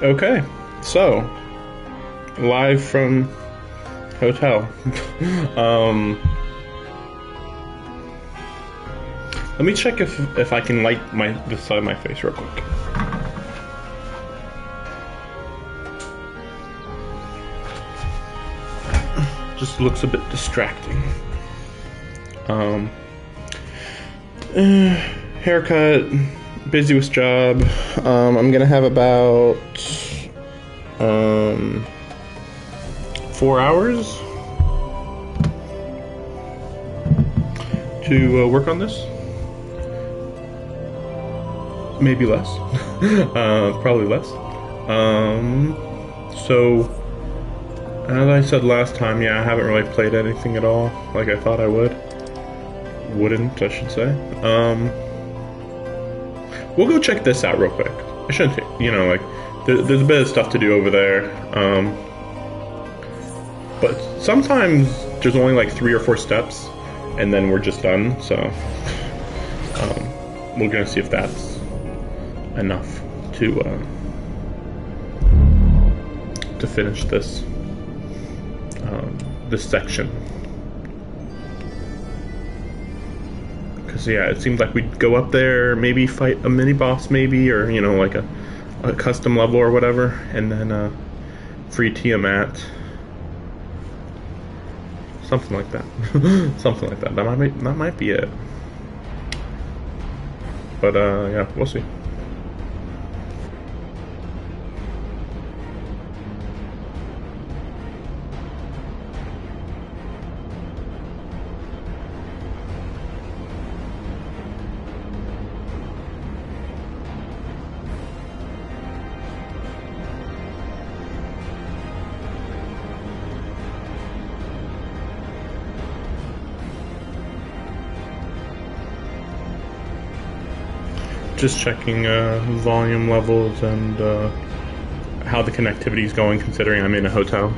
Okay, so live from hotel. um, Let me check if I can light this side of my face real quick. Just looks a bit distracting. Haircut, busy with job. I'm gonna have about 4 hours to work on this. Maybe less. Probably less. So, as I said last time, yeah, I haven't really played anything at all, like I thought I would. Wouldn't, I should say. We'll go check this out real quick. It shouldn't take, like, there's a bit of stuff to do over there. But sometimes there's only like 3 or 4 steps, and then we're just done, so we're gonna see if that's enough to finish this this section. Because yeah, it seems like we'd go up there, maybe fight a mini boss, maybe, or like a custom level or whatever, and then free Tiamat, something like that. Something like that. That might be it. But yeah, we'll see. Just checking volume levels and how the connectivity is going, considering I'm in a hotel.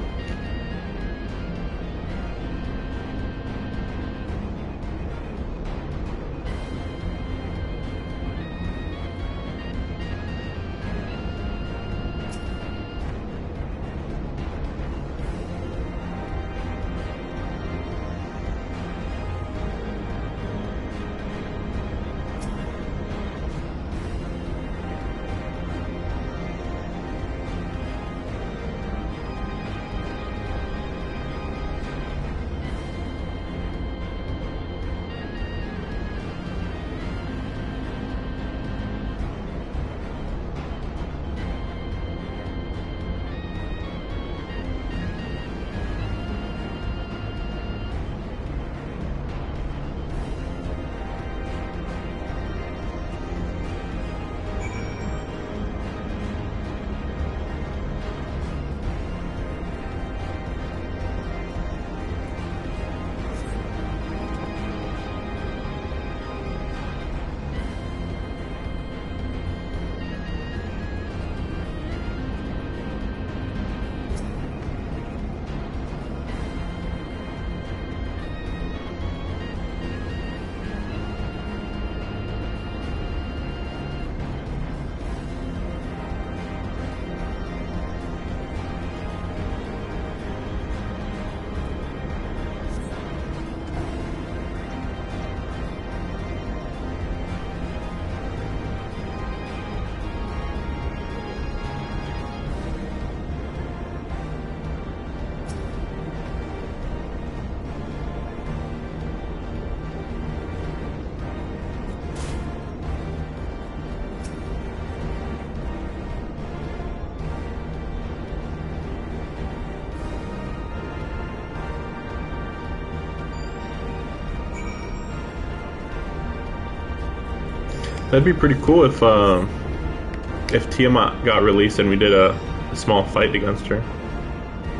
That'd be pretty cool if Tiamat got released and we did a small fight against her.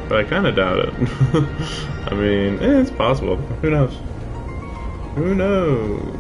But I kind of doubt it. I mean, it's possible. Who knows? Who knows?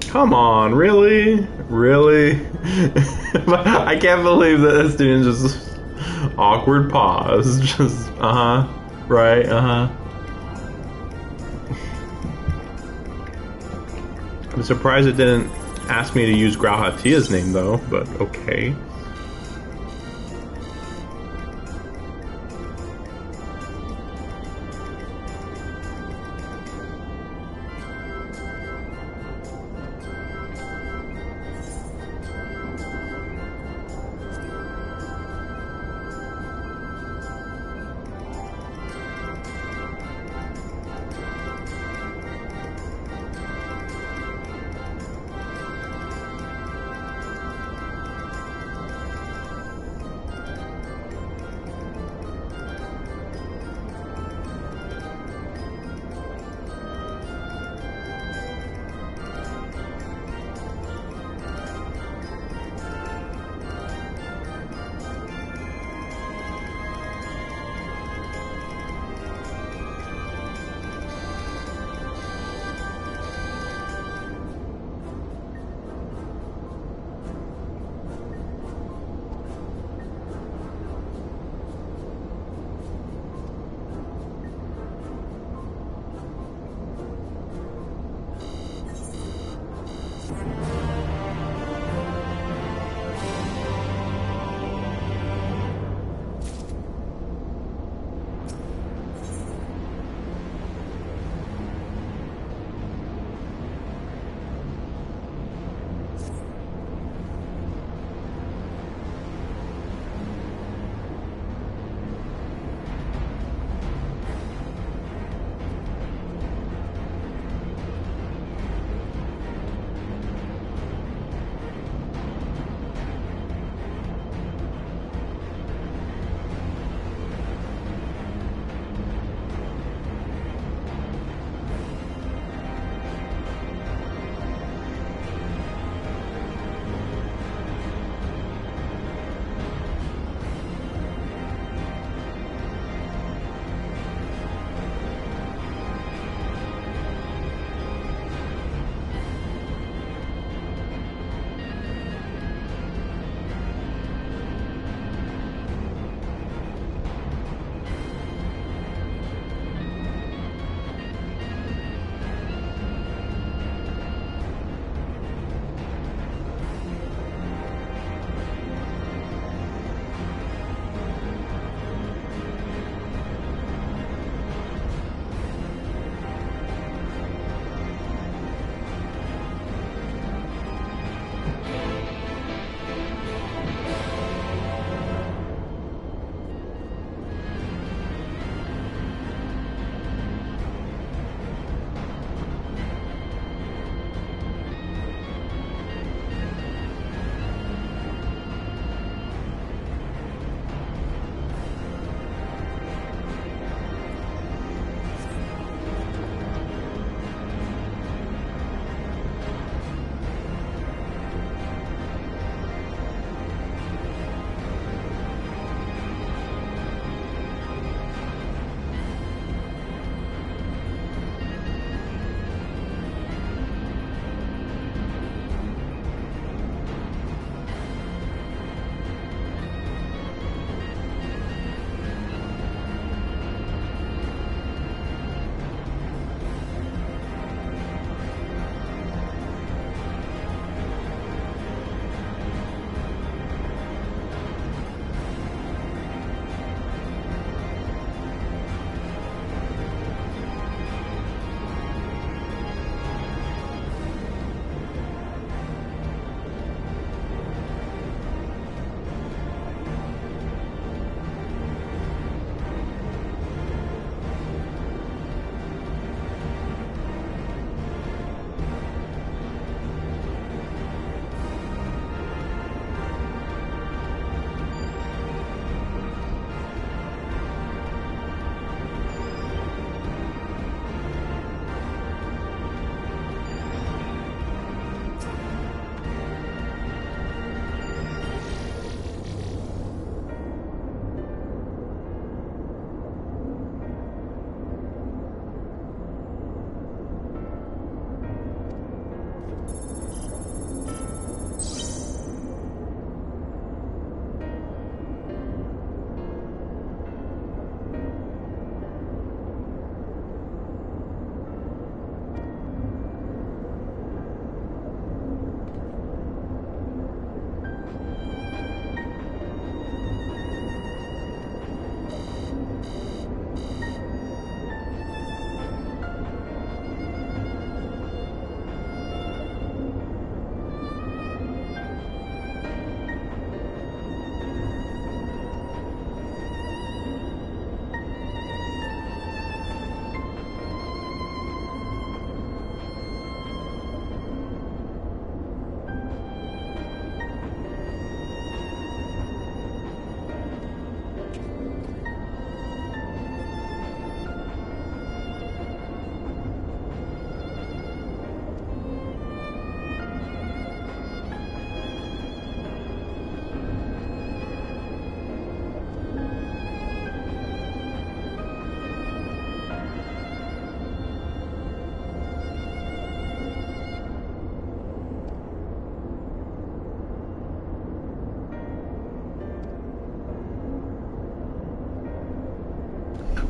Come on, really? Really? I can't believe that this dude just awkward pause. Just, right, I'm surprised it didn't ask me to use Grauhatia's name though, but okay.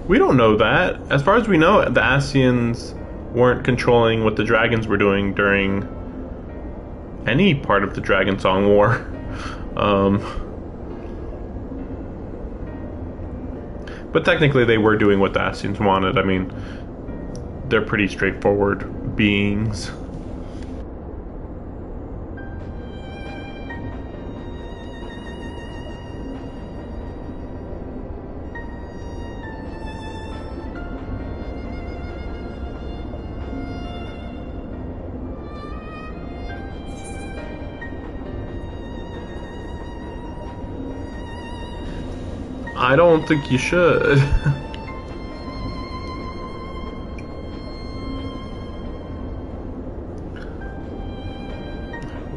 We don't know that. As far as we know, the Ascians weren't controlling what the dragons were doing during any part of the Dragon Song War. But technically they were doing what the Ascians wanted. I mean, they're pretty straightforward beings. I don't think you should.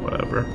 Whatever.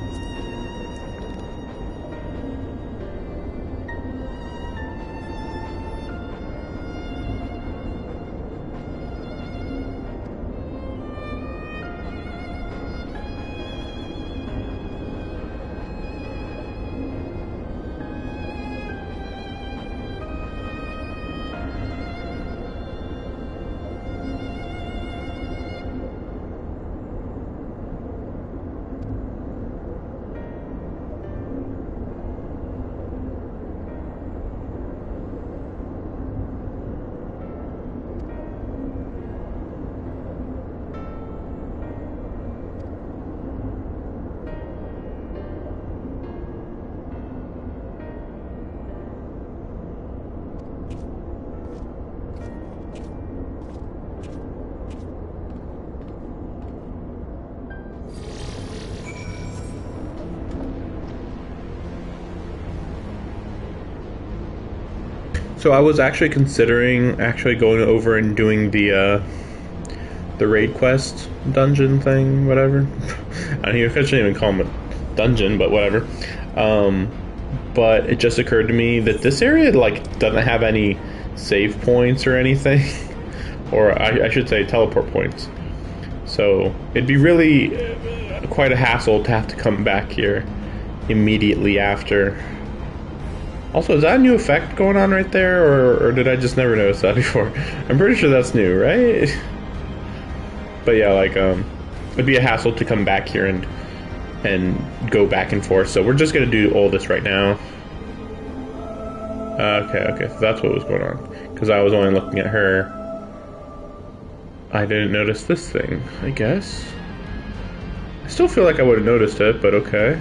So I was actually considering going over and doing the raid quest dungeon thing, whatever. I shouldn't even call them a dungeon, but whatever. But it just occurred to me that this area like doesn't have any save points or anything, or I should say teleport points. So it'd be really quite a hassle to have to come back here immediately after. Also, is that a new effect going on right there, or did I just never notice that before? I'm pretty sure that's new, right? But yeah, like, it'd be a hassle to come back here and go back and forth, so we're just gonna do all this right now. Okay, so that's what was going on. Because I was only looking at her. I didn't notice this thing, I guess. I still feel like I would have noticed it, but okay.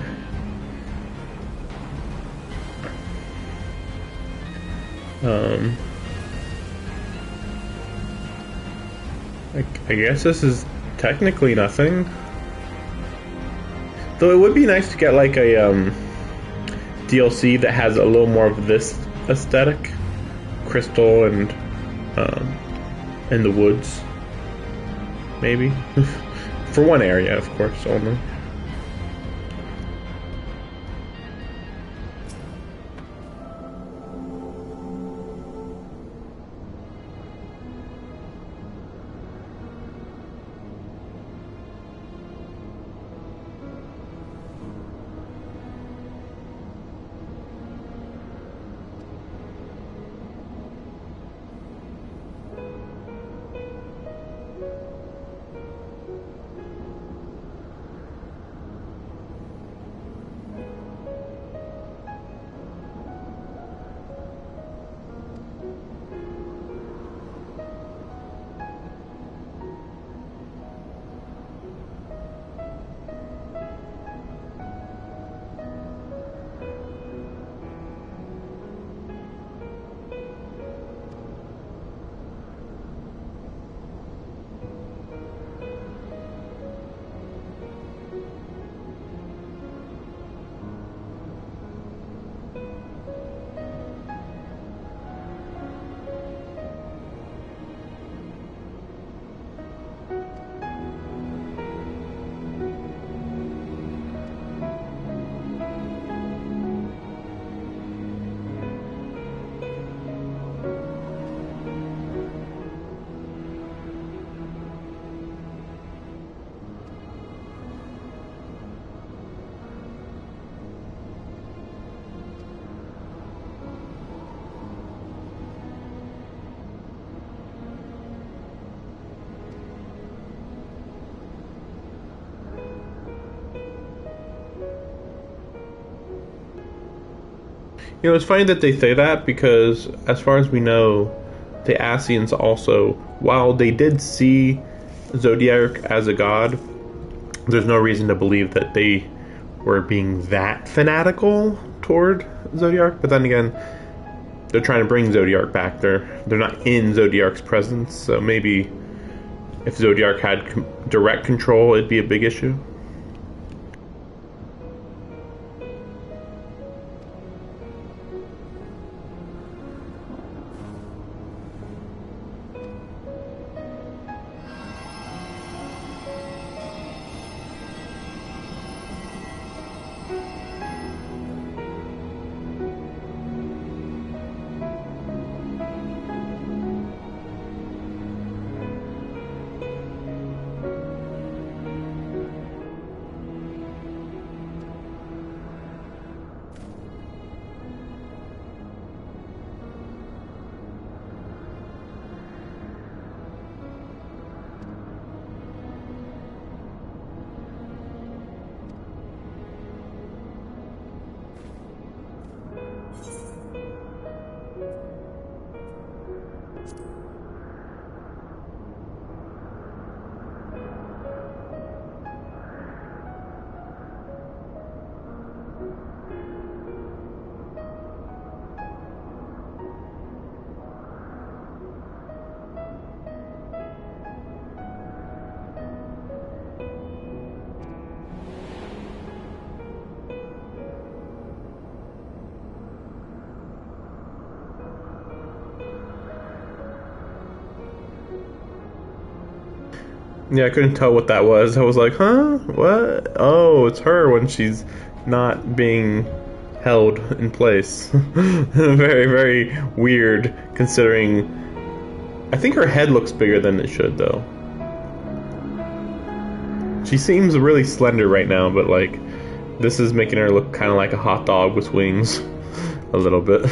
I guess this is technically nothing. Though it would be nice to get like a DLC that has a little more of this aesthetic, crystal and in the woods, maybe for one area, of course, only. You know, it's funny that they say that because, as far as we know, the Ascians also, while they did see Zodiac as a god, there's no reason to believe that they were being that fanatical toward Zodiac. But then again, they're trying to bring Zodiac back. They're not in Zodiac's presence, so maybe if Zodiac had direct control, it'd be a big issue. Yeah, I couldn't tell what that was. I was like, huh? What? Oh, it's her when she's not being held in place. Very, very weird considering. I think her head looks bigger than it should, though. She seems really slender right now, but like, this is making her look kind of like a hot dog with wings. A little bit.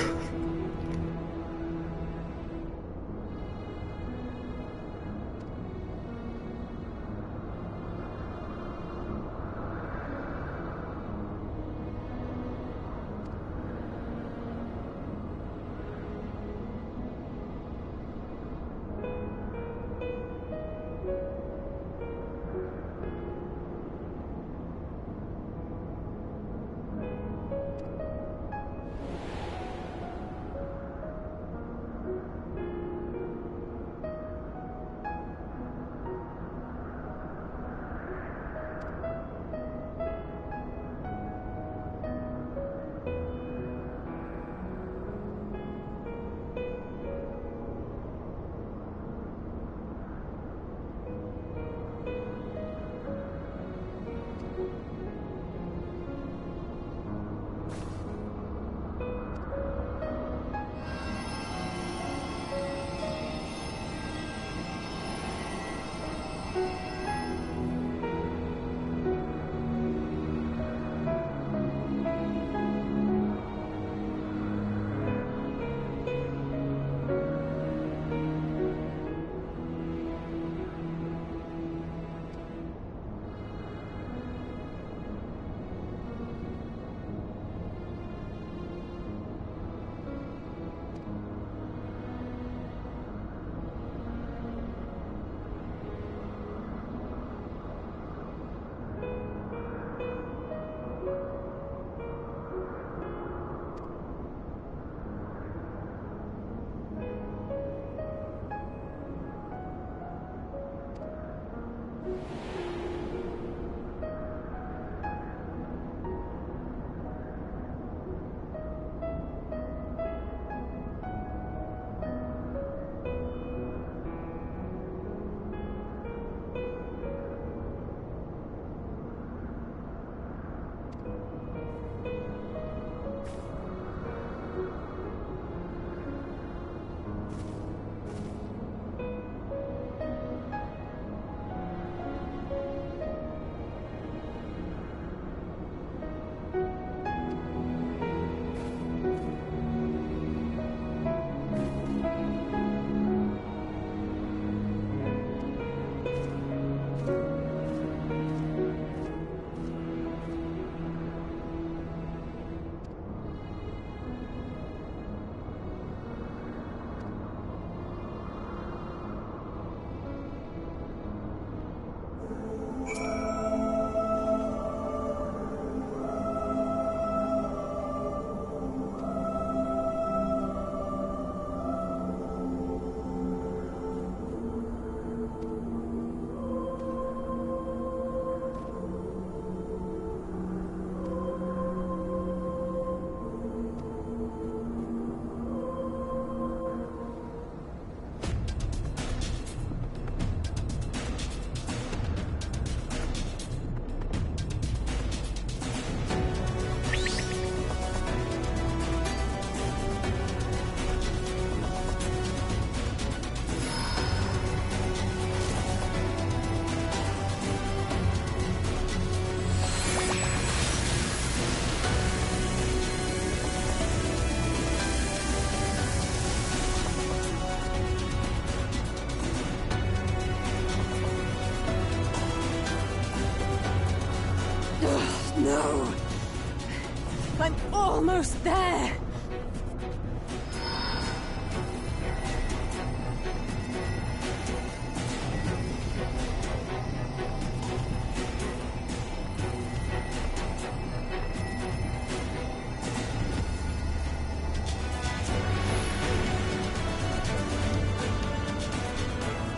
almost there!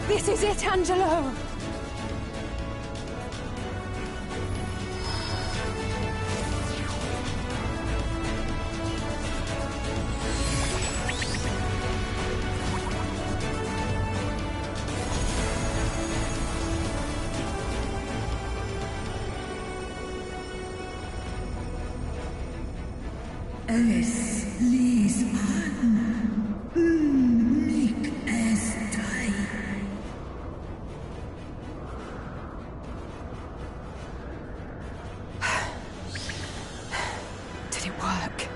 This is it, Angelo! Es ließ an, unmig es drei. Did it work?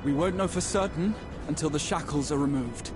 We won't know for certain until the shackles are removed.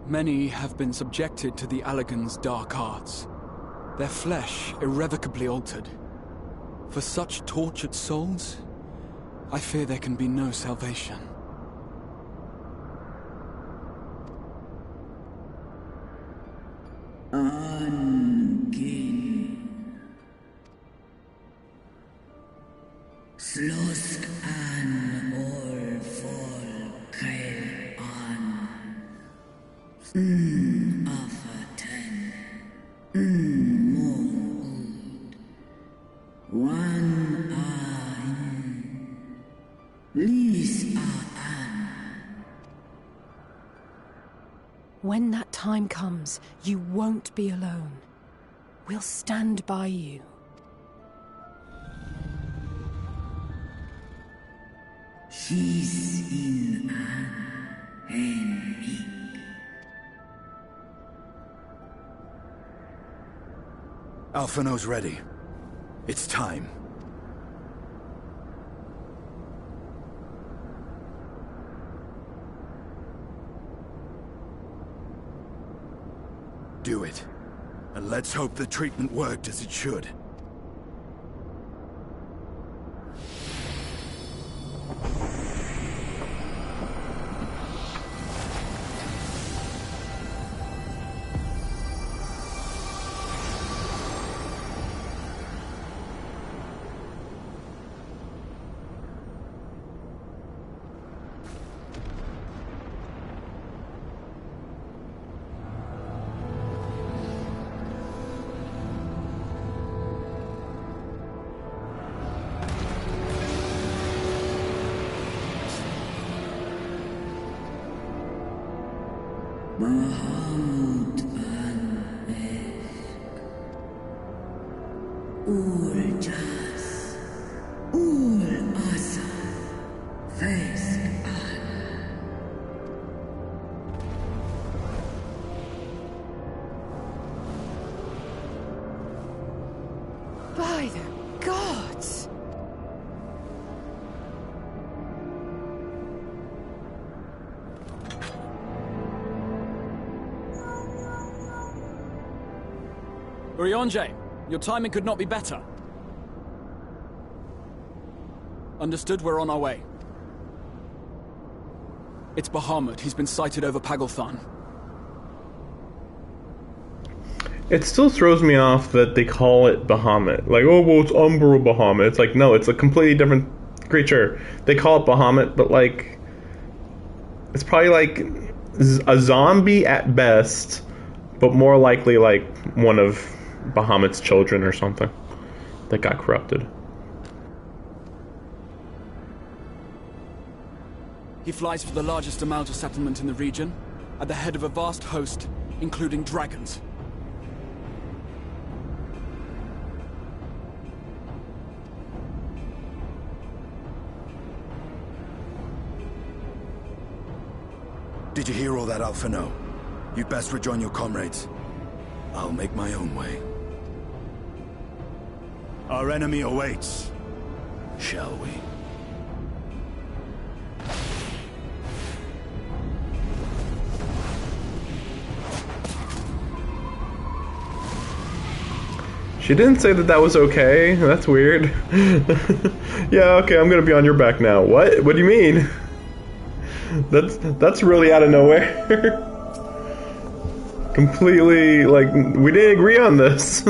Many have been subjected to the Allagan's dark arts, their flesh irrevocably altered. For such tortured souls, I fear there can be no salvation. Slusk an all volkel an. Afterten. Moon. One ein. Lies an. When that time comes, you won't be alone. We'll stand by you. She's in an me. Alphino's ready. It's time. Do it. And let's hope the treatment worked as it should. Mahamud an Esk. Ul Jas. Ul Asa. Vesk an. By the gods! Urianger, your timing could not be better. Understood, we're on our way. It's Bahamut. He's been sighted over Pagalthan. It still throws me off that they call it Bahamut. Like, oh, well, it's Umbra Bahamut. It's like, no, it's a completely different creature. They call it Bahamut, but, like, it's probably, like, a zombie at best, but more likely, like, one of Bahamut's children or something that got corrupted. He flies for the largest Amalta settlement in the region, at the head of a vast host, including dragons. Did you hear all that, Alpha? No. You'd best rejoin your comrades. I'll make my own way. Our enemy awaits. Shall we? She didn't say that that was okay. That's weird. Yeah, okay, I'm gonna be on your back now. What? What do you mean? That's really out of nowhere. Completely, like, we didn't agree on this.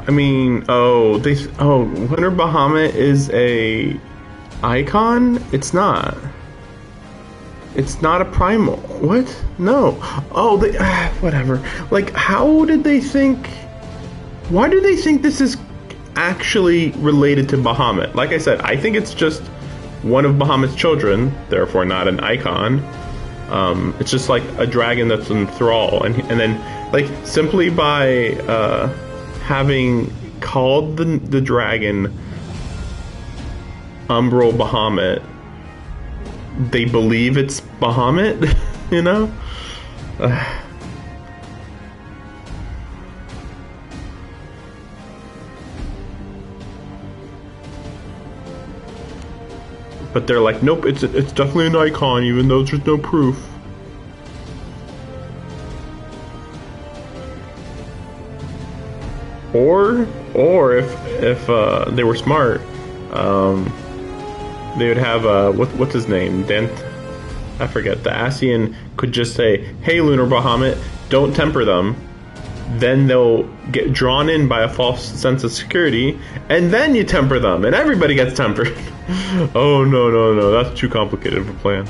I mean, Winter Bahamut is a icon? It's not. It's not a primal. What? No. Oh, whatever. Like, how did they think... Why do they think this is actually related to Bahamut? Like I said, I think it's just one of Bahamut's children, therefore not an icon. It's just like a dragon that's in thrall. And then, like, simply by having called the dragon Umbral Bahamut, they believe it's Bahamut, you know? But they're like, nope, it's definitely an icon, even though there's no proof. Or if they were smart, they would have what's his name? I forget. The Ascian could just say, "Hey, Lunar Bahamut, don't temper them." Then they'll get drawn in by a false sense of security, and then you temper them, and everybody gets tempered. Oh no, that's too complicated of a plan.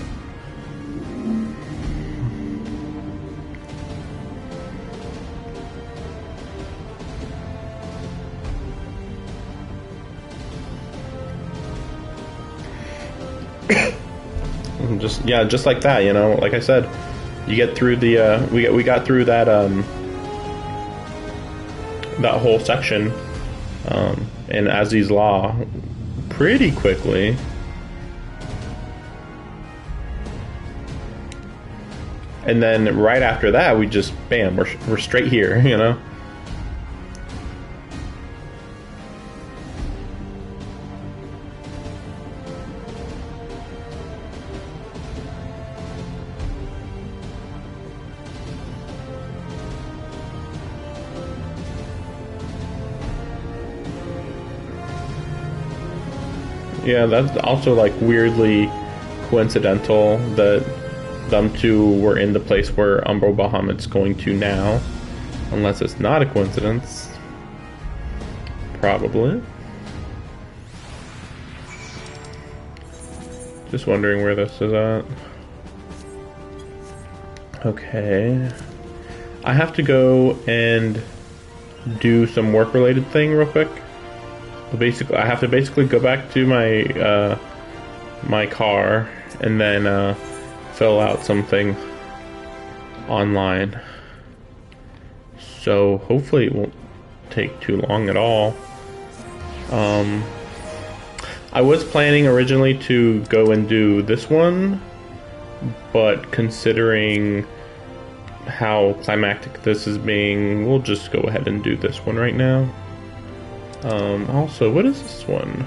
Just like that, you know. Like I said, you get through the we got through that that whole section in Aziz's Law pretty quickly. And then right after that, we just bam, we're straight here, you know. Yeah, that's also like weirdly coincidental that them two were in the place where Umbro Bahamut's going to now. Unless it's not a coincidence. Probably. Just wondering where this is at. Okay. I have to go and do some work-related thing real quick. Basically, I have to basically go back to my my car and then fill out something online. So hopefully it won't take too long at all. I was planning originally to go and do this one, but considering how climactic this is being, we'll just go ahead and do this one right now. Also, what is this one?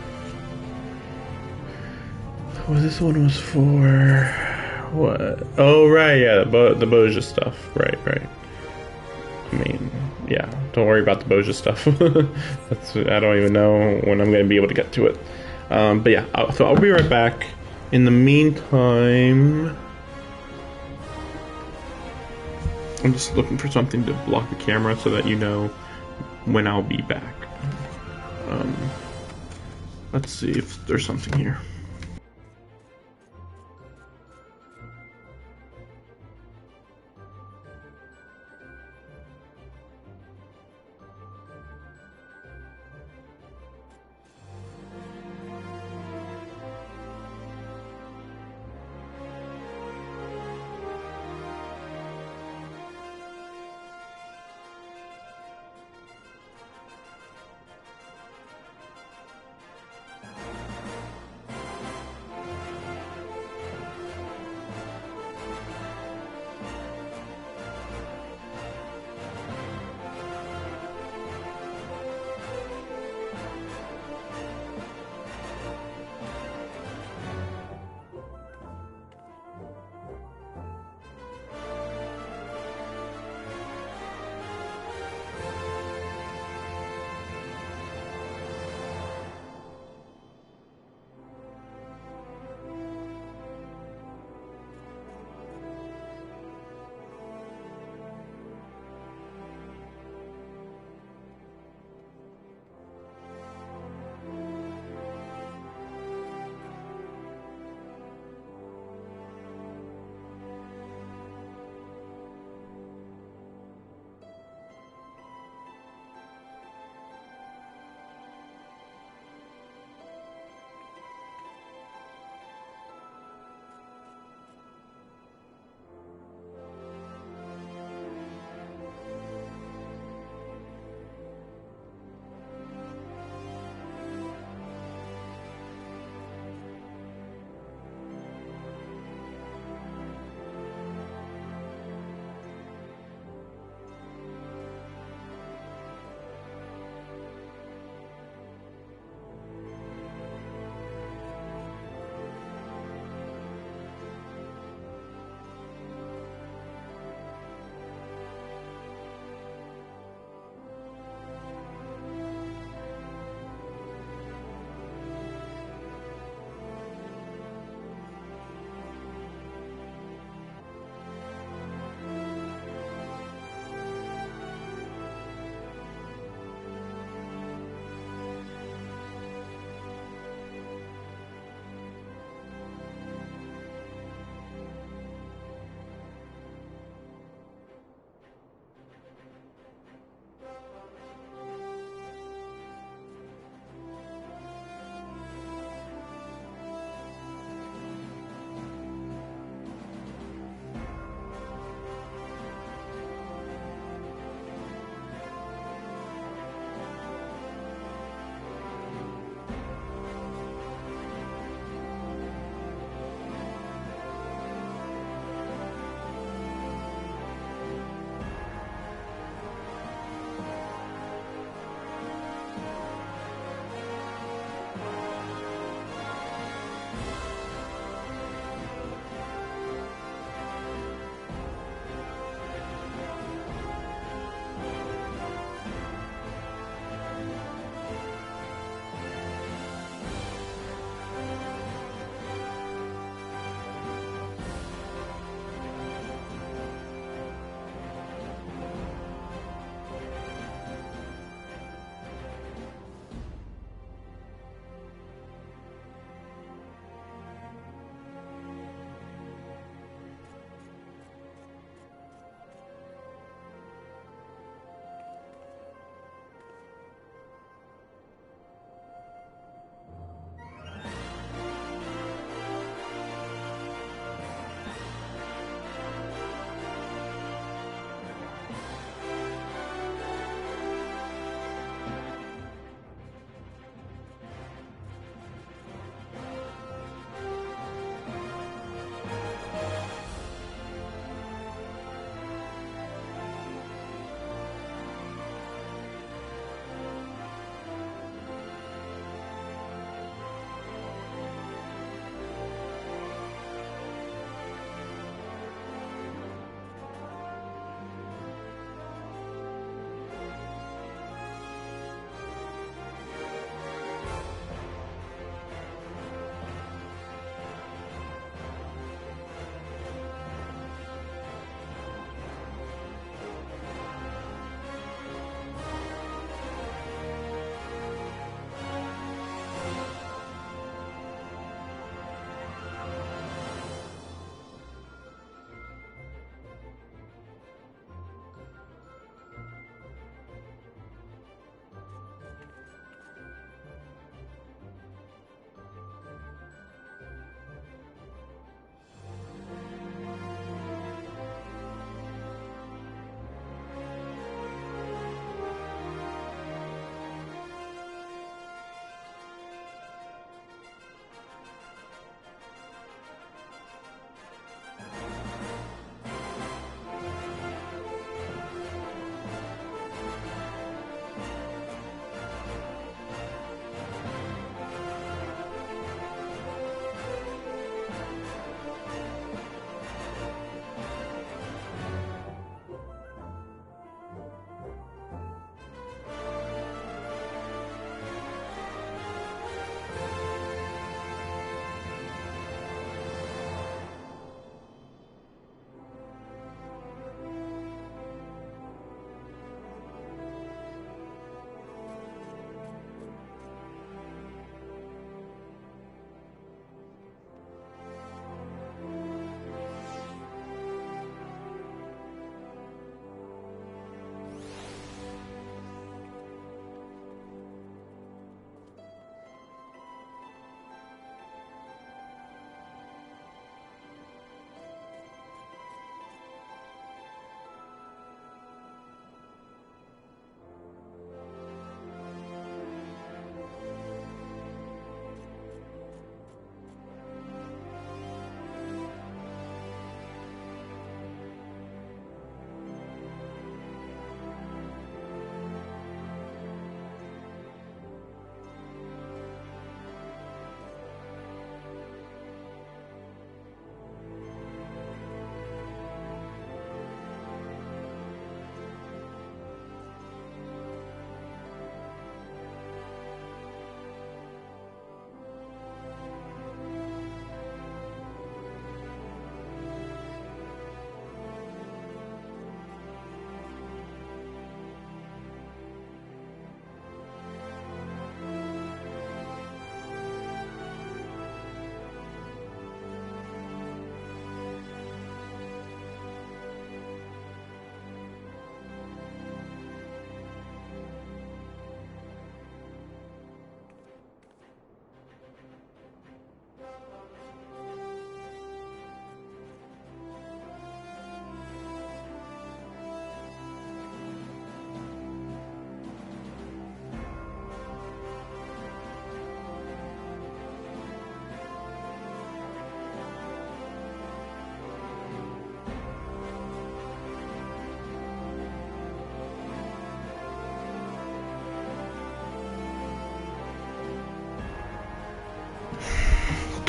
Oh, this one was for what? Oh, right, yeah, the Boja stuff. Right. I mean, yeah, don't worry about the Boja stuff. I don't even know when I'm going to be able to get to it. But yeah, so I'll be right back. In the meantime, I'm just looking for something to block the camera so that you know when I'll be back. Let's see if there's something here.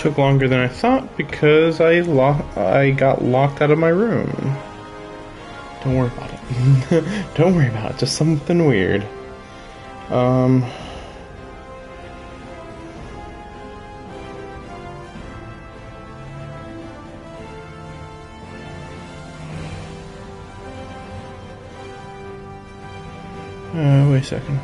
took longer than I thought because I got locked out of my room. Don't worry about it. Don't worry about it. Just something weird. Wait a second.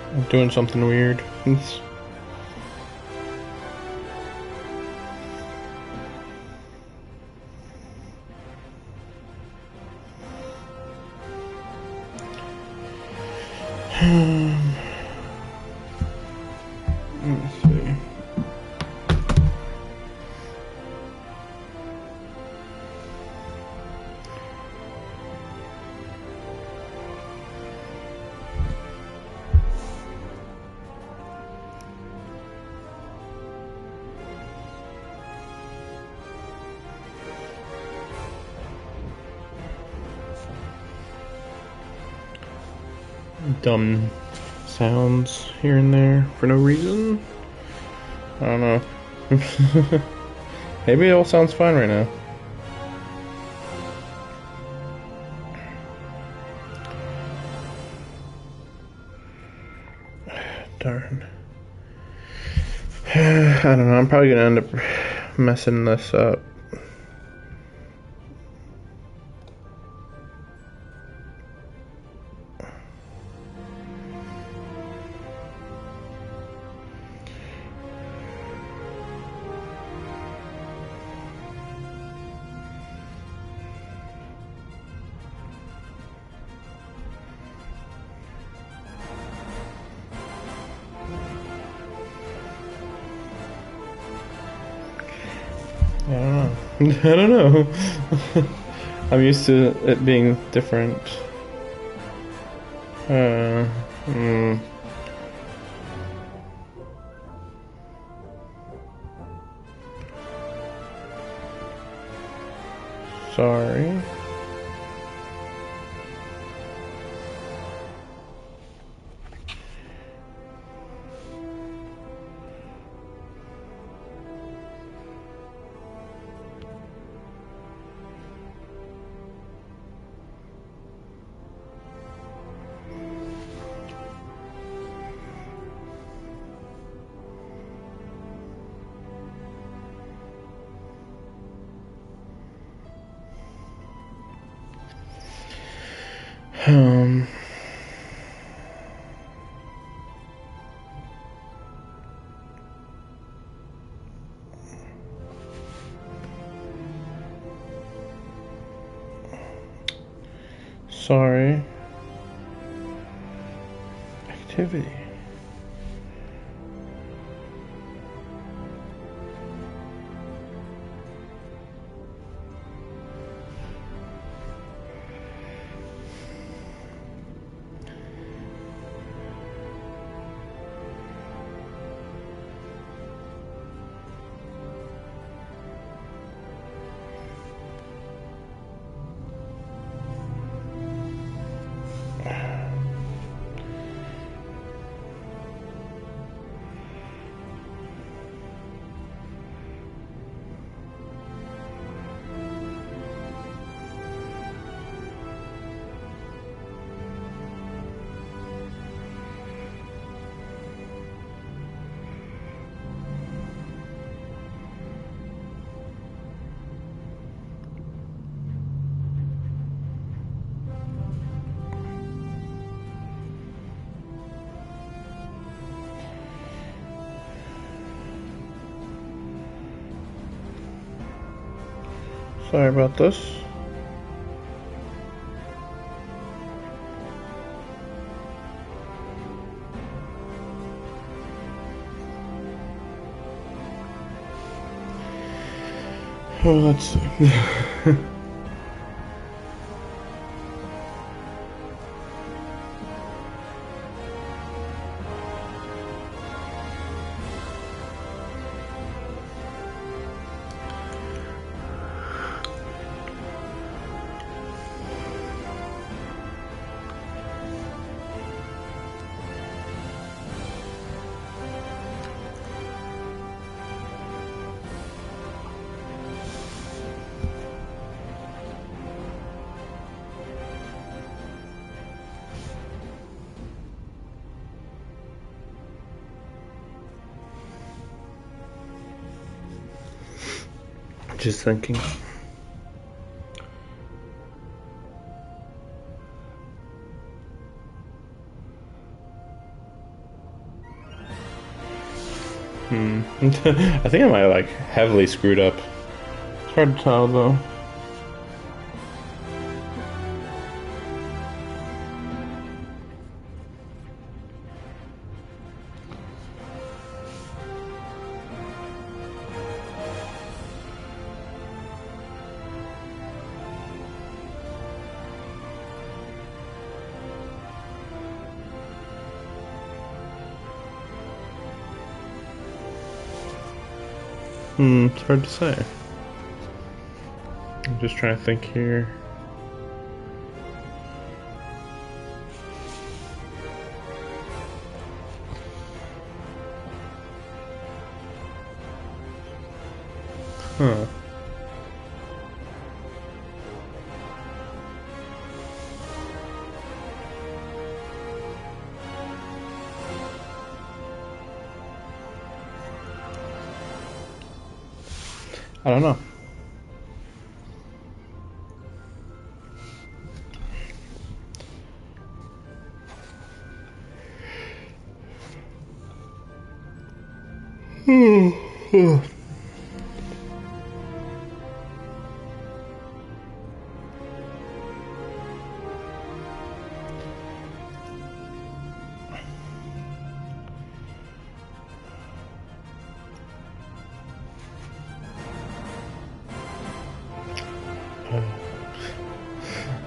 I'm doing something weird. Let me see. Dumb sounds here and there for no reason. I don't know. Maybe it all sounds fine right now. Darn. I don't know. I'm probably gonna end up messing this up. I don't know. I don't know. I'm used to it being different. Sorry. Sorry. Activity. Sorry about this. Oh, let's see. Just thinking. I think I might have, like, heavily screwed up. It's hard to tell though. It's hard to say. I'm just trying to think here. Huh. I don't know.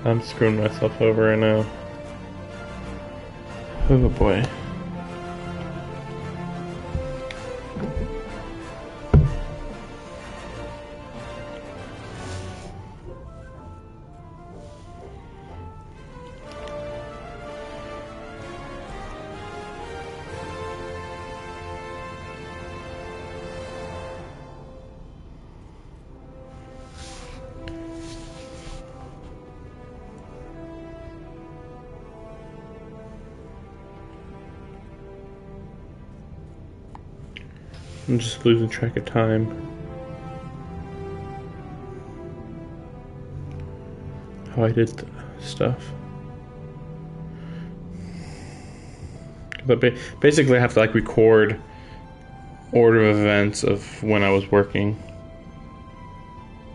I'm screwing myself over right now. Oh boy. I'm just losing track of time. How I did stuff. But basically I have to like record order of events of when I was working.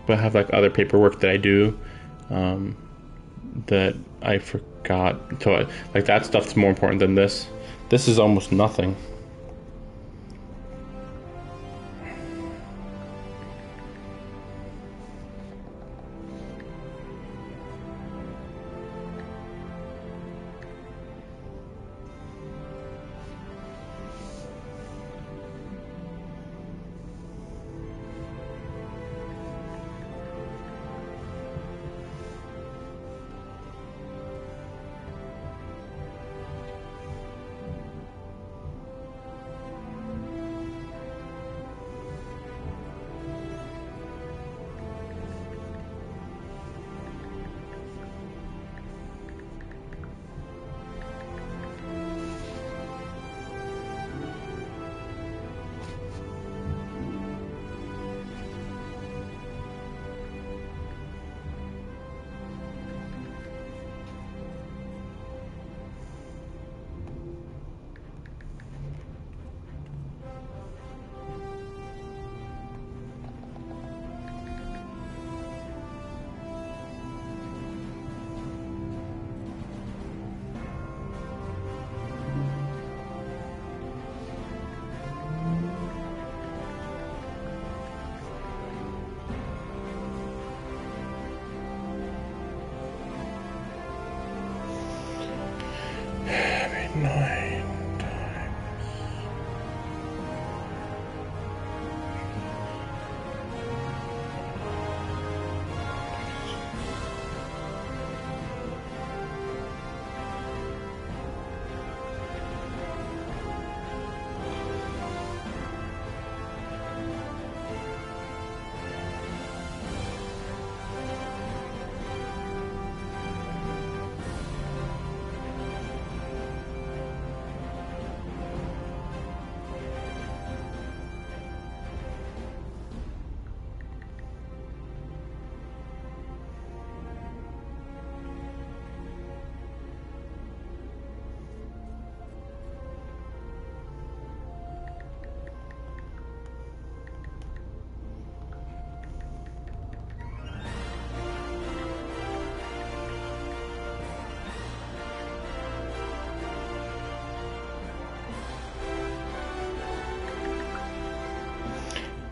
But I have like other paperwork that I do that I forgot. So like that stuff's more important than this. This is almost nothing.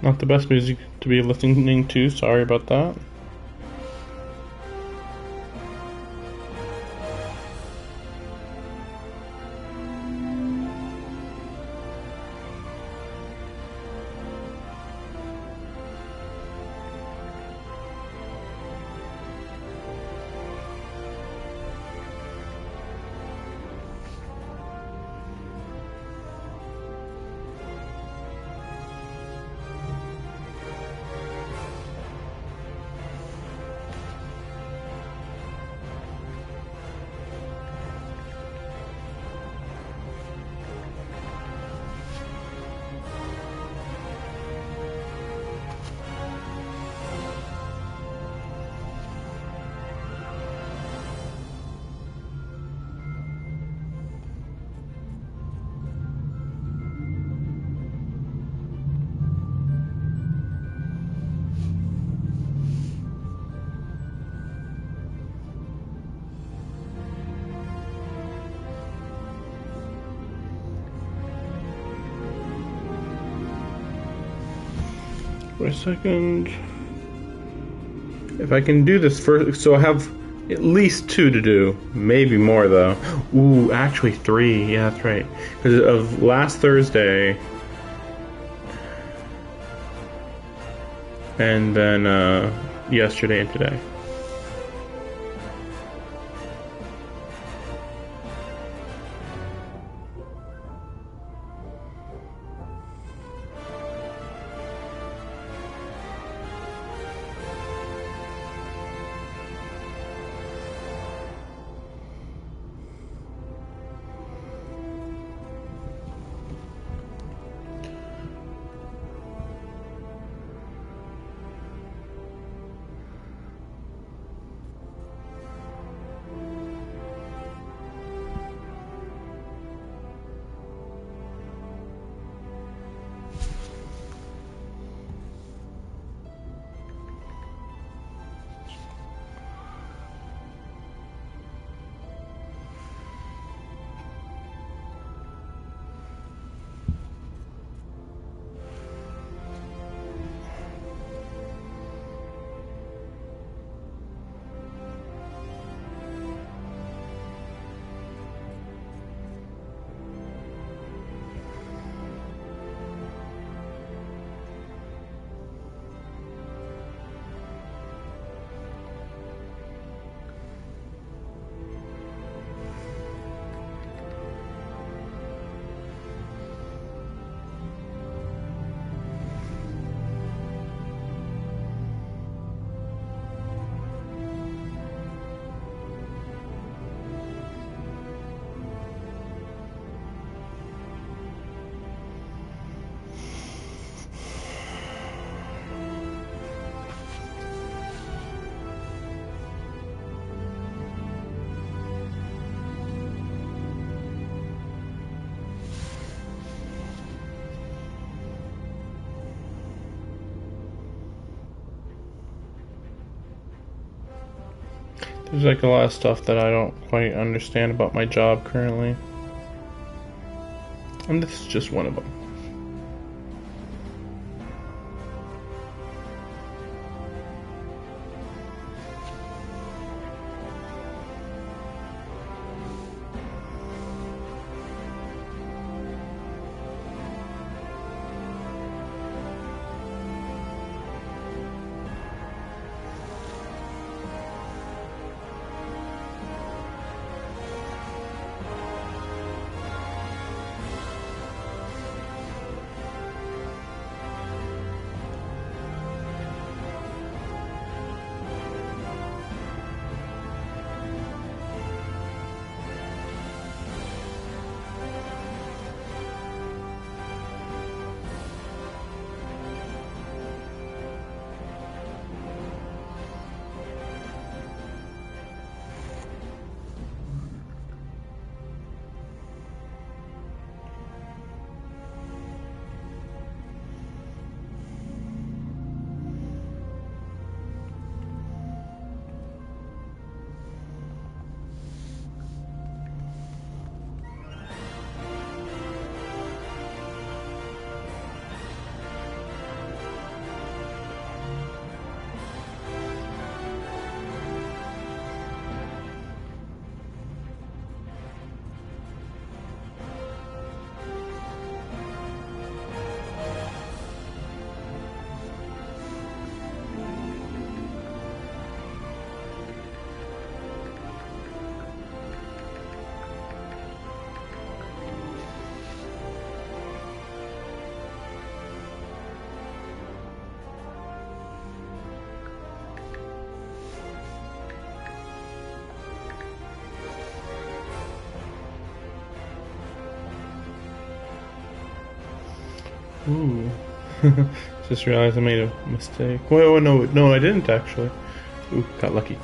Not the best music to be listening to, sorry about that. Wait a second. If I can do this first, so I have at least 2 to do, maybe more though. Ooh, actually 3. Yeah, that's right. Because of last Thursday, and then yesterday and today. There's like a lot of stuff that I don't quite understand about my job currently. And this is just one of them. Ooh. Just realized I made a mistake. Wait, no, I didn't actually. Ooh, got lucky.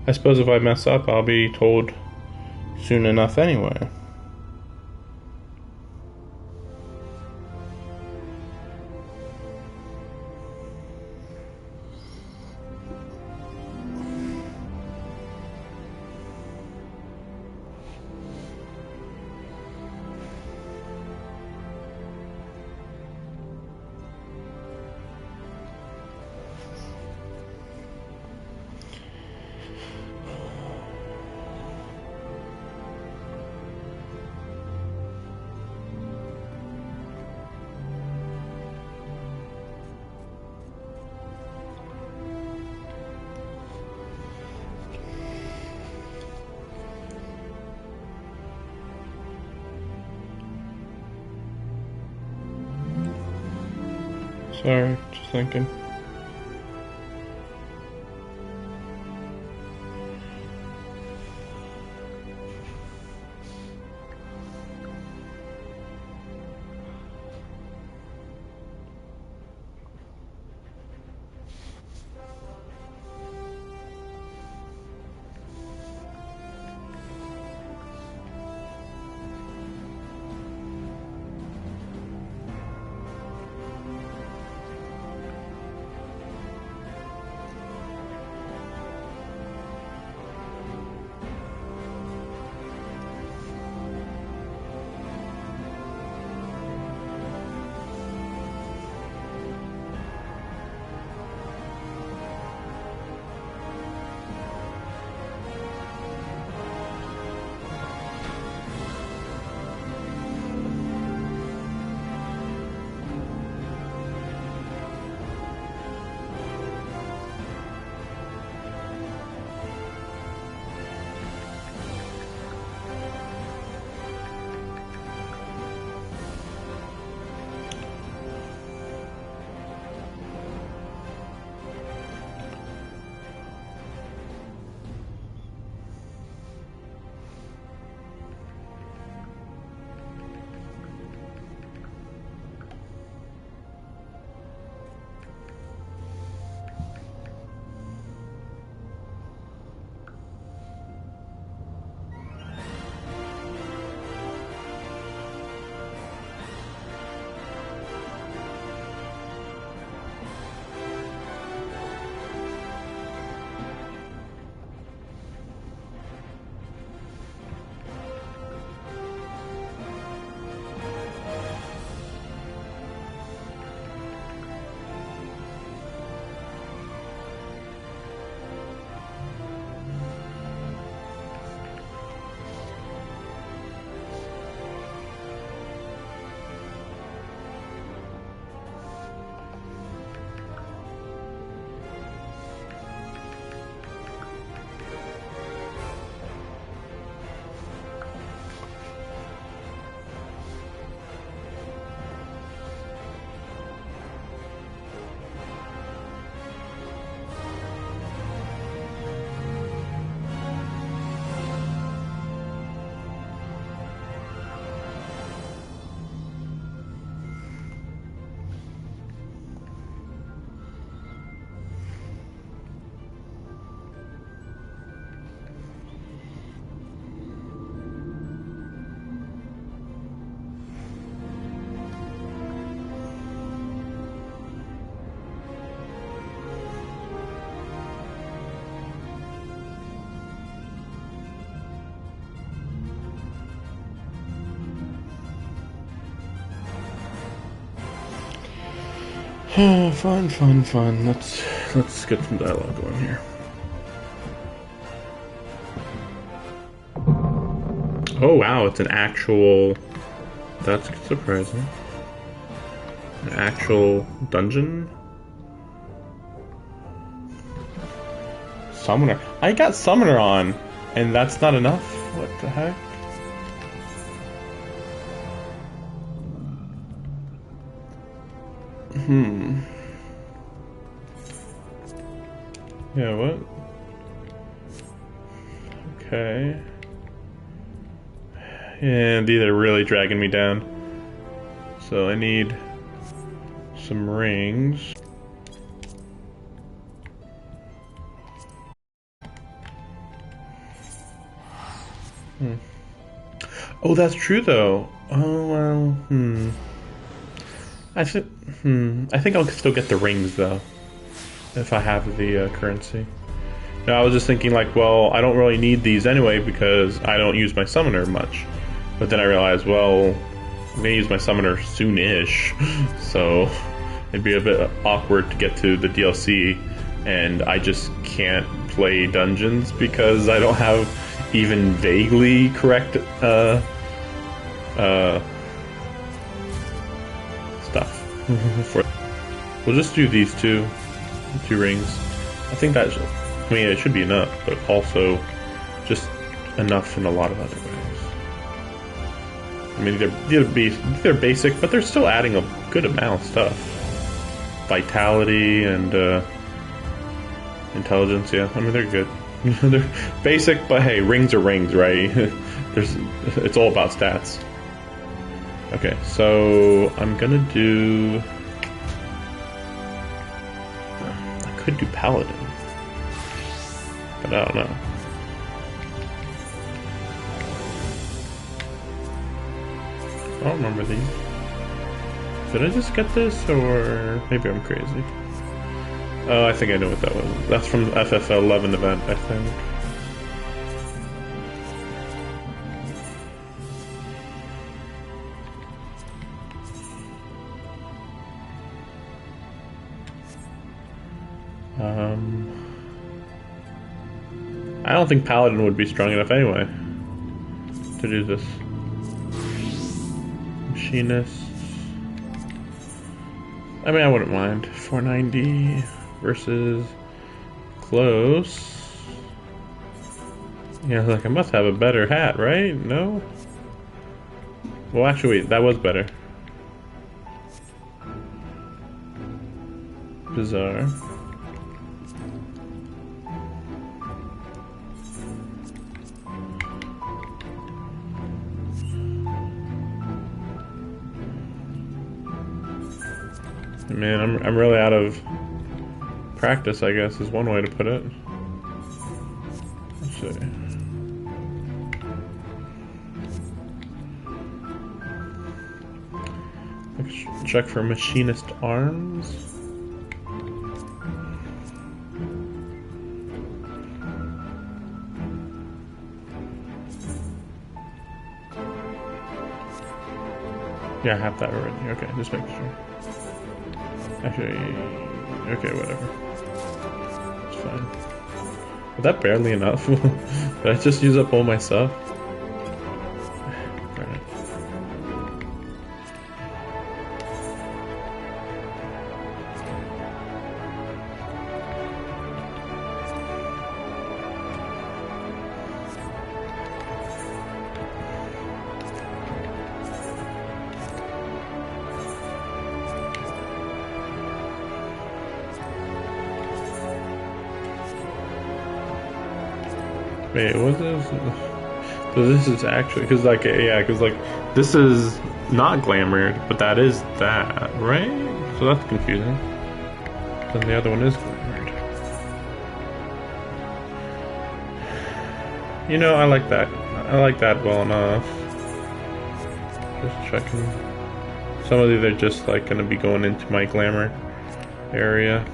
I suppose if I mess up, I'll be told soon enough anyway. Sorry, just thinking. Fun, fun, fun. Let's get some dialogue going here. Oh wow, it's an actual. That's surprising. An actual dungeon. Summoner. I got Summoner on, and that's not enough. What the heck? Yeah, what? Okay. And these are really dragging me down. So I need some rings. Oh, that's true though. Oh well. I think I'll still get the rings though, if I have the currency. No, I was just thinking like, well, I don't really need these anyway because I don't use my summoner much. But then I realized, well, I'm gonna use my summoner soon-ish, so it'd be a bit awkward to get to the DLC, and I just can't play dungeons because I don't have even vaguely correct stuff. We'll just do these two rings. I think that it should be enough, but also just enough in a lot of other ways. I mean, they're basic, but they're still adding a good amount of stuff. Vitality and intelligence, yeah. I mean, they're good. They're basic, but hey, rings are rings, right? It's all about stats. Okay, so I'm gonna do. I could do Paladin, but I don't know. I don't remember these. Did I just get this, or maybe I'm crazy? Oh, I think I know what that was. That's from the FF14 event, I think. I don't think Paladin would be strong enough anyway to do this. Machinists. I mean, I wouldn't mind. 490 versus close. Yeah, like I must have a better hat, right? No? Well, actually, wait, that was better. Bizarre. Man, I'm really out of practice, I guess, is one way to put it. Let's see. Let's check for machinist arms. Yeah, I have that already. Okay, just making sure. Actually, okay, whatever. It's fine. Was that barely enough? Did I just use up all my stuff? Alright. Wait, what is this? So this is actually, cause like, yeah, cause like, this is not glamored, but that is that, right? So that's confusing. Then the other one is glamored. You know, I like that. I like that well enough. Just checking. Some of these are just like gonna be going into my glamour area.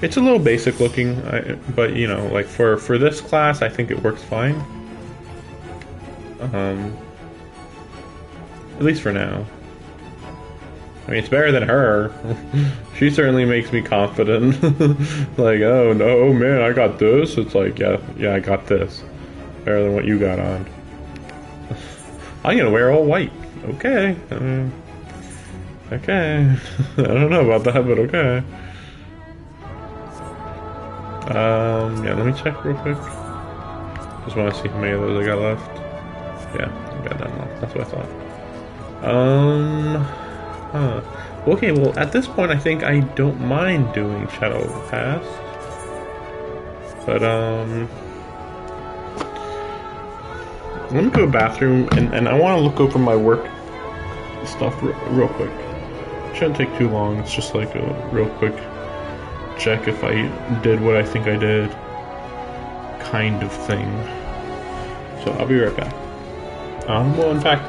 It's a little basic looking, but you know, like for this class, I think it works fine. At least for now. I mean, it's better than her. She certainly makes me confident. Like, oh no, man, I got this. It's like, yeah, I got this. Better than what you got on. I'm gonna wear all white. Okay. Okay. I don't know about that, but okay. Yeah, let me check real quick. Just want to see how many of those I got left. Yeah, I got that one. That's what I thought. Huh. Okay, well, at this point, I think I don't mind doing Shadow of the Past. But, let me go to the bathroom, and I want to look over my work stuff real quick. Shouldn't take too long. It's just like a real quick check if I did what I think I did, kind of thing. So I'll be right back. Well, in fact,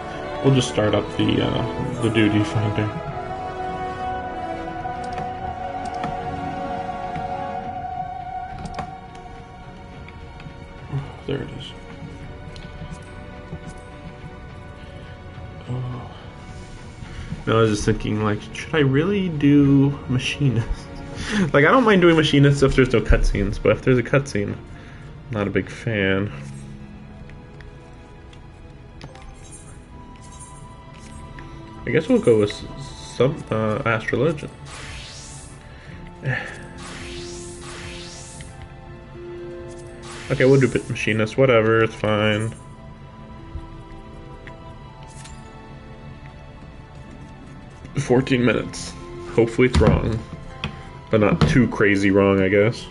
we'll just start up the duty finder. There it is. Oh. No, I was just thinking, like, should I really do machinist? Like, I don't mind doing machinist if there's no cutscenes, but if there's a cutscene, I'm not a big fan. I guess we'll go with some Astrologian. Okay, we'll do bit machinist, whatever, it's fine. $14 minutes. Hopefully it's wrong. But not too crazy wrong, I guess.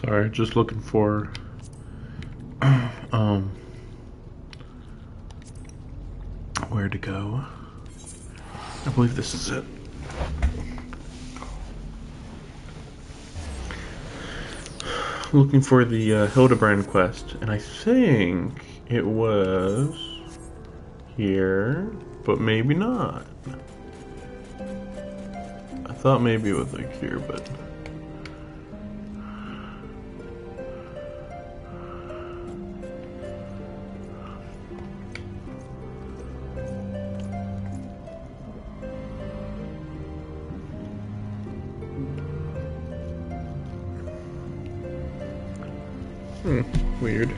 Sorry, just looking for where to go. I believe this is it. Looking for the Hildebrand quest, and I think it was here, but maybe not. I thought maybe it was like here, but weird.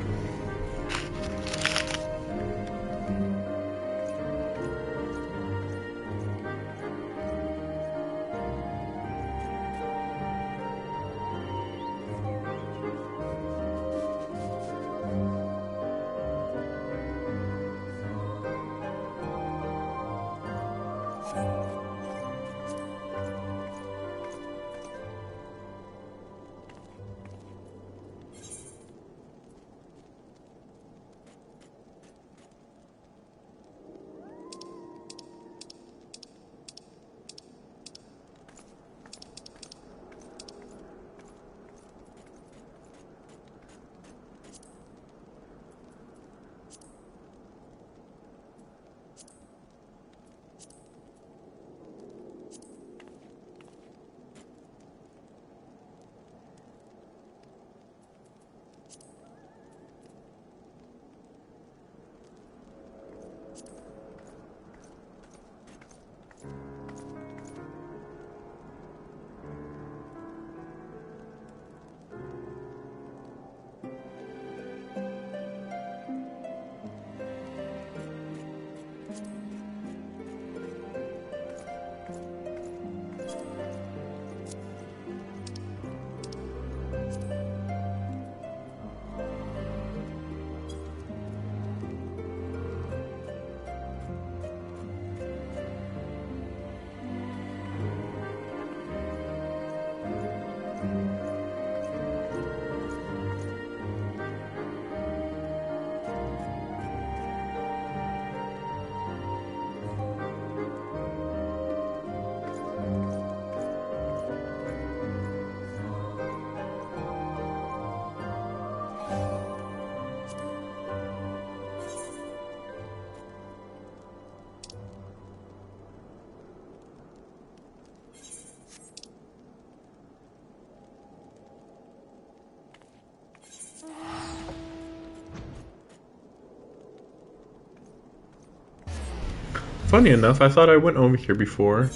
Funny enough, I thought I went over here before,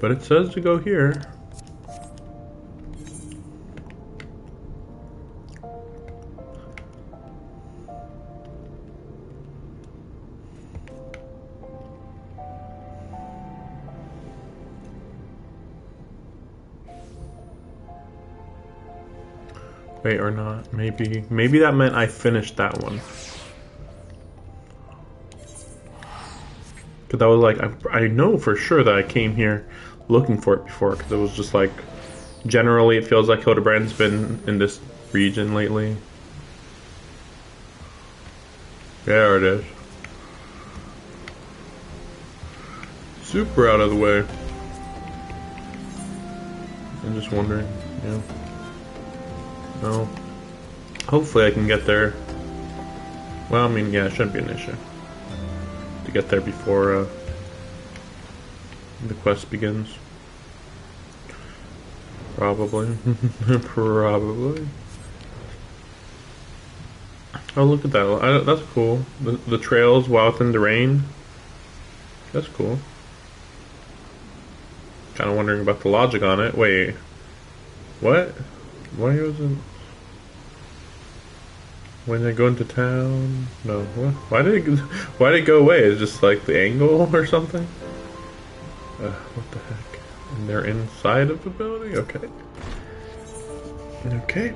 but it says to go here. Wait, or not. Maybe that meant I finished that one. Because I was like, I know for sure that I came here looking for it before, because it was just like, generally it feels like Hildebrand's been in this region lately. There it is. Super out of the way. I'm just wondering, yeah. No. Hopefully I can get there. Well, I mean, yeah, it shouldn't be an issue to get there before the quest begins. Probably. Probably. Oh, look at that. That's cool. The trails while in the rain. That's cool. Kind of wondering about the logic on it. Wait. What? Why wasn't... When they go into town? No. What? Why did it go away? Is it just like the angle or something? What the heck? And they're inside of the building? Okay. Okay.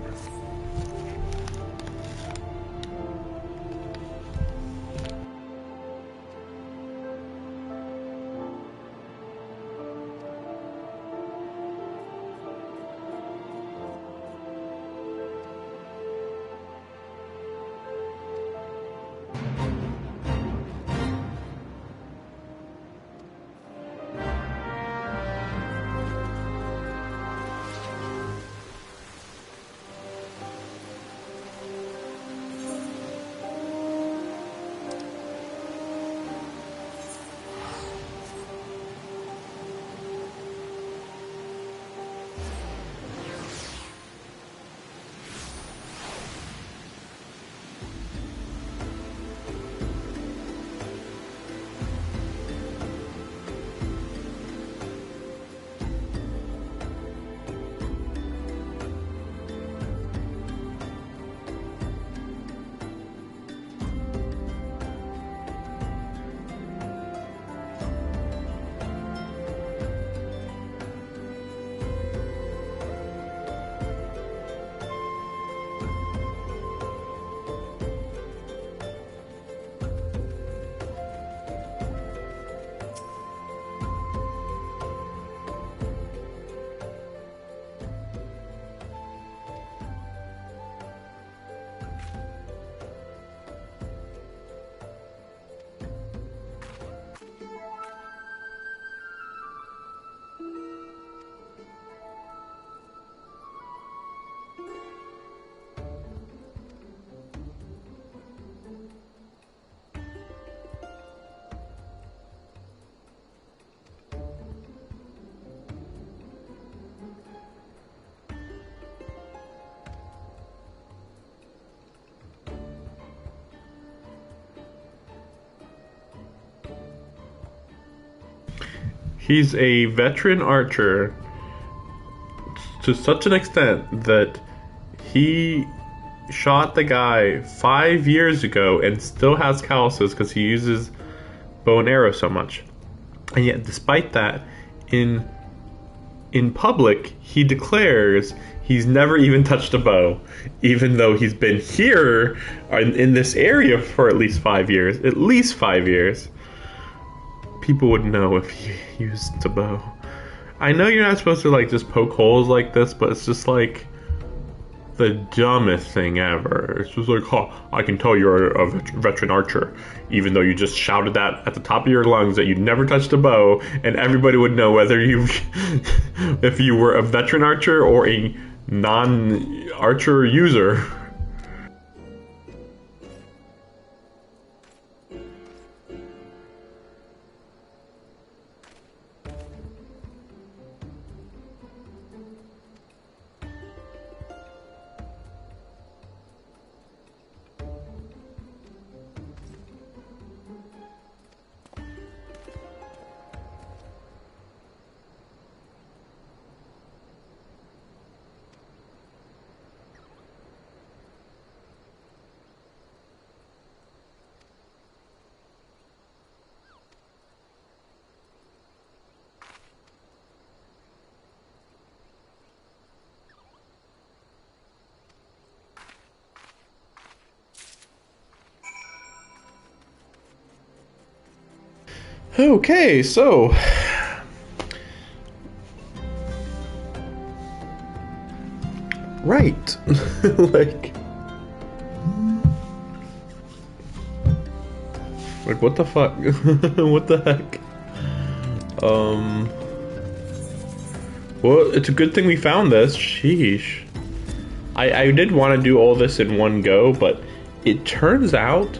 He's a veteran archer to such an extent that he shot the guy 5 years ago and still has calluses because he uses bow and arrow so much. And yet, despite that, in public, he declares he's never even touched a bow, even though he's been here in this area for at least 5 years. At least 5 years. People would know if he used a bow. I know you're not supposed to like just poke holes like this, but it's just like the dumbest thing ever. It's just like, huh, I can tell you're a veteran archer, even though you just shouted that at the top of your lungs that you'd never touched a bow, and everybody would know whether you, if you were a veteran archer or a non-archer user. Okay, so right. like what the fuck? What the heck? Well, it's a good thing we found this. Sheesh. I did want to do all this in one go, but it turns out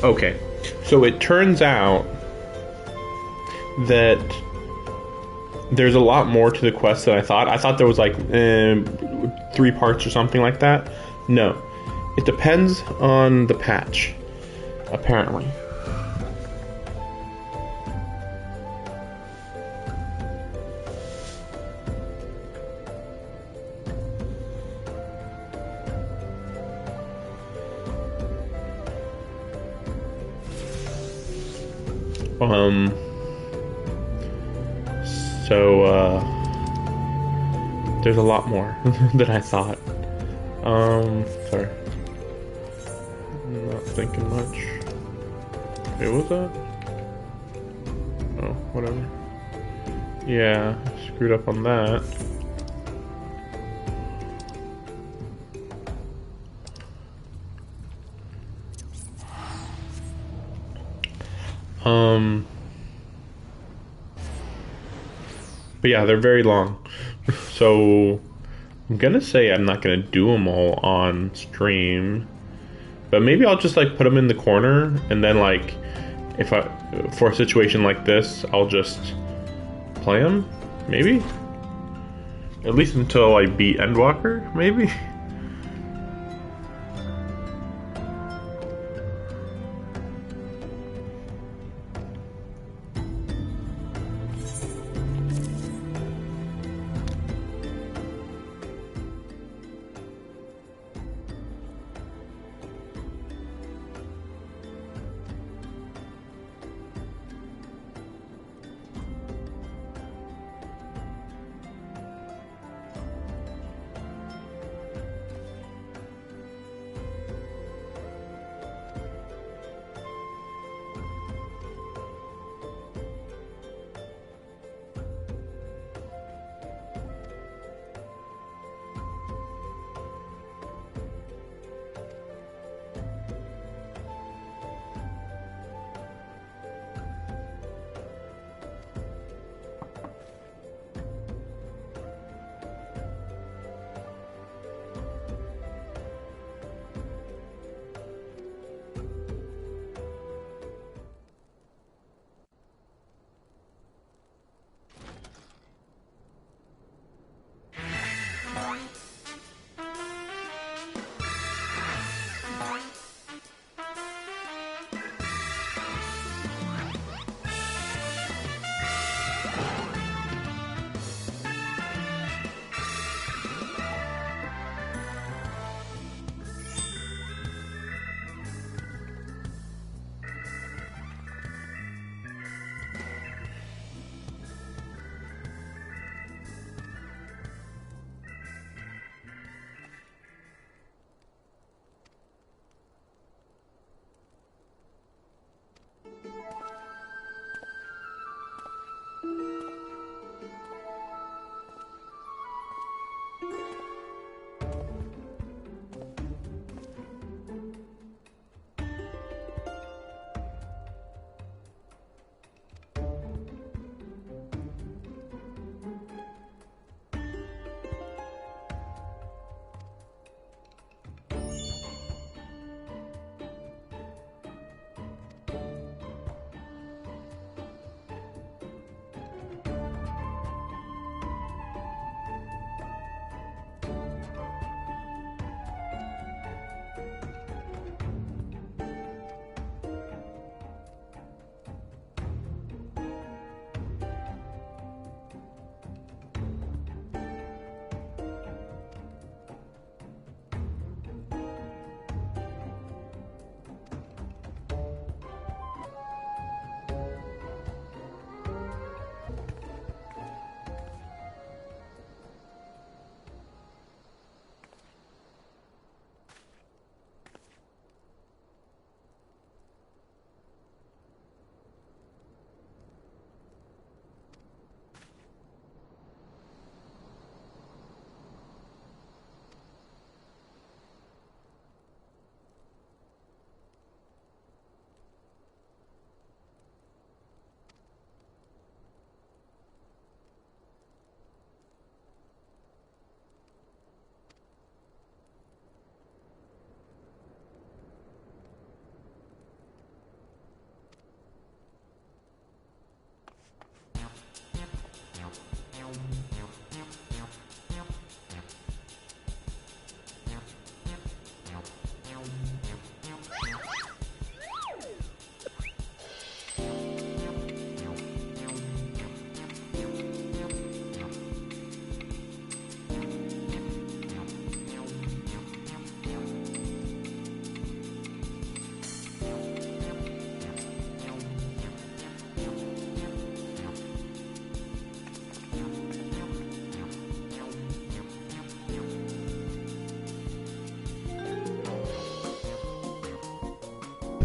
okay, so it turns out that there's a lot more to the quest than I thought. I thought there was like 3 parts or something like that. No, it depends on the patch, apparently. So, there's a lot more than I thought. Sorry. Not thinking much. It was that? Oh, whatever. Yeah, screwed up on that. But yeah, they're very long. So I'm gonna say I'm not gonna do them all on stream, but maybe I'll just like put them in the corner, and then like if for a situation like this, I'll just play them. Maybe at least until I beat Endwalker. Maybe.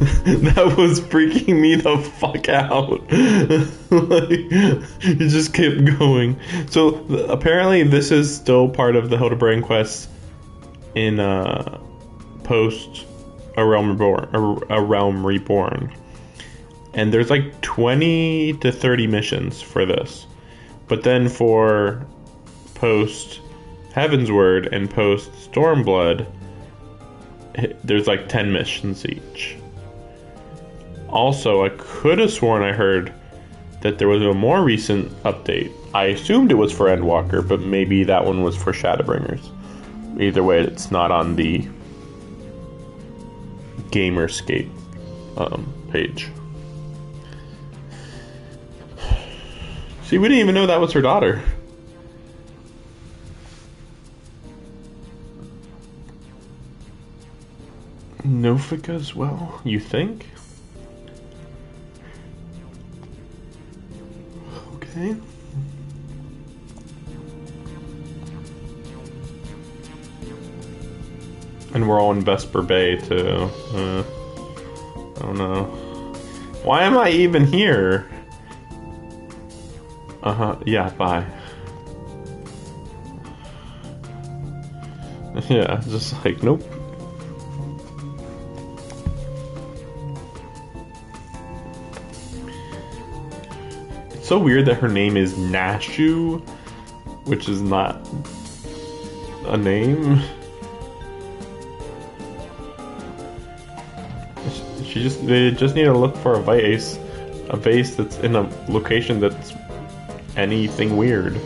That was freaking me the fuck out. Like, it just kept going. So apparently this is still part of the Hildebrand quest in post A Realm Reborn. And there's like 20 to 30 missions for this. But then for post Heavensward and post Stormblood, there's like 10 missions each. Also, I could have sworn I heard that there was a more recent update. I assumed it was for Endwalker, but maybe that one was for Shadowbringers. Either way, it's not on the Gamerscape page. See, we didn't even know that was her daughter. Nofika as well, you think? Okay. And we're all in Vesper Bay too. I don't know. Why am I even here? Yeah, bye. Yeah, just like, nope. It's so weird that her name is Nashu, which is not a name. They just need to look for a vase that's in a location that's anything weird.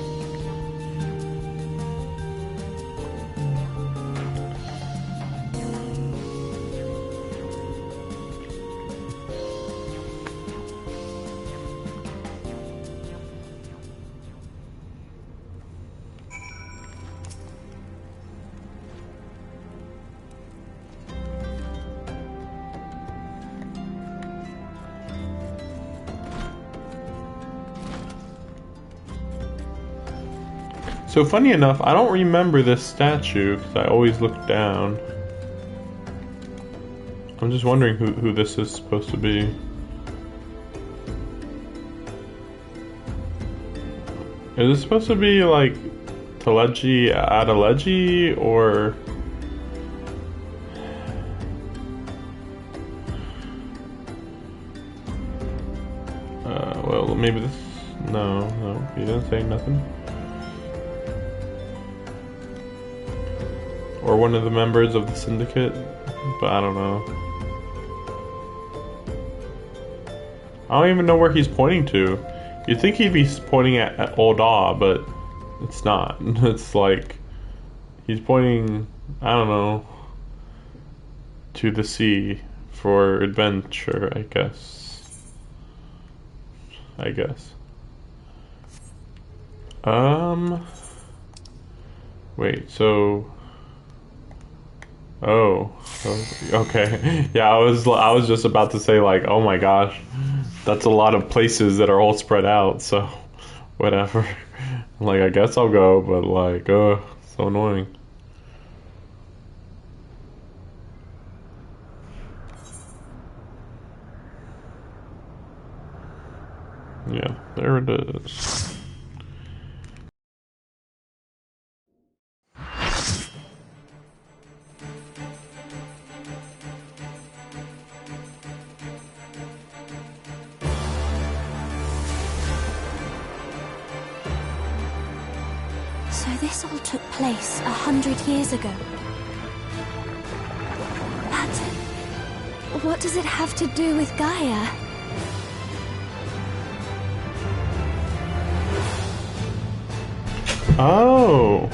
So funny enough, I don't remember this statue because I always look down. I'm just wondering who this is supposed to be. Is this supposed to be like Teleji Adeleji or... well, maybe this... No, he didn't say nothing. Or one of the members of the syndicate, but I don't know. I don't even know where he's pointing to. You'd think he'd be pointing at Ul'dah, but it's not. It's like he's pointing, I don't know, to the sea for adventure, I guess. Wait, so... Oh, okay. Yeah, I was just about to say like, oh my gosh, that's a lot of places that are all spread out. So, whatever. Like, I guess I'll go, but like, so annoying. Yeah, there it is. So this all took place 100 years ago. But what does it have to do with Gaia? Oh.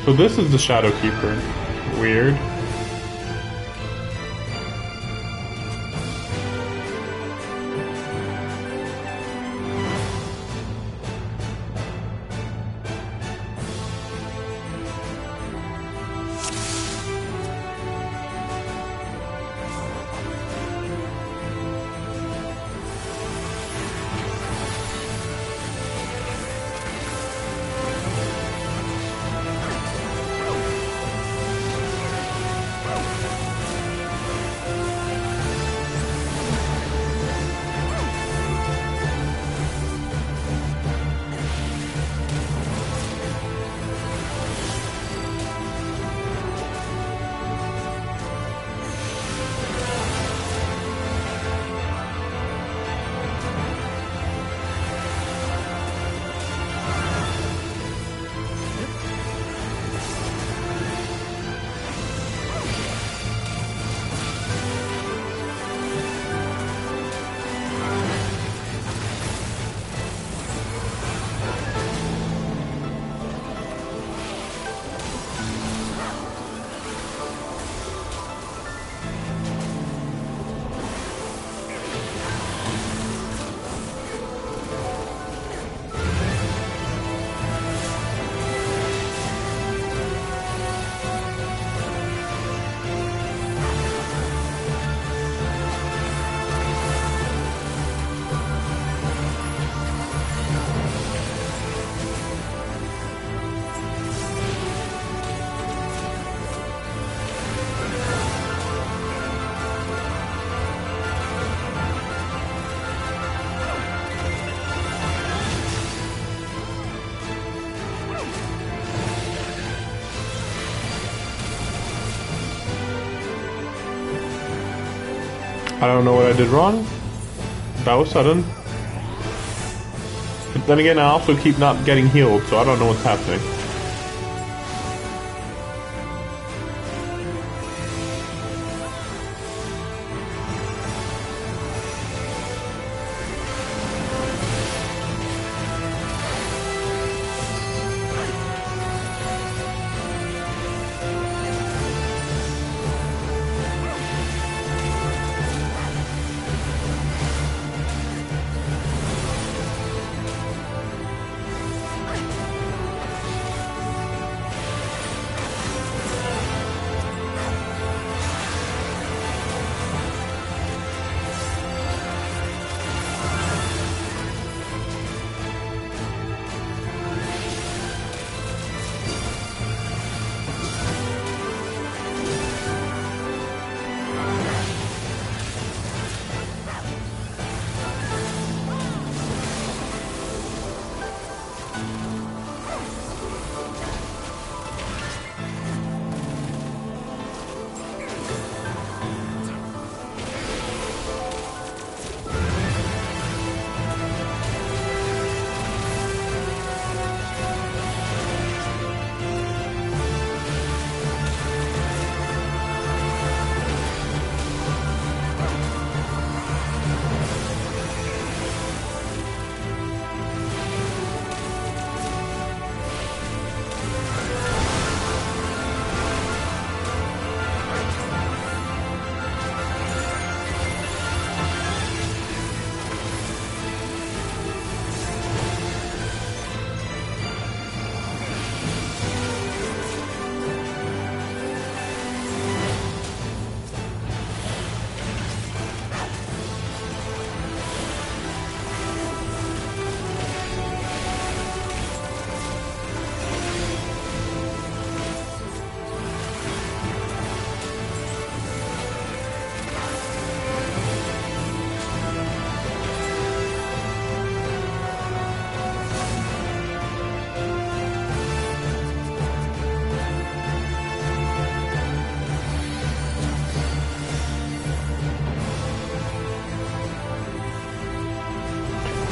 So this is the Shadowkeeper. Weird. I don't know what I did wrong. That was sudden. But then again, I also keep not getting healed, so I don't know what's happening.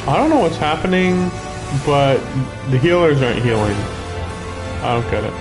I don't know what's happening, but the healers aren't healing. I don't get it.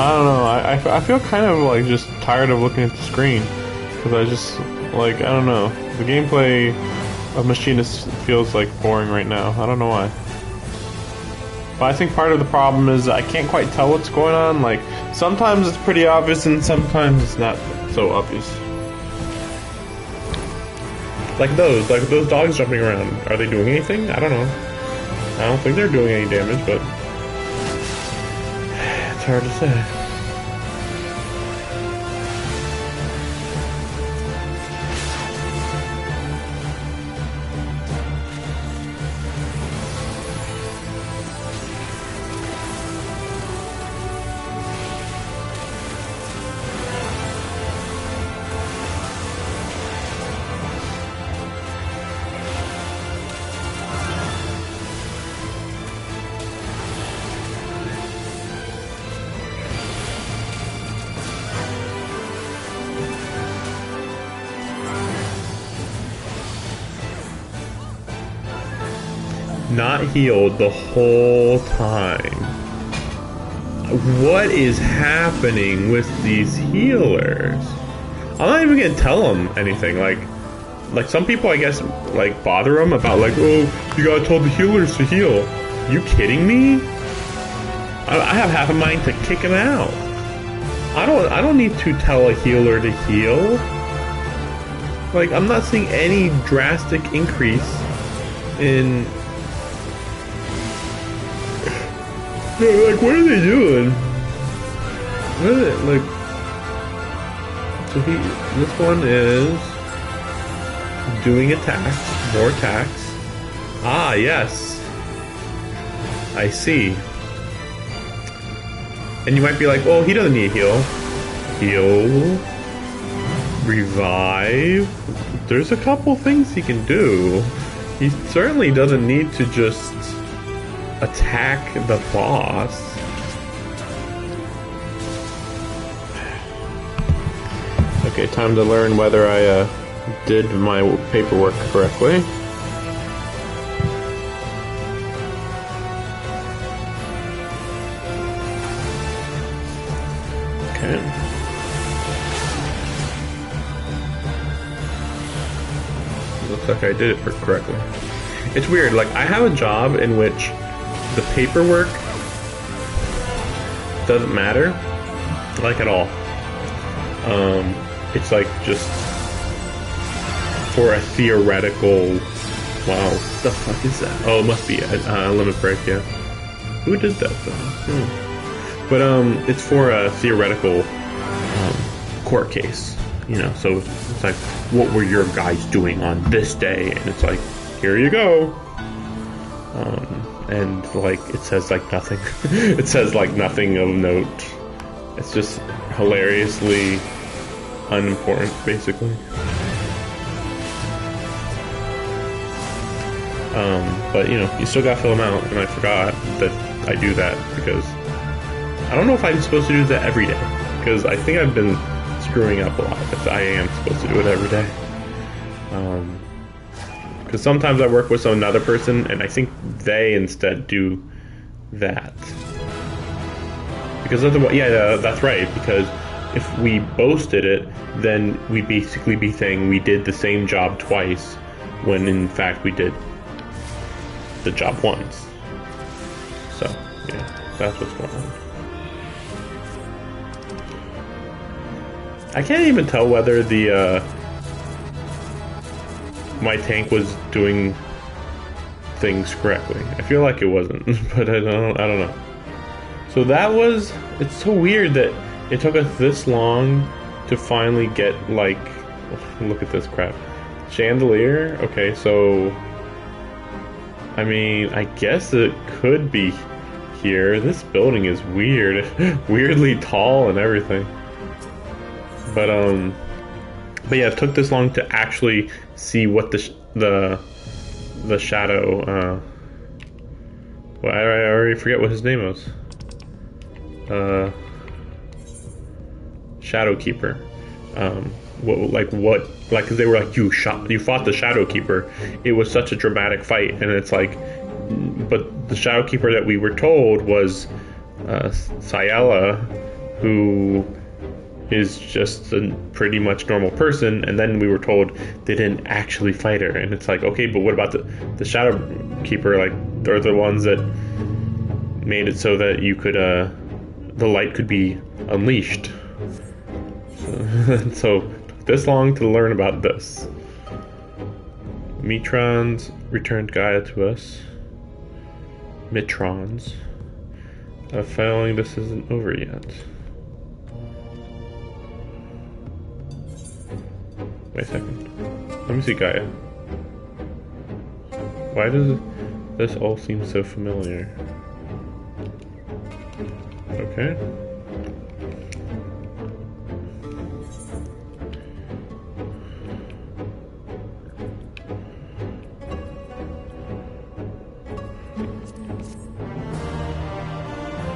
I don't know. I feel kind of like just tired of looking at the screen because I just like I don't know. The gameplay of Machinist feels like boring right now. I don't know why. But I think part of the problem is I can't quite tell what's going on. Like sometimes it's pretty obvious and sometimes it's not so obvious. Like those dogs jumping around. Are they doing anything? I don't know. I don't think they're doing any damage, but it's hard to say. Not healed the whole time. What is happening with these healers? I'm not even gonna tell them anything. Like some people, I guess, like bother them about like, oh, you gotta tell the healers to heal. You kidding me? I have half a mind to kick him out. I don't need to tell a healer to heal. Like I'm not seeing any drastic increase in. Like, what are they doing? What is it? Like, so this one is doing attacks, more attacks. Ah, yes. I see. And you might be like, well, he doesn't need a heal. Heal. Revive. There's a couple things he can do. He certainly doesn't need to just attack the boss. Okay, time to learn whether I did my paperwork correctly. Okay. Looks like I did it correctly. It's weird, like I have a job in which the paperwork doesn't matter, like at all. It's like just for a theoretical. Wow, what the fuck is that? Oh, it must be a limit break. Yeah, who did that though? But it's for a theoretical court case. You know, so it's like, what were your guys doing on this day? And it's like, here you go. And like it says like nothing. It says like nothing of note. It's just hilariously unimportant, basically. But you know, you still gotta fill them out, and I forgot that I do that because I don't know if I'm supposed to do that every day, because I think I've been screwing up a lot if I am supposed to do it every day. Because sometimes I work with another person, and I think they instead do that. Because otherwise, yeah, that's right. Because if we both did it, then we'd basically be saying we did the same job twice, when in fact we did the job once. So, yeah, that's what's going on. I can't even tell whether the my tank was doing things correctly. I feel like it wasn't, but I don't know. So that was, it's so weird that it took us this long to finally get, like, look at this crap. Chandelier? Okay, so, I mean, I guess it could be here. This building is weird. Weirdly tall and everything. But yeah, it took this long to actually see what the shadow. Well, I already forget what his name was. Shadow Keeper. Like they were like, you fought the Shadow Keeper. It was such a dramatic fight, and it's like, but the Shadow Keeper that we were told was Sayala, who is just a pretty much normal person, and then we were told they didn't actually fight her, and it's like, okay, but what about the Shadow Keeper? Like, they're the ones that made it so that you could the light could be unleashed. So took this long to learn about this. Mitrons returned Gaia to us. Mitrons. I have a feeling this isn't over yet. Wait a second. Let me see Gaia. Why does this all seem so familiar? Okay.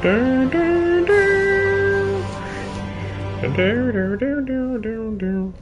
Dun, dun, dun. Dun, dun, dun, dun, dun, dun, dun.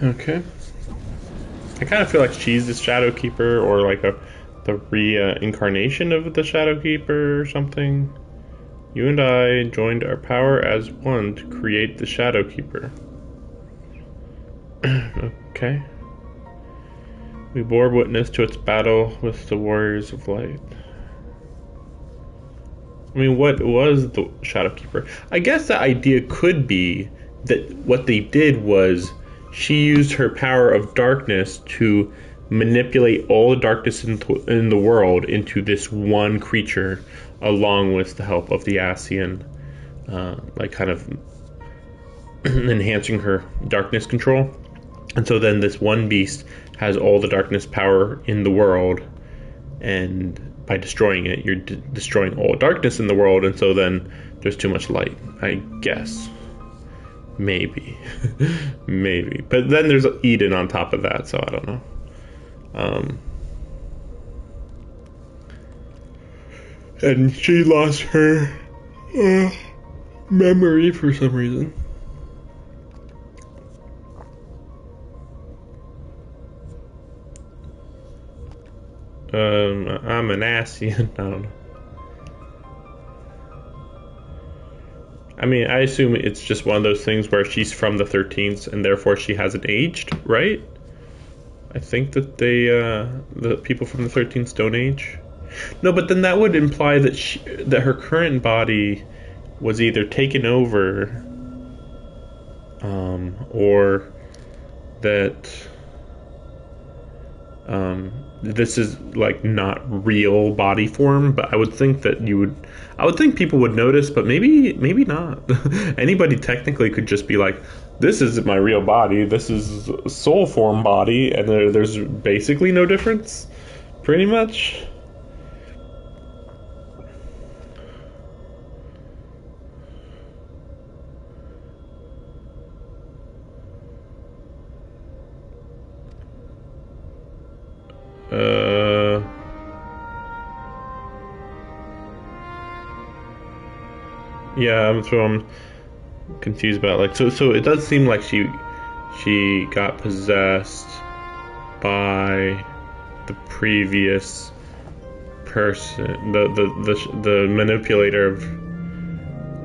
Okay. I kind of feel like she's the Shadow Keeper, or like the reincarnation of the Shadow Keeper or something. You and I joined our power as one to create the Shadow Keeper. Okay. We bore witness to its battle with the Warriors of Light. I mean, what was the Shadow Keeper? I guess the idea could be that what they did was she used her power of darkness to manipulate all the darkness in the world into this one creature, along with the help of the Ascian, like kind of enhancing her darkness control. And so then this one beast has all the darkness power in the world, and by destroying it, you're destroying all darkness in the world, and so then there's too much light, I guess. Maybe. Maybe. But then there's Eden on top of that, so I don't know. And she lost her memory for some reason. I'm an Ascian. I don't know. I mean, I assume it's just one of those things where she's from the 13th and therefore she hasn't aged, right? I think that the people from the 13th don't age. No, but then that would imply that that her current body was either taken over, or that this is like not real body form. But I would think that I would think people would notice, but maybe not. Anybody technically could just be like, this isn't my real body, this is soul form body, and there's basically no difference, pretty much. Yeah, that's what I'm confused about. Like, so it does seem like she got possessed by the previous person, the manipulator of,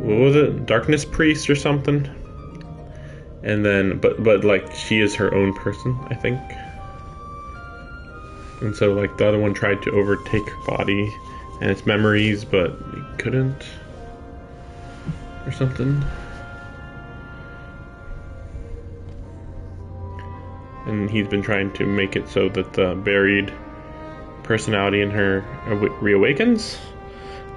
what was it, Darkness Priest or something. And then, but like she is her own person, I think. And so like the other one tried to overtake her body and its memories, but it couldn't. Or something. And he's been trying to make it so that the buried personality in her reawakens.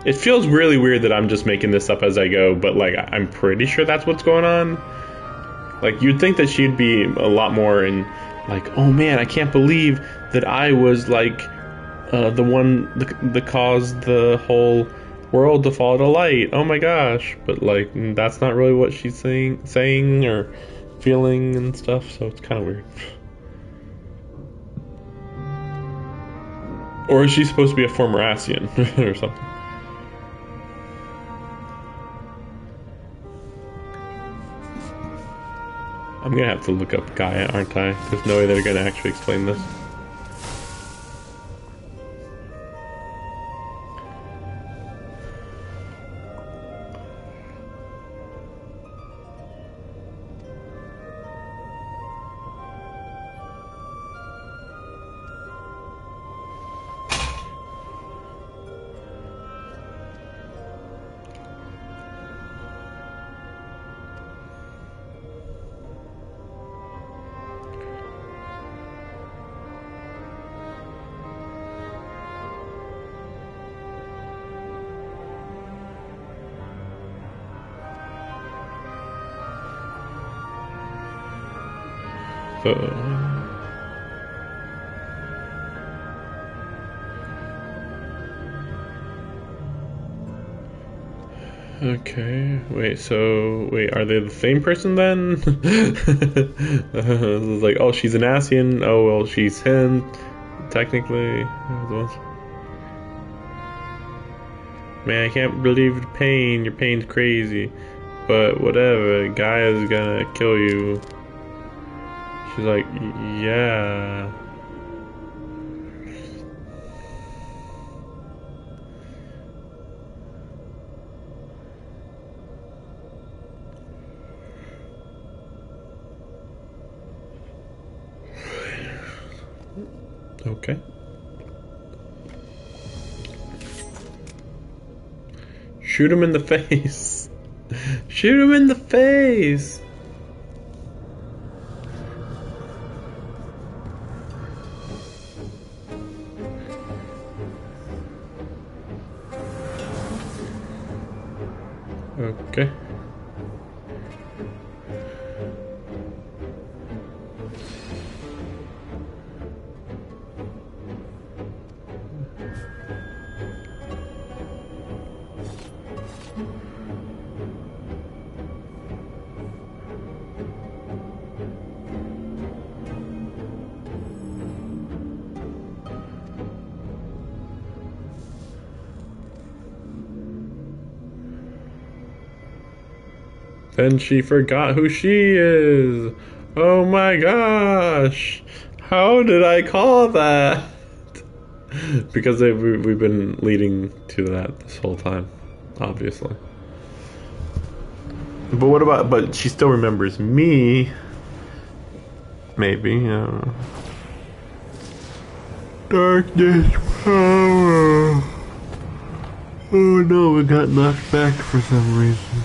It feels really weird that I'm just making this up as I go, but like I'm pretty sure that's what's going on. Like you'd think that she'd be a lot more in like, oh man, I can't believe that I was like the one that caused the whole world to fall to light. Oh my gosh. But like that's not really what she's saying or feeling and stuff, so it's kind of weird. Or is she supposed to be a former Ascian or something? I'm gonna have to look up Gaia, aren't I? There's no way they're gonna actually explain this. Okay, wait, are they the same person then? It's like, oh, she's an Ascian, oh, well, she's him, technically. Man, I can't believe the pain, your pain's crazy, but whatever, Gaia's gonna kill you. She's like, yeah. Okay. Shoot him in the face. Shoot him in the face. Okay. Then she forgot who she is. Oh my gosh. How did I call that? Because we've been leading to that this whole time, obviously. But what about, but she still remembers me. Maybe, Darkness power. Oh no, we got knocked back for some reason.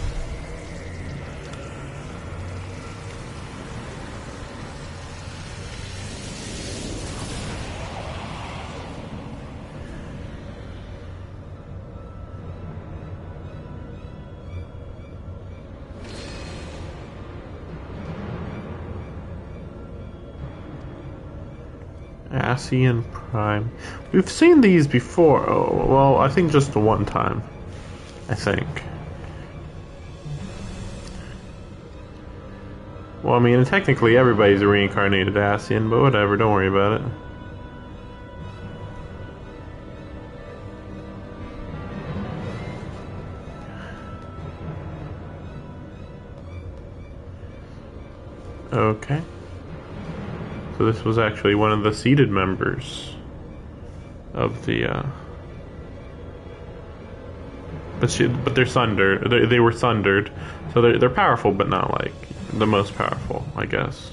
Ascian Prime. We've seen these before. Oh, well, I think just the one time. I think. Well, I mean, technically everybody's a reincarnated Ascian, but whatever, don't worry about it. Okay. So this was actually one of the seated members of the, but they're sundered. They were sundered, so they're powerful, but not like the most powerful, I guess.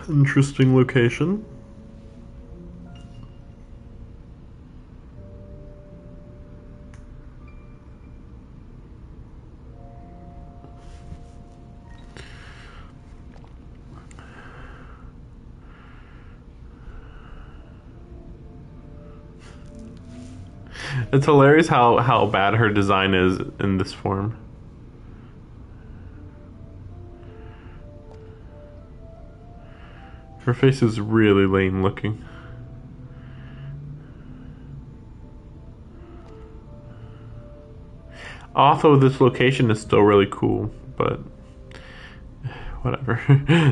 Interesting location. It's hilarious how bad her design is in this form. Her face is really lame looking. Although this location is still really cool, but whatever.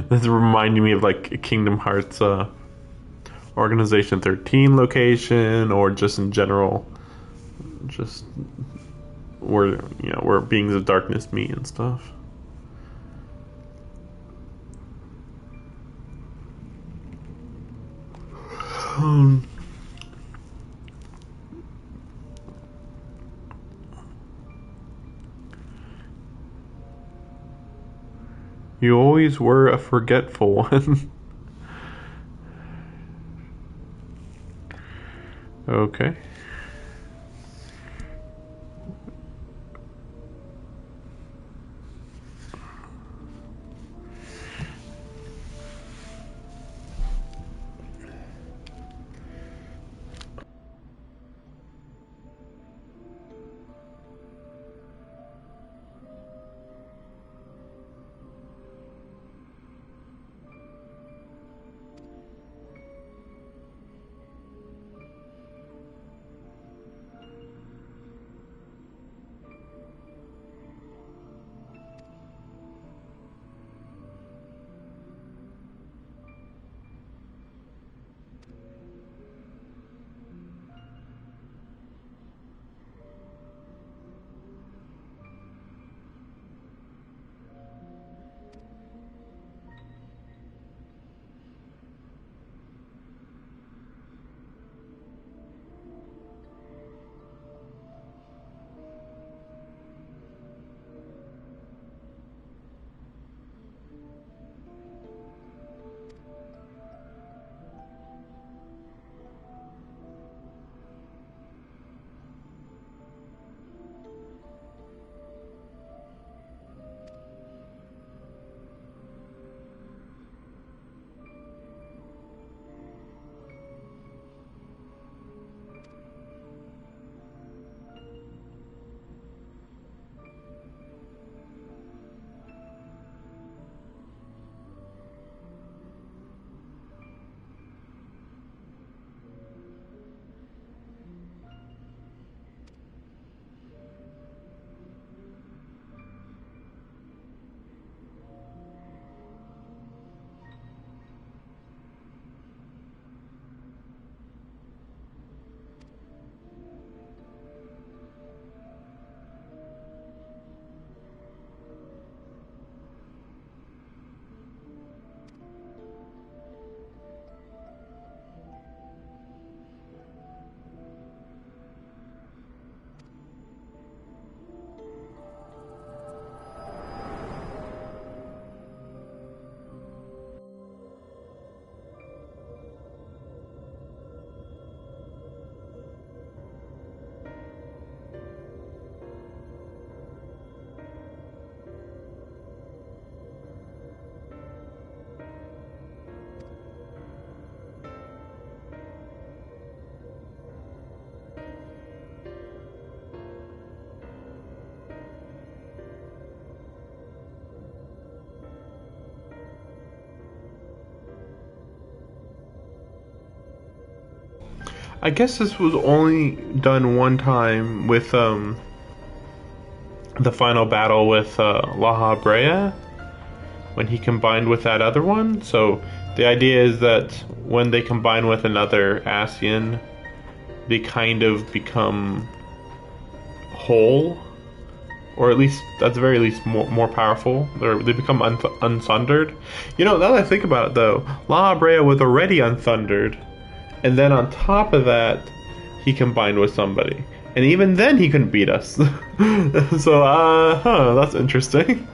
This reminding me of like Kingdom Hearts Organization 13 location, or just in general, just where where beings of darkness meet and stuff. You always were a forgetful one. Okay. I guess this was only done one time with the final battle with La Brea, when he combined with that other one. So the idea is that when they combine with another Ascian, they kind of become whole, or at least at the very least more powerful. They become unthundered. Now that I think about it, though, La Brea was already unthundered, and then on top of that, he combined with somebody, and even then he couldn't beat us. So that's interesting.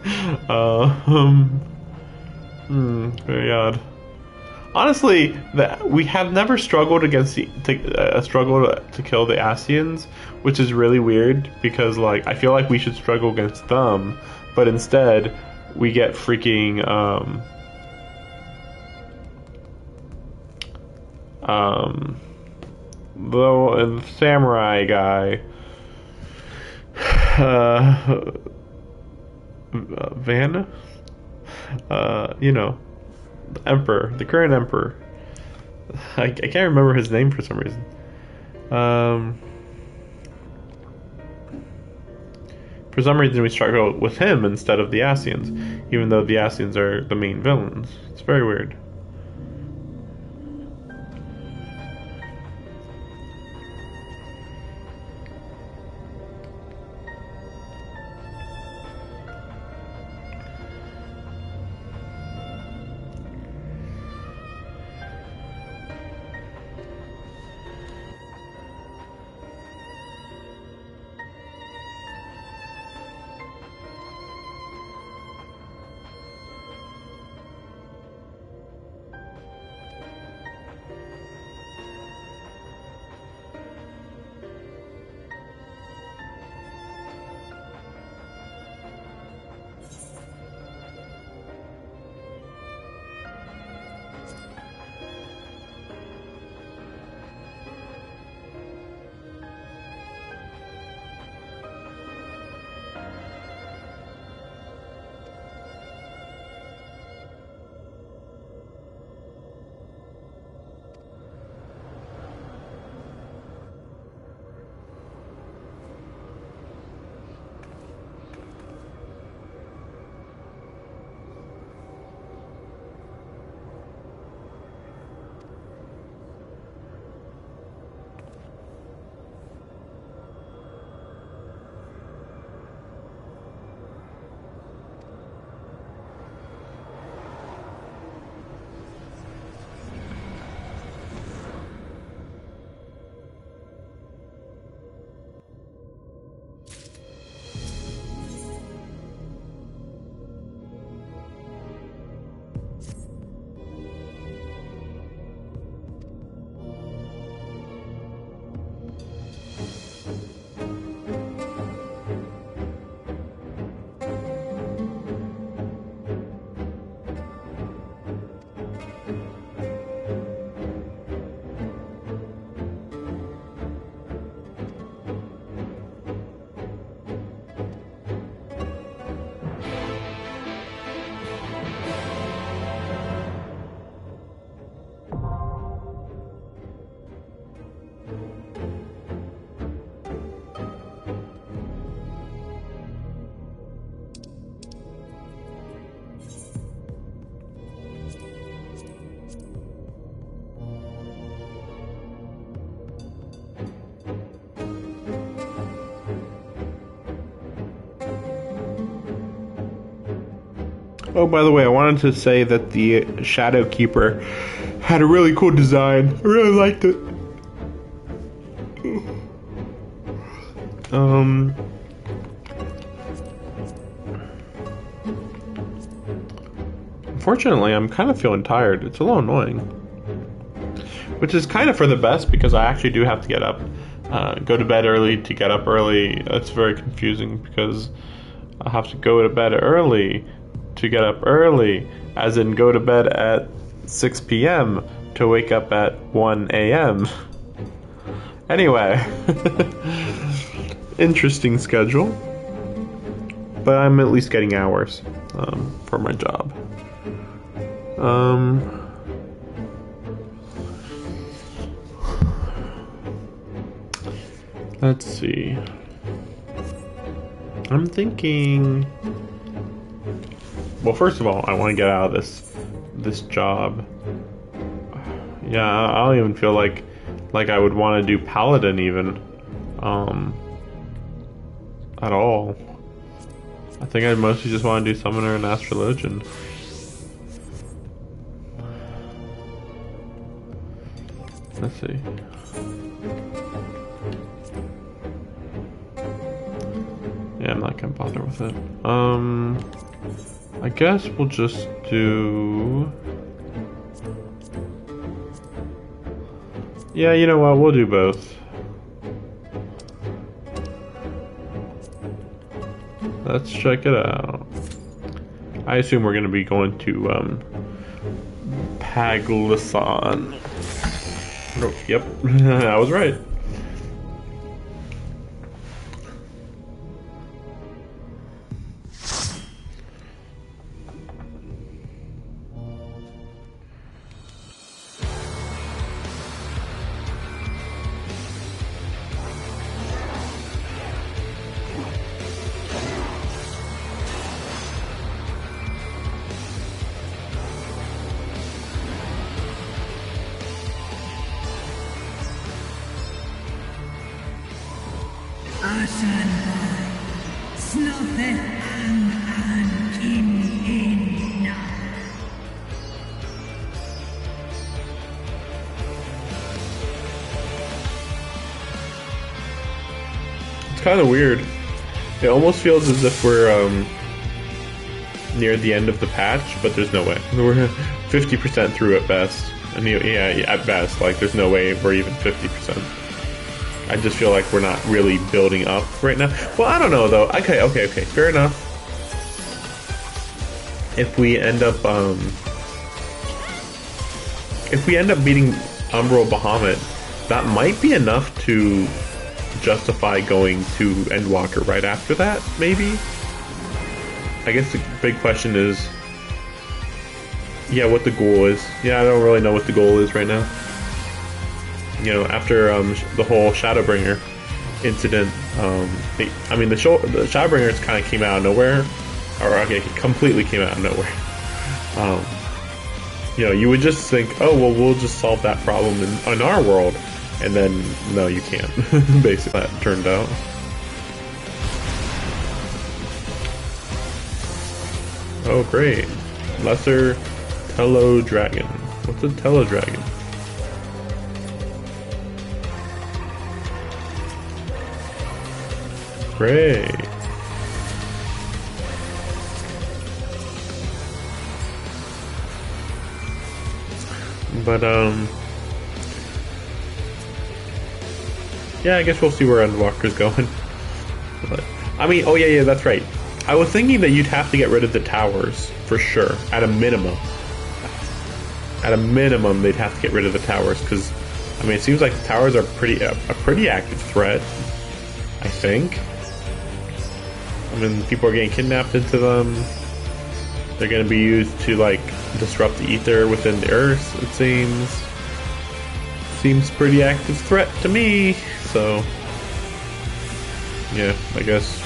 Very odd. Honestly, we have never struggled against to kill the Ascians, which is really weird, because I feel like we should struggle against them, but instead we get freaking the samurai guy. Van? You know, the emperor, the current emperor. I can't remember his name for some reason. For some reason we struggle with him instead of the Asians, even though the Asians are the main villains. It's very weird. Oh, by the way, I wanted to say that the Shadow Keeper had a really cool design. I really liked it. Unfortunately, I'm kind of feeling tired. It's a little annoying. Which is kind of for the best because I actually do have to get up. Go to bed early to get up early. It's very confusing because I have to go to bed early to get up early, as in go to bed at 6 p.m. to wake up at 1 a.m. Anyway, interesting schedule, but I'm at least getting hours for my job. Let's see. I'm thinking. Well, first of all, I want to get out of this job. Yeah, I don't even feel like I would want to do Paladin even, at all. I think I mostly just want to do Summoner and Astrologian. Let's see. Yeah, I'm not gonna bother with it. I guess we'll just do... Yeah, you know what? We'll do both. Let's check it out. I assume we're gonna be going to Paglason. Yep, I was right. Asan Snuffet ang kinina. It's kind of weird. It almost feels as if we're near the end of the patch, but there's no way. We're 50% through at best. And yeah, at best, like there's no way we're even 50%. I just feel like we're not really building up right now. Well, I don't know though. Okay, fair enough. If we end up beating Umbral Bahamut, that might be enough to justify going to Endwalker right after that, maybe? I guess the big question is, yeah, what the goal is. Yeah, I don't really know what the goal is right now. You know, after the whole Shadowbringer incident, the Shadowbringers kind of came out of nowhere, or okay, completely came out of nowhere. You know, you would just think, oh well, we'll just solve that problem in our world, and then no, you can't. Basically, that turned out. Oh great, Lesser Tello Dragon. What's a Tello Dragon? Great. But yeah, I guess we'll see where Endwalker's going. But I mean, oh yeah, that's right. I was thinking that you'd have to get rid of the towers for sure, at a minimum. At a minimum, they'd have to get rid of the towers because, I mean, it seems like the towers are a pretty active threat. I think. I mean, people are getting kidnapped into them. They're going to be used to, like, disrupt the ether within the Earth, it seems. Seems pretty active threat to me, so... yeah, I guess...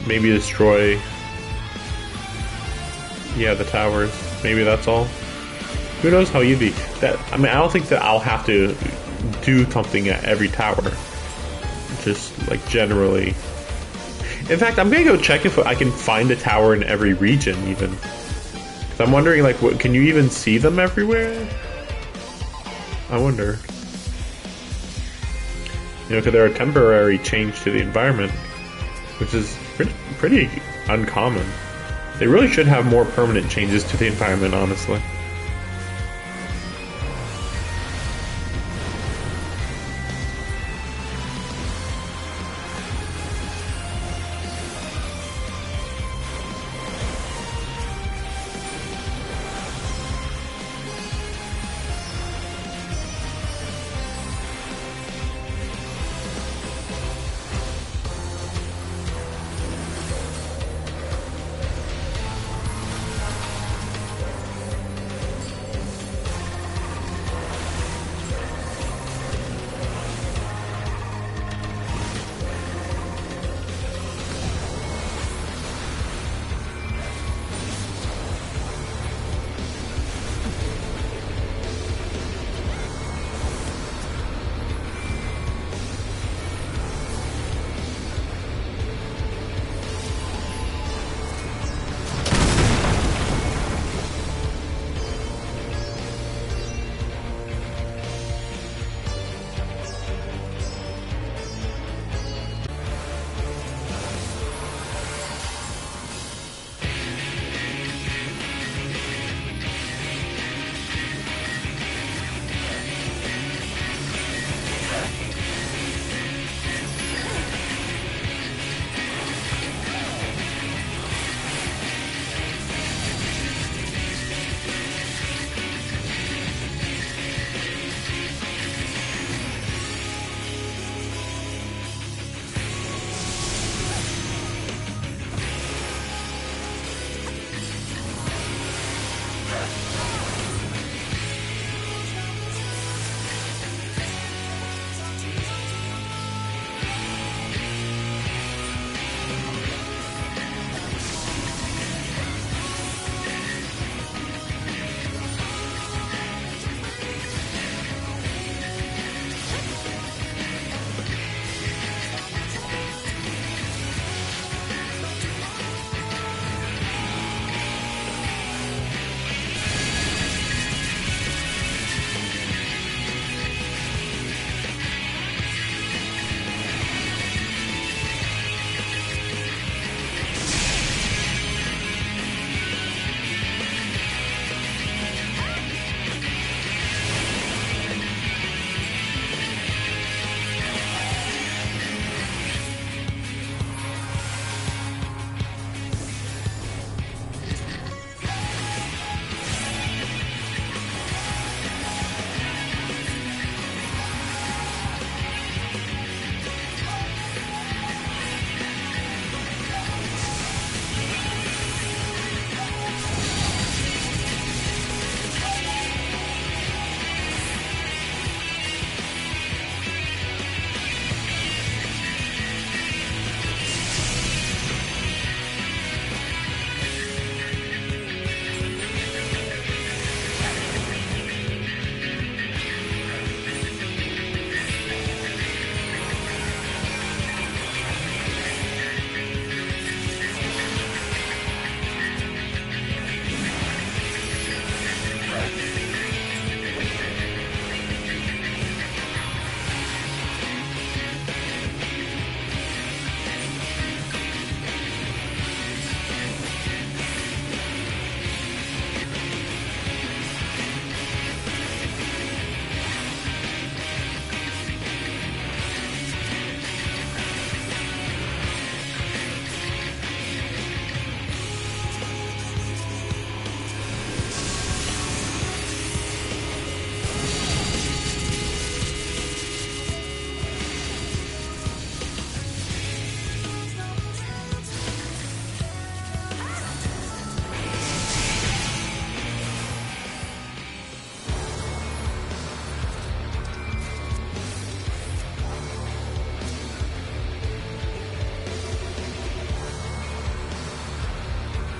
maybe destroy... yeah, the towers. Maybe that's all. Who knows how easy... that. I mean, I don't think that I'll have to do something at every tower. Just, like, generally... in fact, I'm gonna go check if I can find a tower in every region, even. Cause I'm wondering, like, what, can you even see them everywhere? I wonder. You know, because they're a temporary change to the environment, which is pretty uncommon. They really should have more permanent changes to the environment, honestly.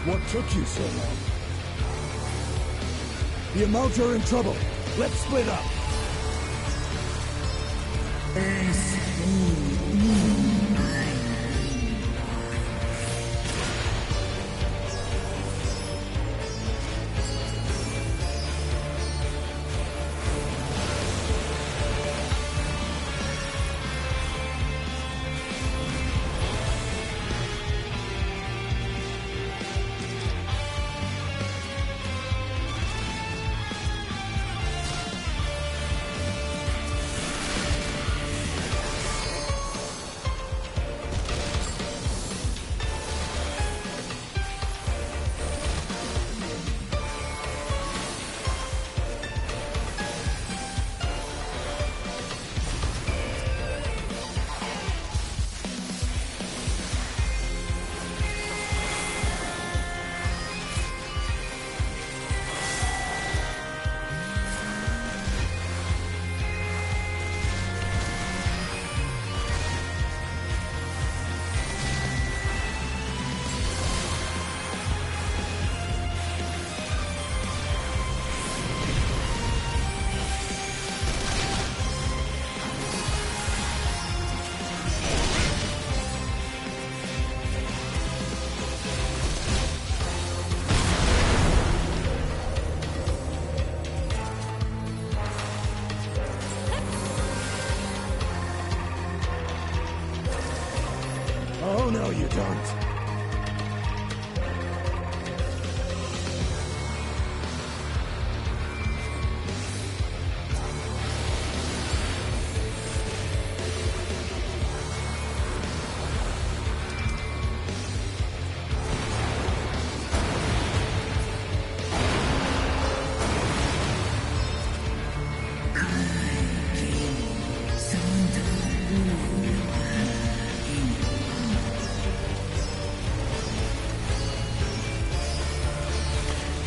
What took you so long? The Amount are in trouble. Let's split up. Oh, no, you don't.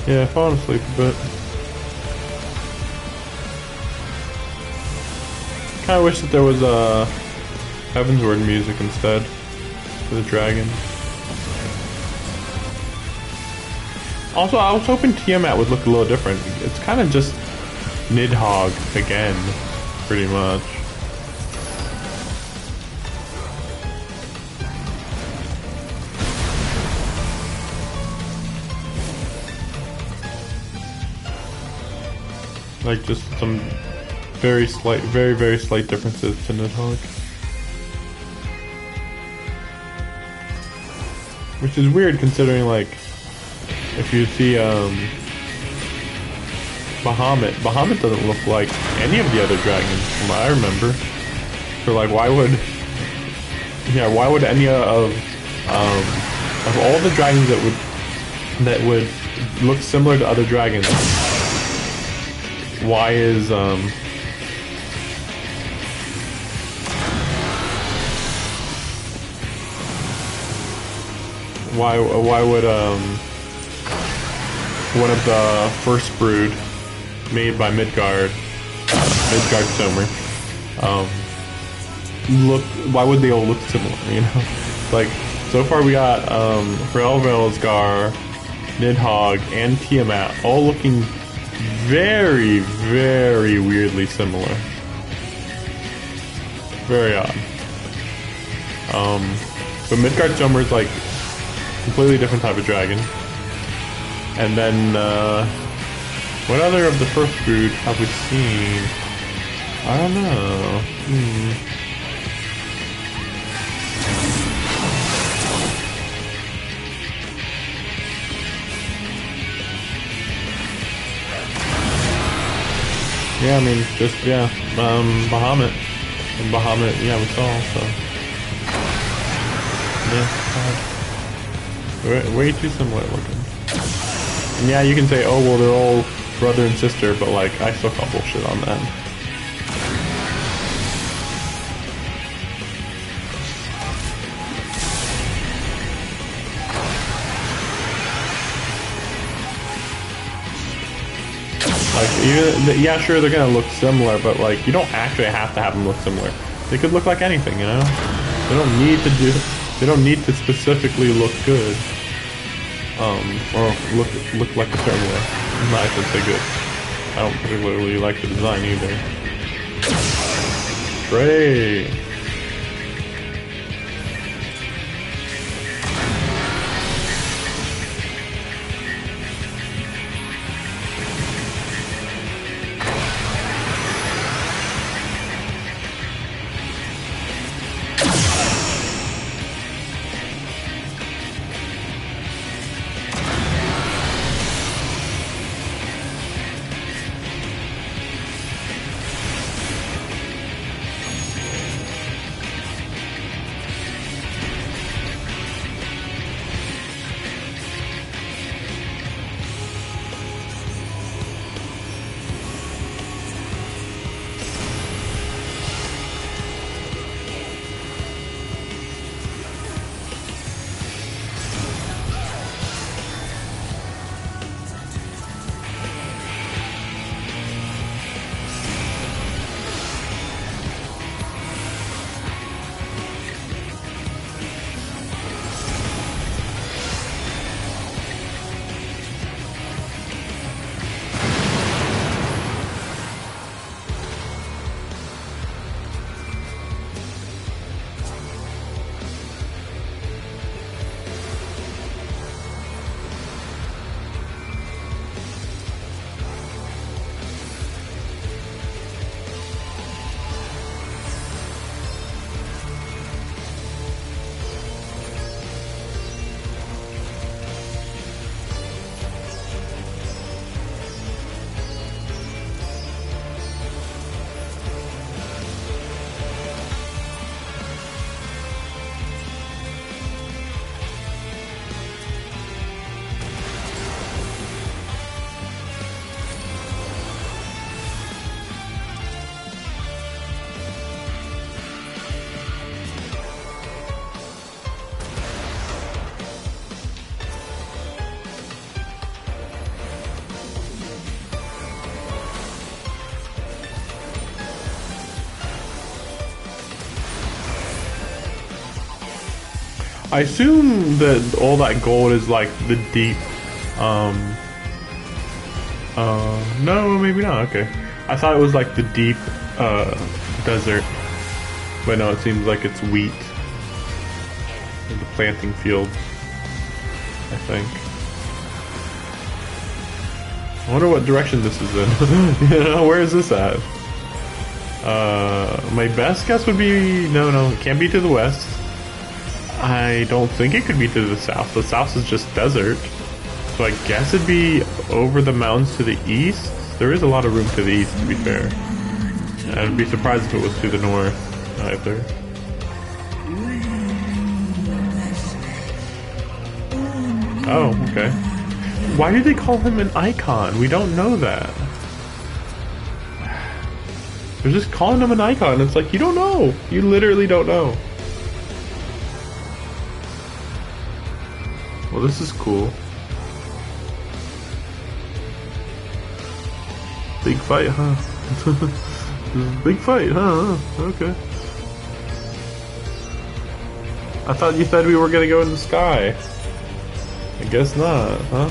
Yeah, falling asleep a bit. Kinda wish that there was Heavensward music instead for the dragon. Also, I was hoping Tiamat would look a little different. It's kind of just Nidhogg again, pretty much. Like just some very slight, very slight differences to Nidhogg. Which is weird considering, like, if you see Bahamut doesn't look like any of the other dragons from what I remember. So like, why would any of all the dragons that would look similar to other dragons? Why is why would one of the first brood made by Midgard Somer why would they all look similar, you know? Like, so far we got Frelvelsgar, Nidhogg, and Tiamat all looking very weirdly similar. Very odd. But Midgard Somer is like completely different type of dragon. And then what other of the first brood have we seen? I don't know. Yeah, I mean, just, Bahamut. And Bahamut, yeah, we saw, so. Yeah, way too similar looking. And yeah, you can say, oh, well, they're all brother and sister, but, like, I still call bullshit on that. Yeah, sure, they're gonna look similar, but like, you don't actually have to have them look similar. They could look like anything, you know? They don't need to specifically look good. or look like a certain way. I should say good. I don't particularly like the design either. Great. I assume that all that gold is like the deep, no, maybe not, okay. I thought it was like the deep, desert. But no, it seems like it's wheat. In the planting field, I think. I wonder what direction this is in. You know, where is this at? My best guess would be, no, it can't be to the west. I don't think it could be to the south. The south is just desert. So I guess it'd be over the mountains to the east. There is a lot of room to the east, to be fair. I'd be surprised if it was to the north either. Oh, okay. Why do they call him an icon? We don't know that. They're just calling him an icon. It's like, you don't know. You literally don't know. Well, this is cool. Big fight, huh? Big fight, huh? Okay. I thought you said we were gonna go in the sky. I guess not, huh?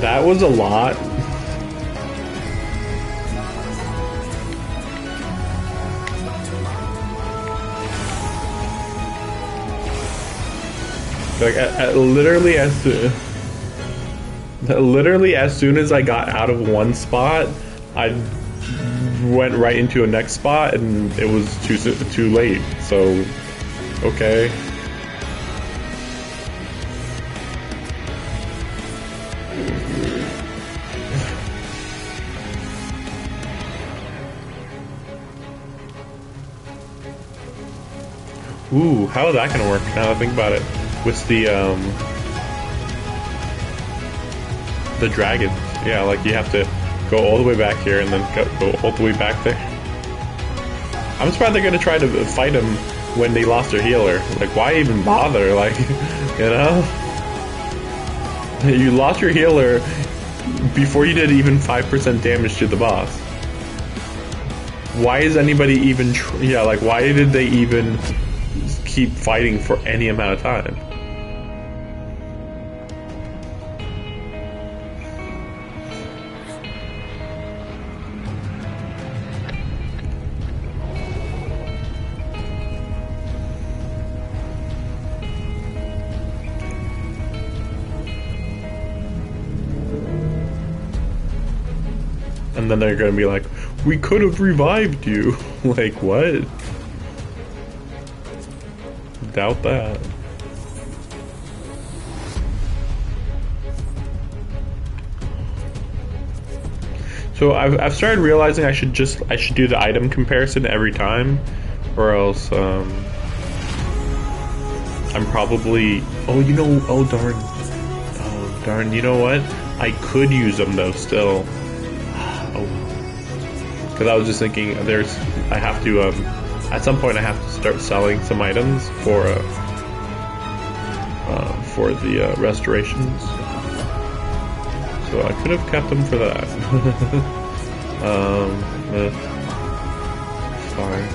That was a lot. Like literally as soon as I got out of one spot, I went right into a next spot, and it was too late. So, okay. Ooh, how is that gonna work? Now that I think about it, with the dragons. Yeah, like you have to go all the way back here and then go all the way back there. I'm surprised they're gonna try to fight him when they lost their healer. Like, why even bother? Like, you know, you lost your healer before you did even 5% damage to the boss. Why is anybody even? Yeah, like, why did they even keep fighting for any amount of time? And then they're gonna be like, we could have revived you. Like, what? Doubt that. So I've started realizing I should do the item comparison every time, or else I'm probably oh darn, you know what? I could use them though still. Because I was just thinking, I have to at some point I have to start selling some items for the restorations. So I could have kept them for that. Fine.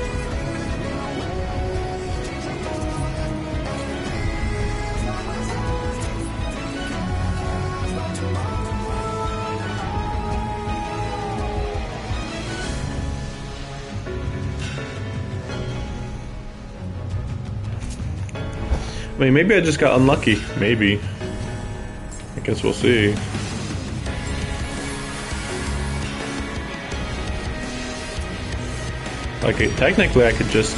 I mean, maybe I just got unlucky. Maybe. I guess we'll see. Like, technically I could just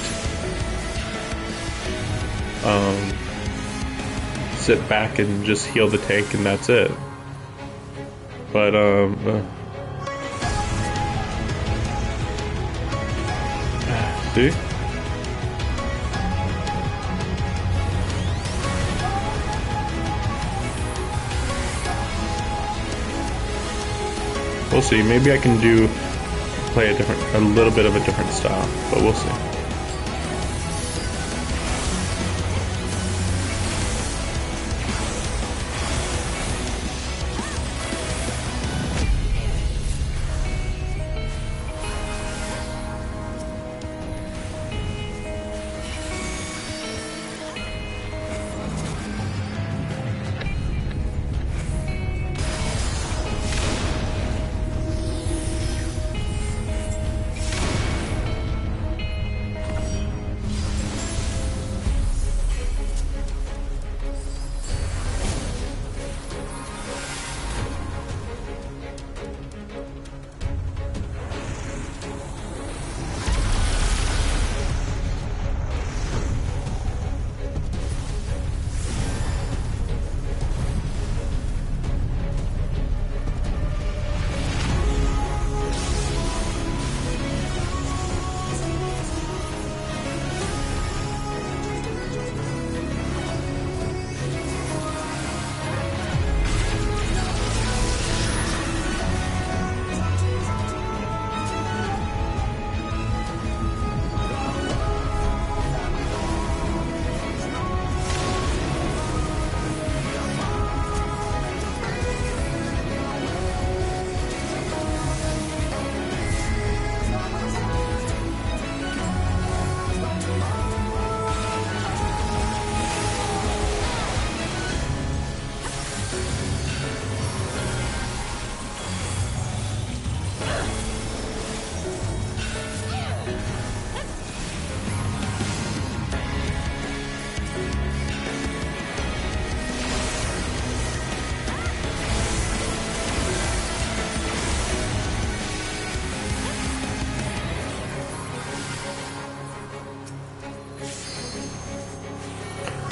sit back and just heal the tank and that's it. But see? We'll see. Maybe I can play a little bit of a different style, but we'll see.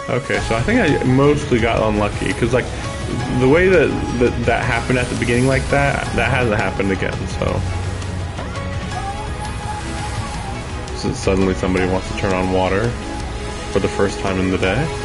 Okay, so I think I mostly got unlucky because, like, the way that happened at the beginning, like that hasn't happened again. So, since suddenly somebody wants to turn on water for the first time in the day.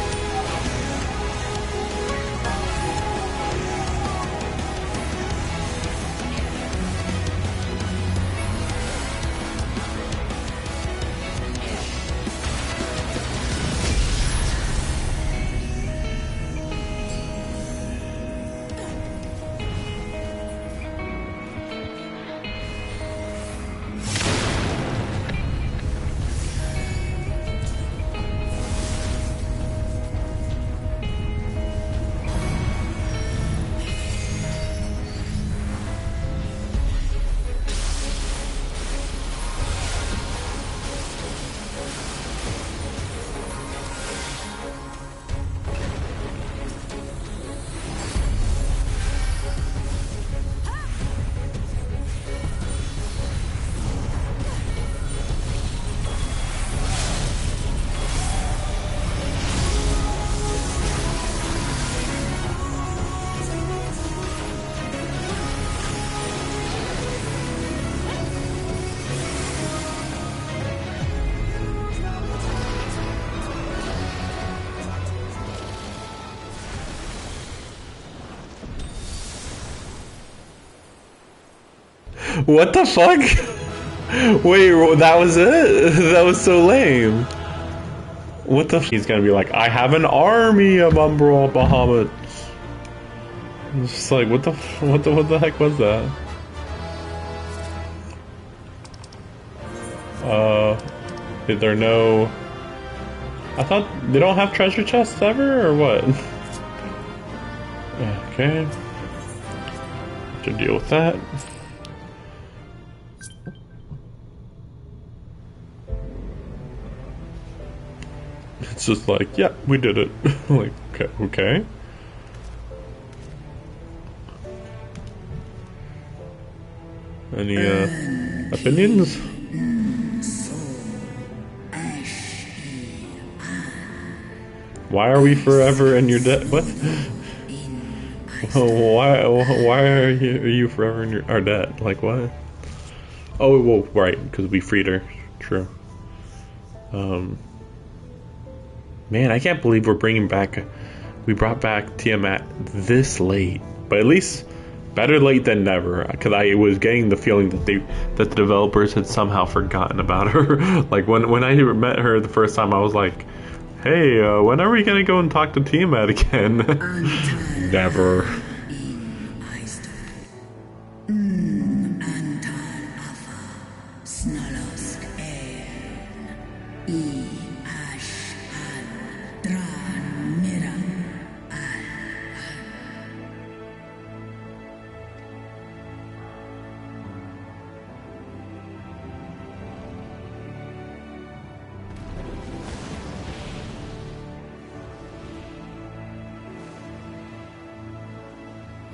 What the fuck? Wait, that was it? That was so lame. What the? He's gonna be like, I have an army of Umbral Bahamut. It's just like, what the heck was that? Is there no? I thought they don't have treasure chests ever, or what? Okay. Have to deal with that. It's just like, yeah, we did it. Like, okay. Any opinions? Why are we forever in your debt? What? Why are you forever in our debt? Like what? Oh, well, right, because we freed her. True. Man, I can't believe we brought back Tiamat this late. But at least better late than never. Because I was getting the feeling that the developers had somehow forgotten about her. Like when I met her the first time, I was like, hey, when are we gonna go and talk to Tiamat again? Never.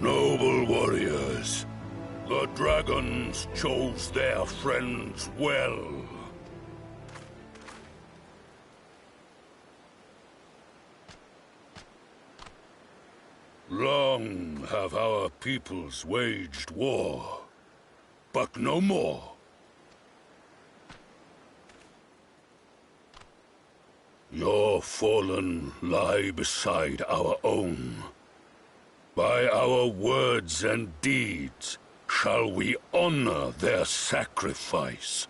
Noble warriors, the dragons chose their friends well. Long have our peoples waged war, but no more. Your fallen lie beside our own. By our words and deeds shall we honor their sacrifice.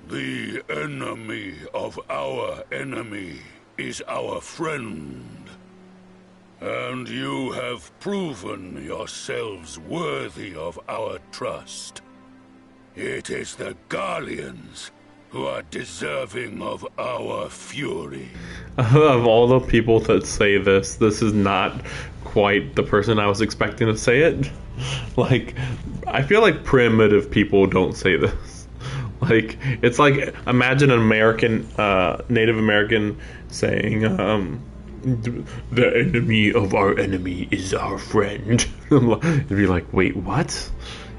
The enemy of our enemy is our friend. And you have proven yourselves worthy of our trust. It is the Guardians who are deserving of our fury. Of all the people that say this is not quite the person I was expecting to say it. Like, I feel like primitive people don't say this. Like, it's like, imagine an American, Native American saying, The enemy of our enemy is our friend. It'd be like, wait, what?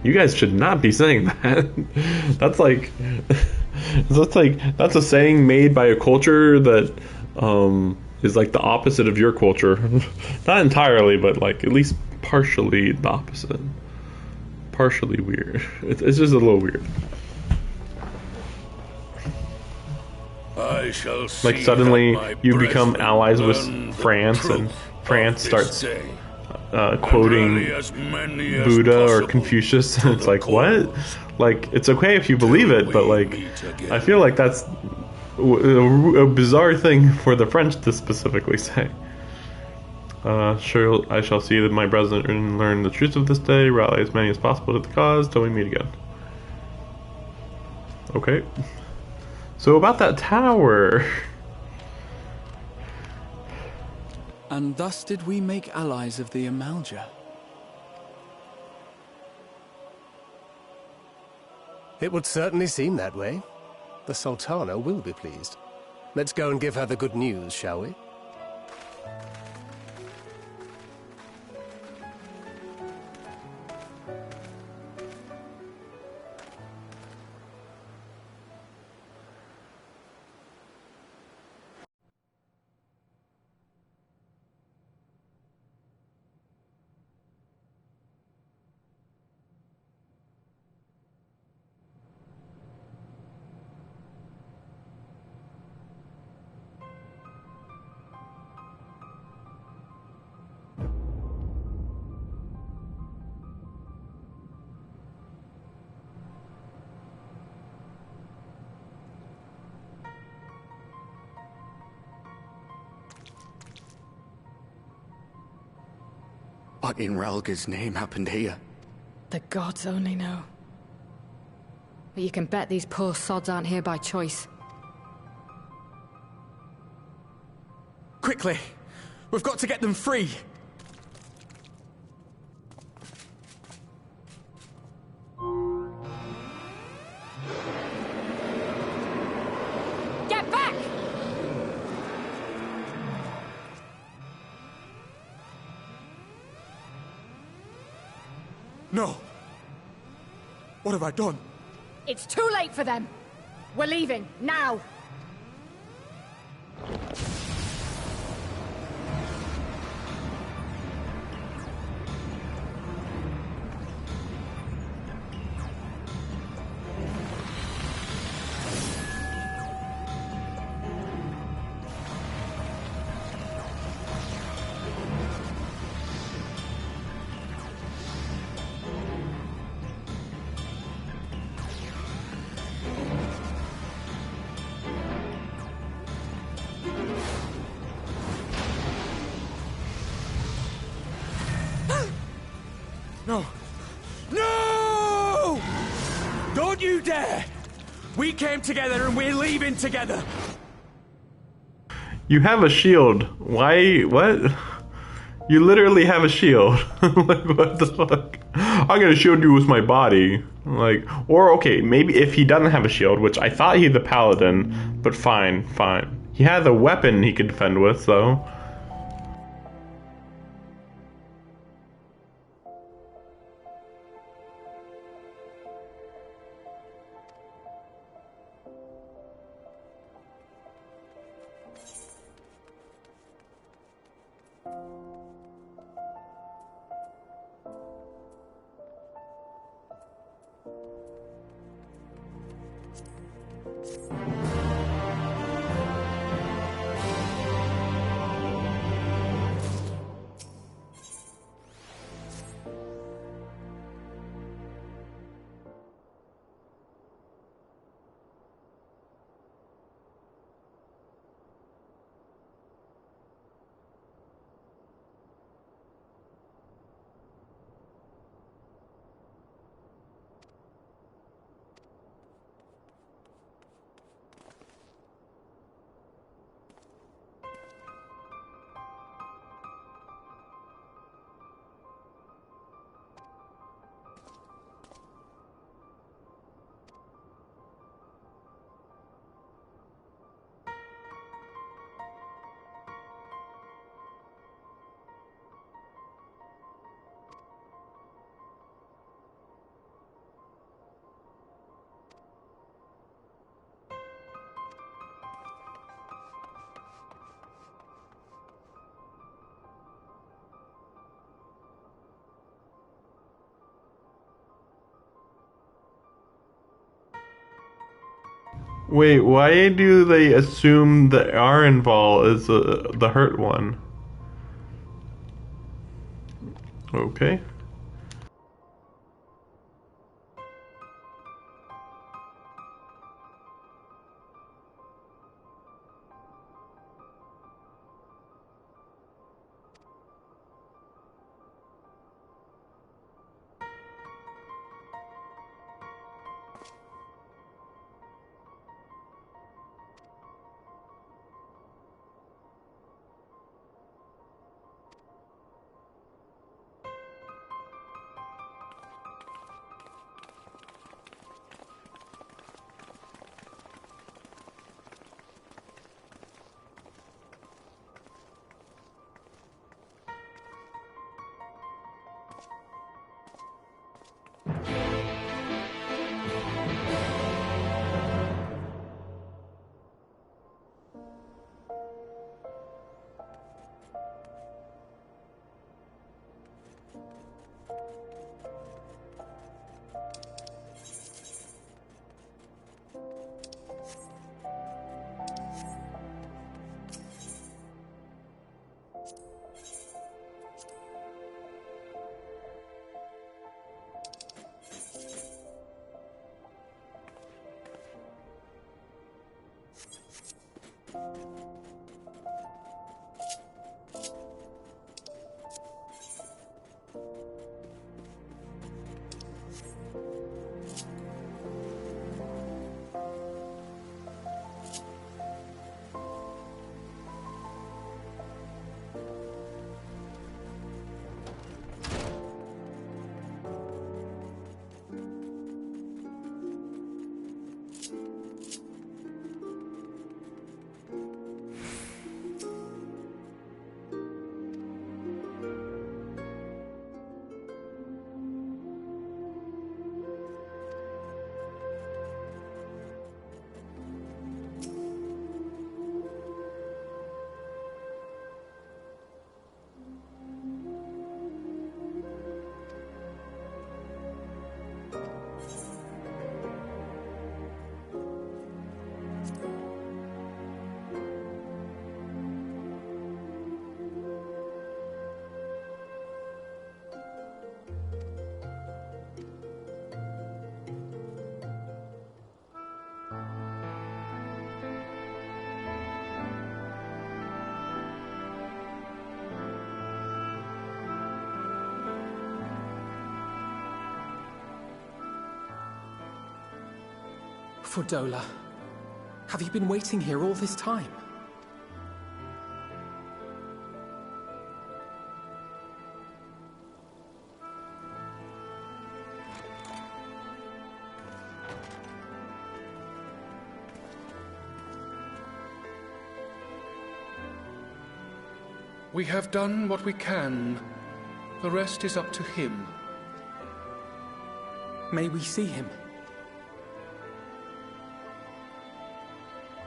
You guys should not be saying that. That's like, that's a saying made by a culture that is like the opposite of your culture. Not entirely, but like at least partially the opposite. Partially weird. It's just a little weird. I shall see Like suddenly that you my become brethren allies learn with the France, and truth France of this starts day, quoting and rally as many as Buddha or possible Confucius. to It's the like, what? cause. Like, it's okay if you believe Till it, but we like, meet again. I feel like that's a bizarre thing for the French to specifically say. Sure, I shall see that my brethren learn the truth of this day, rally as many as possible to the cause, till we meet again. Okay. So about that tower. And thus did we make allies of the Amalja. It would certainly seem that way. The Sultana will be pleased. Let's go and give her the good news, shall we? What in Ralga's name happened here? The gods only know. But you can bet these poor sods aren't here by choice. Quickly! We've got to get them free! Get back! No! What have I done? It's too late for them! We're leaving, now! No! No! Don't you dare! We came together and we're leaving together! You have a shield. Why? What? You literally have a shield. Like, what the fuck? I'm gonna shield you with my body. Like, or okay, maybe if he doesn't have a shield, which I thought he's a paladin, but fine, fine. He has a weapon he could defend with, though. Wait, why do they assume that Arenval is the hurt one? Okay. Fordola, have you been waiting here all this time? We have done what we can. The rest is up to him. May we see him?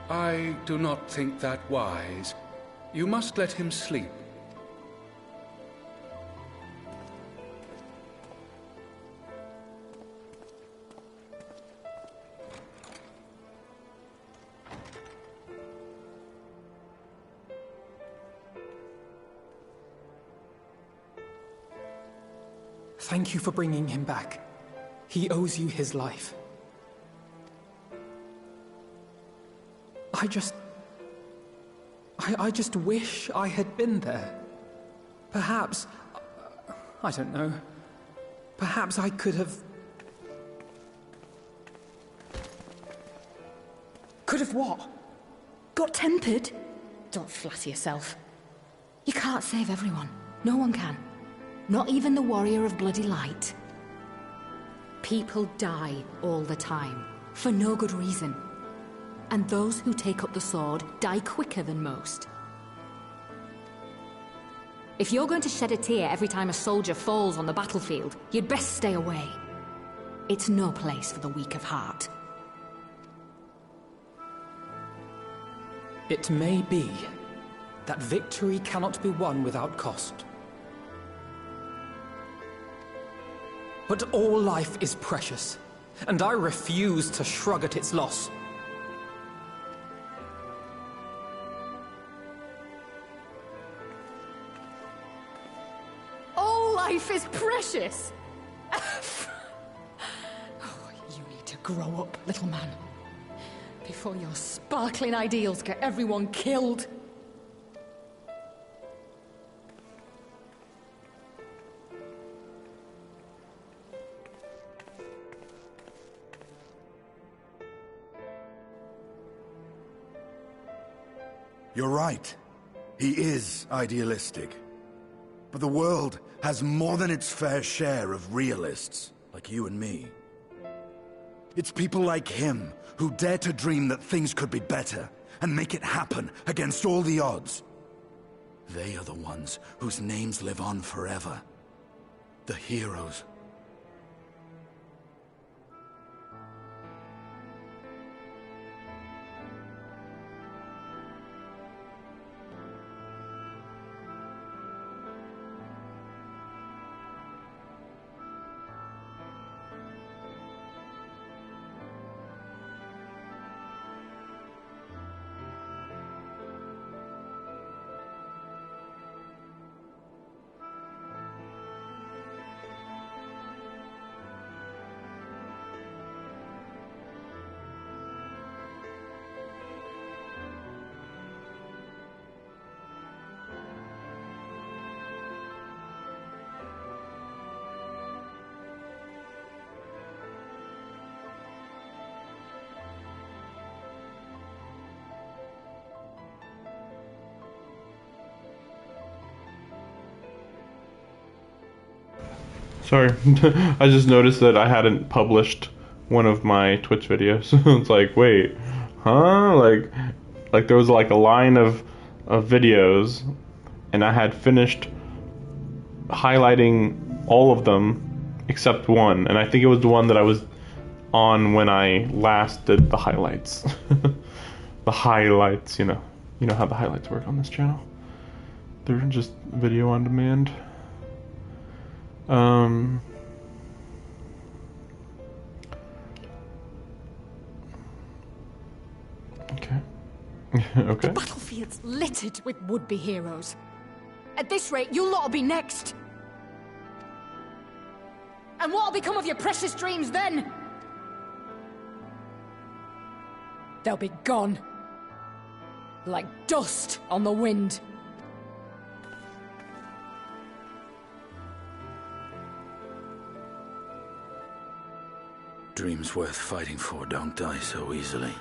I do not think that wise. You must let him sleep. Thank you for bringing him back. He owes you his life. I just wish I had been there. Perhaps, I don't know, perhaps I could have... Could have what? Got tempered? Don't flatter yourself. You can't save everyone. No one can. Not even the warrior of bloody light. People die all the time, for no good reason. And those who take up the sword die quicker than most. If you're going to shed a tear every time a soldier falls on the battlefield, you'd best stay away. It's no place for the weak of heart. It may be that victory cannot be won without cost. But all life is precious, and I refuse to shrug at its loss. life is precious. Oh, you need to grow up, little man. Before your sparkling ideals get everyone killed. You're right. He is idealistic. But the world has more than its fair share of realists, like you and me. It's people like him who dare to dream that things could be better and make it happen against all the odds. They are the ones whose names live on forever. The heroes. Sorry, I just noticed that I hadn't published one of my Twitch videos. It's like, wait, huh? Like there was like a line of videos, and I had finished highlighting all of them except one, and I think it was the one that I was on when I last did the highlights. The highlights, you know how the highlights work on this channel. They're just video on demand. Okay. Okay. The battlefield's littered with would-be heroes. At this rate, you lot'll be next. And what'll become of your precious dreams then? They'll be gone. Like dust on the wind. Dreams worth fighting for don't die so easily.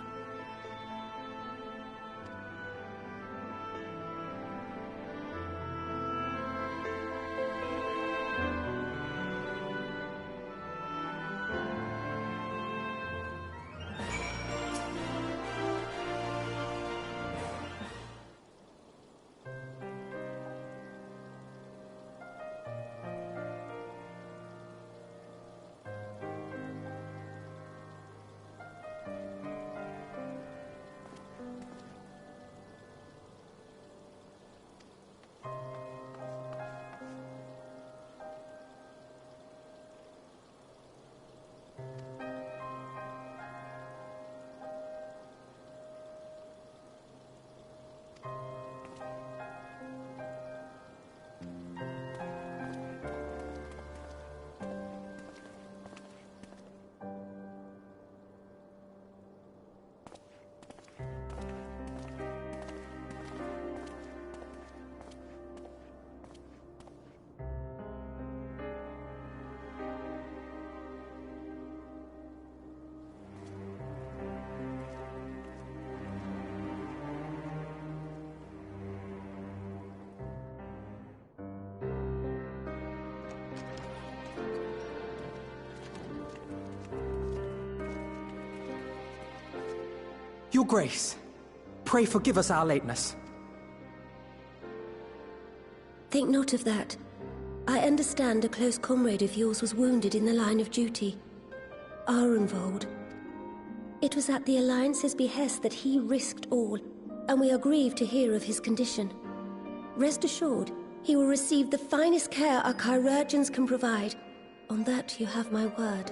Your Grace, pray forgive us our lateness. Think not of that. I understand a close comrade of yours was wounded in the line of duty. Arenvold. It was at the Alliance's behest that he risked all, and we are grieved to hear of his condition. Rest assured, he will receive the finest care our chirurgeons can provide. On that you have my word.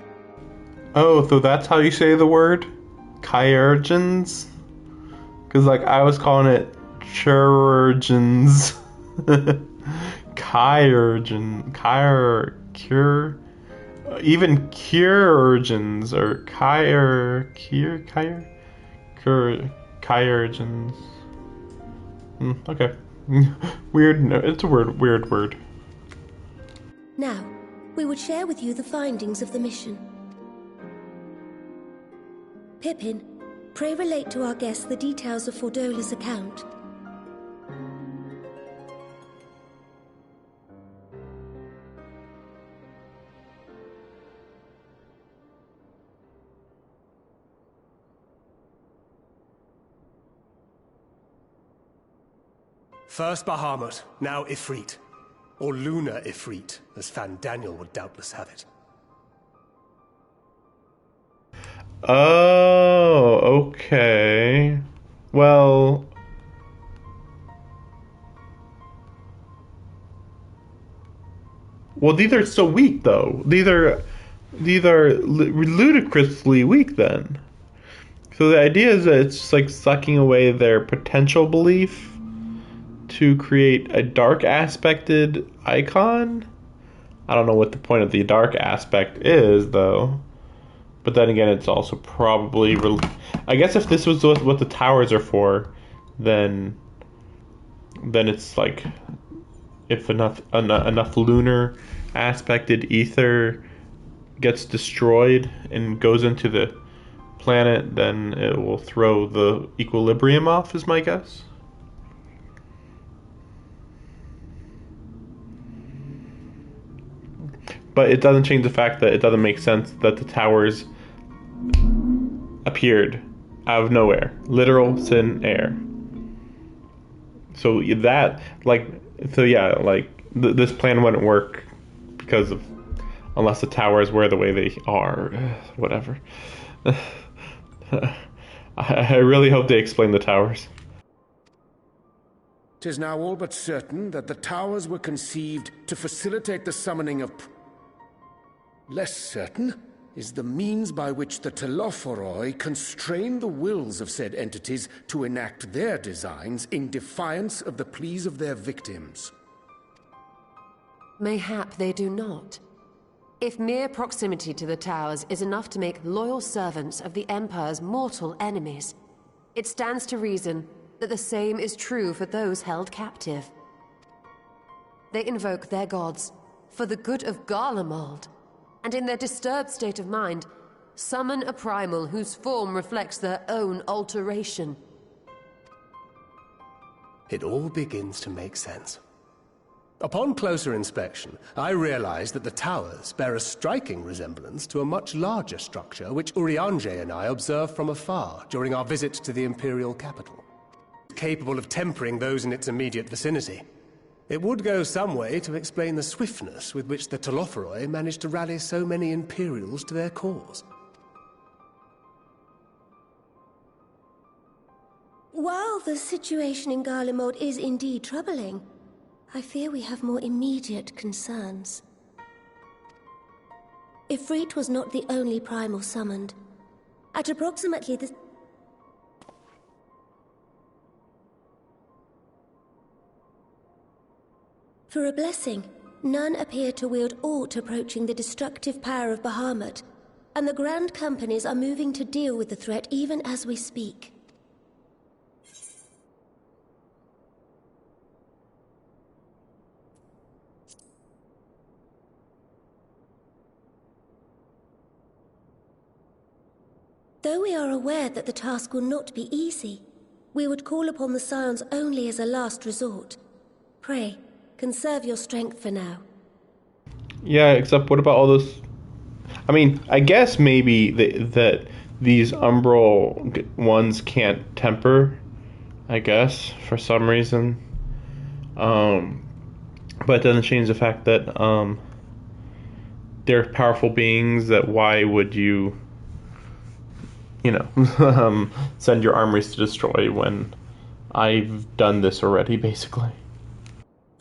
Oh, so that's how you say the word? Chirurgeons? Because, like, I was calling it chirurgeons. even Kyurgens or Kyurgens. Okay. Weird. No, it's a weird word. Now, we would share with you the findings of the mission. Pippin, pray relate to our guests the details of Fordola's account. First Bahamut, now Ifrit. Or Lunar Ifrit, as Fan Daniel would doubtless have it. Oh, okay. Well... Well, these are so weak, though. These are ludicrously weak, then. So the idea is that it's just like sucking away their potential belief to create a dark aspected icon. I don't know what the point of the dark aspect is, though. But then again, it's also probably... I guess if this was what the towers are for, then it's like... If enough lunar aspected ether gets destroyed and goes into the planet, then it will throw the equilibrium off, is my guess. But it doesn't change the fact that it doesn't make sense that the towers appeared out of nowhere. Literal thin air. So that, this plan wouldn't work because of, unless the towers were the way they are. Whatever. I really hope they explain the towers. 'Tis now all but certain that the towers were conceived to facilitate the summoning of... Less certain is the means by which the Telophoroi constrain the wills of said entities to enact their designs in defiance of the pleas of their victims. Mayhap they do not. If mere proximity to the towers is enough to make loyal servants of the Empire's mortal enemies, it stands to reason that the same is true for those held captive. They invoke their gods for the good of Garlemald, and in their disturbed state of mind, summon a primal whose form reflects their own alteration. It all begins to make sense. Upon closer inspection, I realized that the towers bear a striking resemblance to a much larger structure which Urianger and I observed from afar during our visit to the Imperial capital. Capable of tempering those in its immediate vicinity. It would go some way to explain the swiftness with which the Telophoroi managed to rally so many Imperials to their cause. While the situation in Garlemald is indeed troubling, I fear we have more immediate concerns. Ifrit was not the only primal summoned. At approximately the... For a blessing, none appear to wield aught approaching the destructive power of Bahamut, and the Grand Companies are moving to deal with the threat even as we speak. Though we are aware that the task will not be easy, we would call upon the Scions only as a last resort. Pray, conserve your strength for now. Yeah, except what about all those... I mean, I guess maybe that these umbral ones can't temper, I guess, for some reason. But it doesn't change the fact that they're powerful beings, that why would you... send your armies to destroy when I've done this already, basically.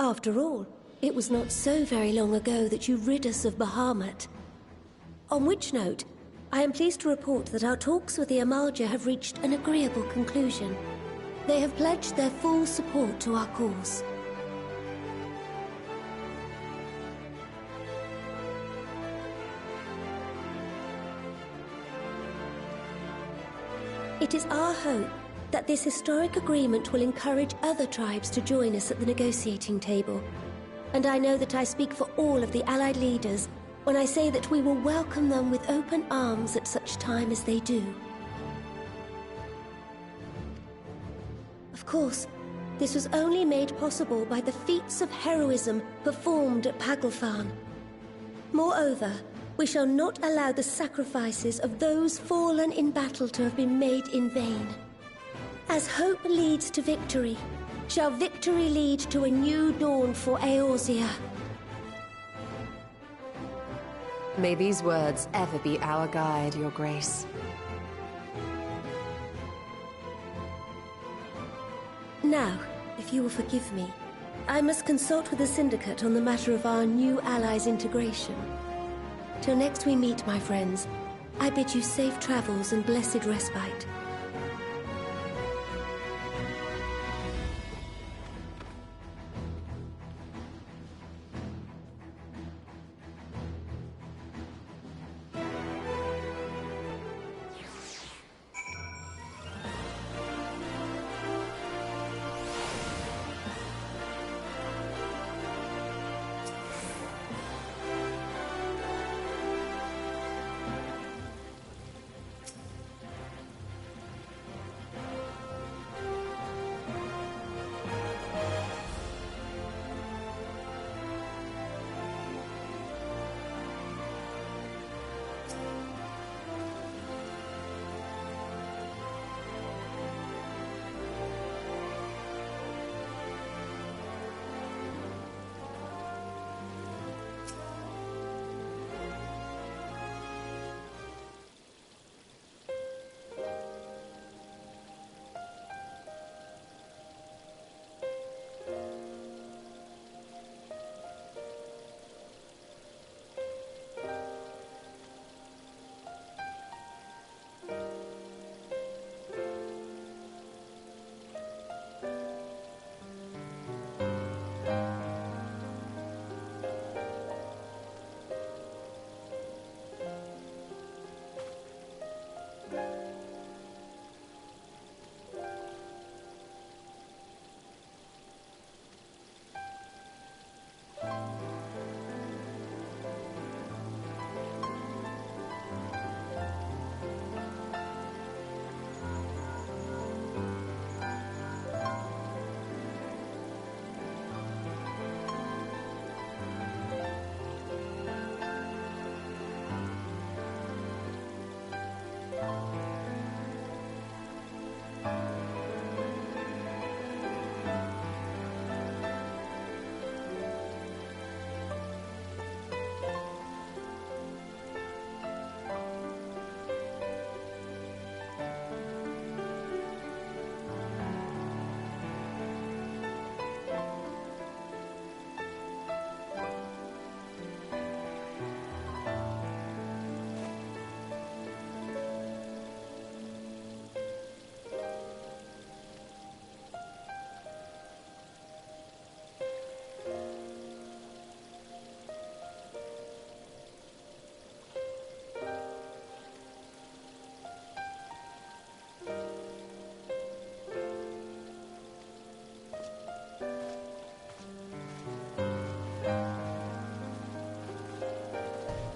After all, it was not so very long ago that you rid us of Bahamut. On which note, I am pleased to report that our talks with the Amalja have reached an agreeable conclusion. They have pledged their full support to our cause. It is our hope that this historic agreement will encourage other tribes to join us at the negotiating table. And I know that I speak for all of the Allied leaders when I say that we will welcome them with open arms at such time as they do. Of course, this was only made possible by the feats of heroism performed at Paglfan. Moreover, we shall not allow the sacrifices of those fallen in battle to have been made in vain. As hope leads to victory, shall victory lead to a new dawn for Eorzea. May these words ever be our guide, Your Grace. Now, if you will forgive me, I must consult with the Syndicate on the matter of our new allies' integration. Till next we meet, my friends, I bid you safe travels and blessed respite.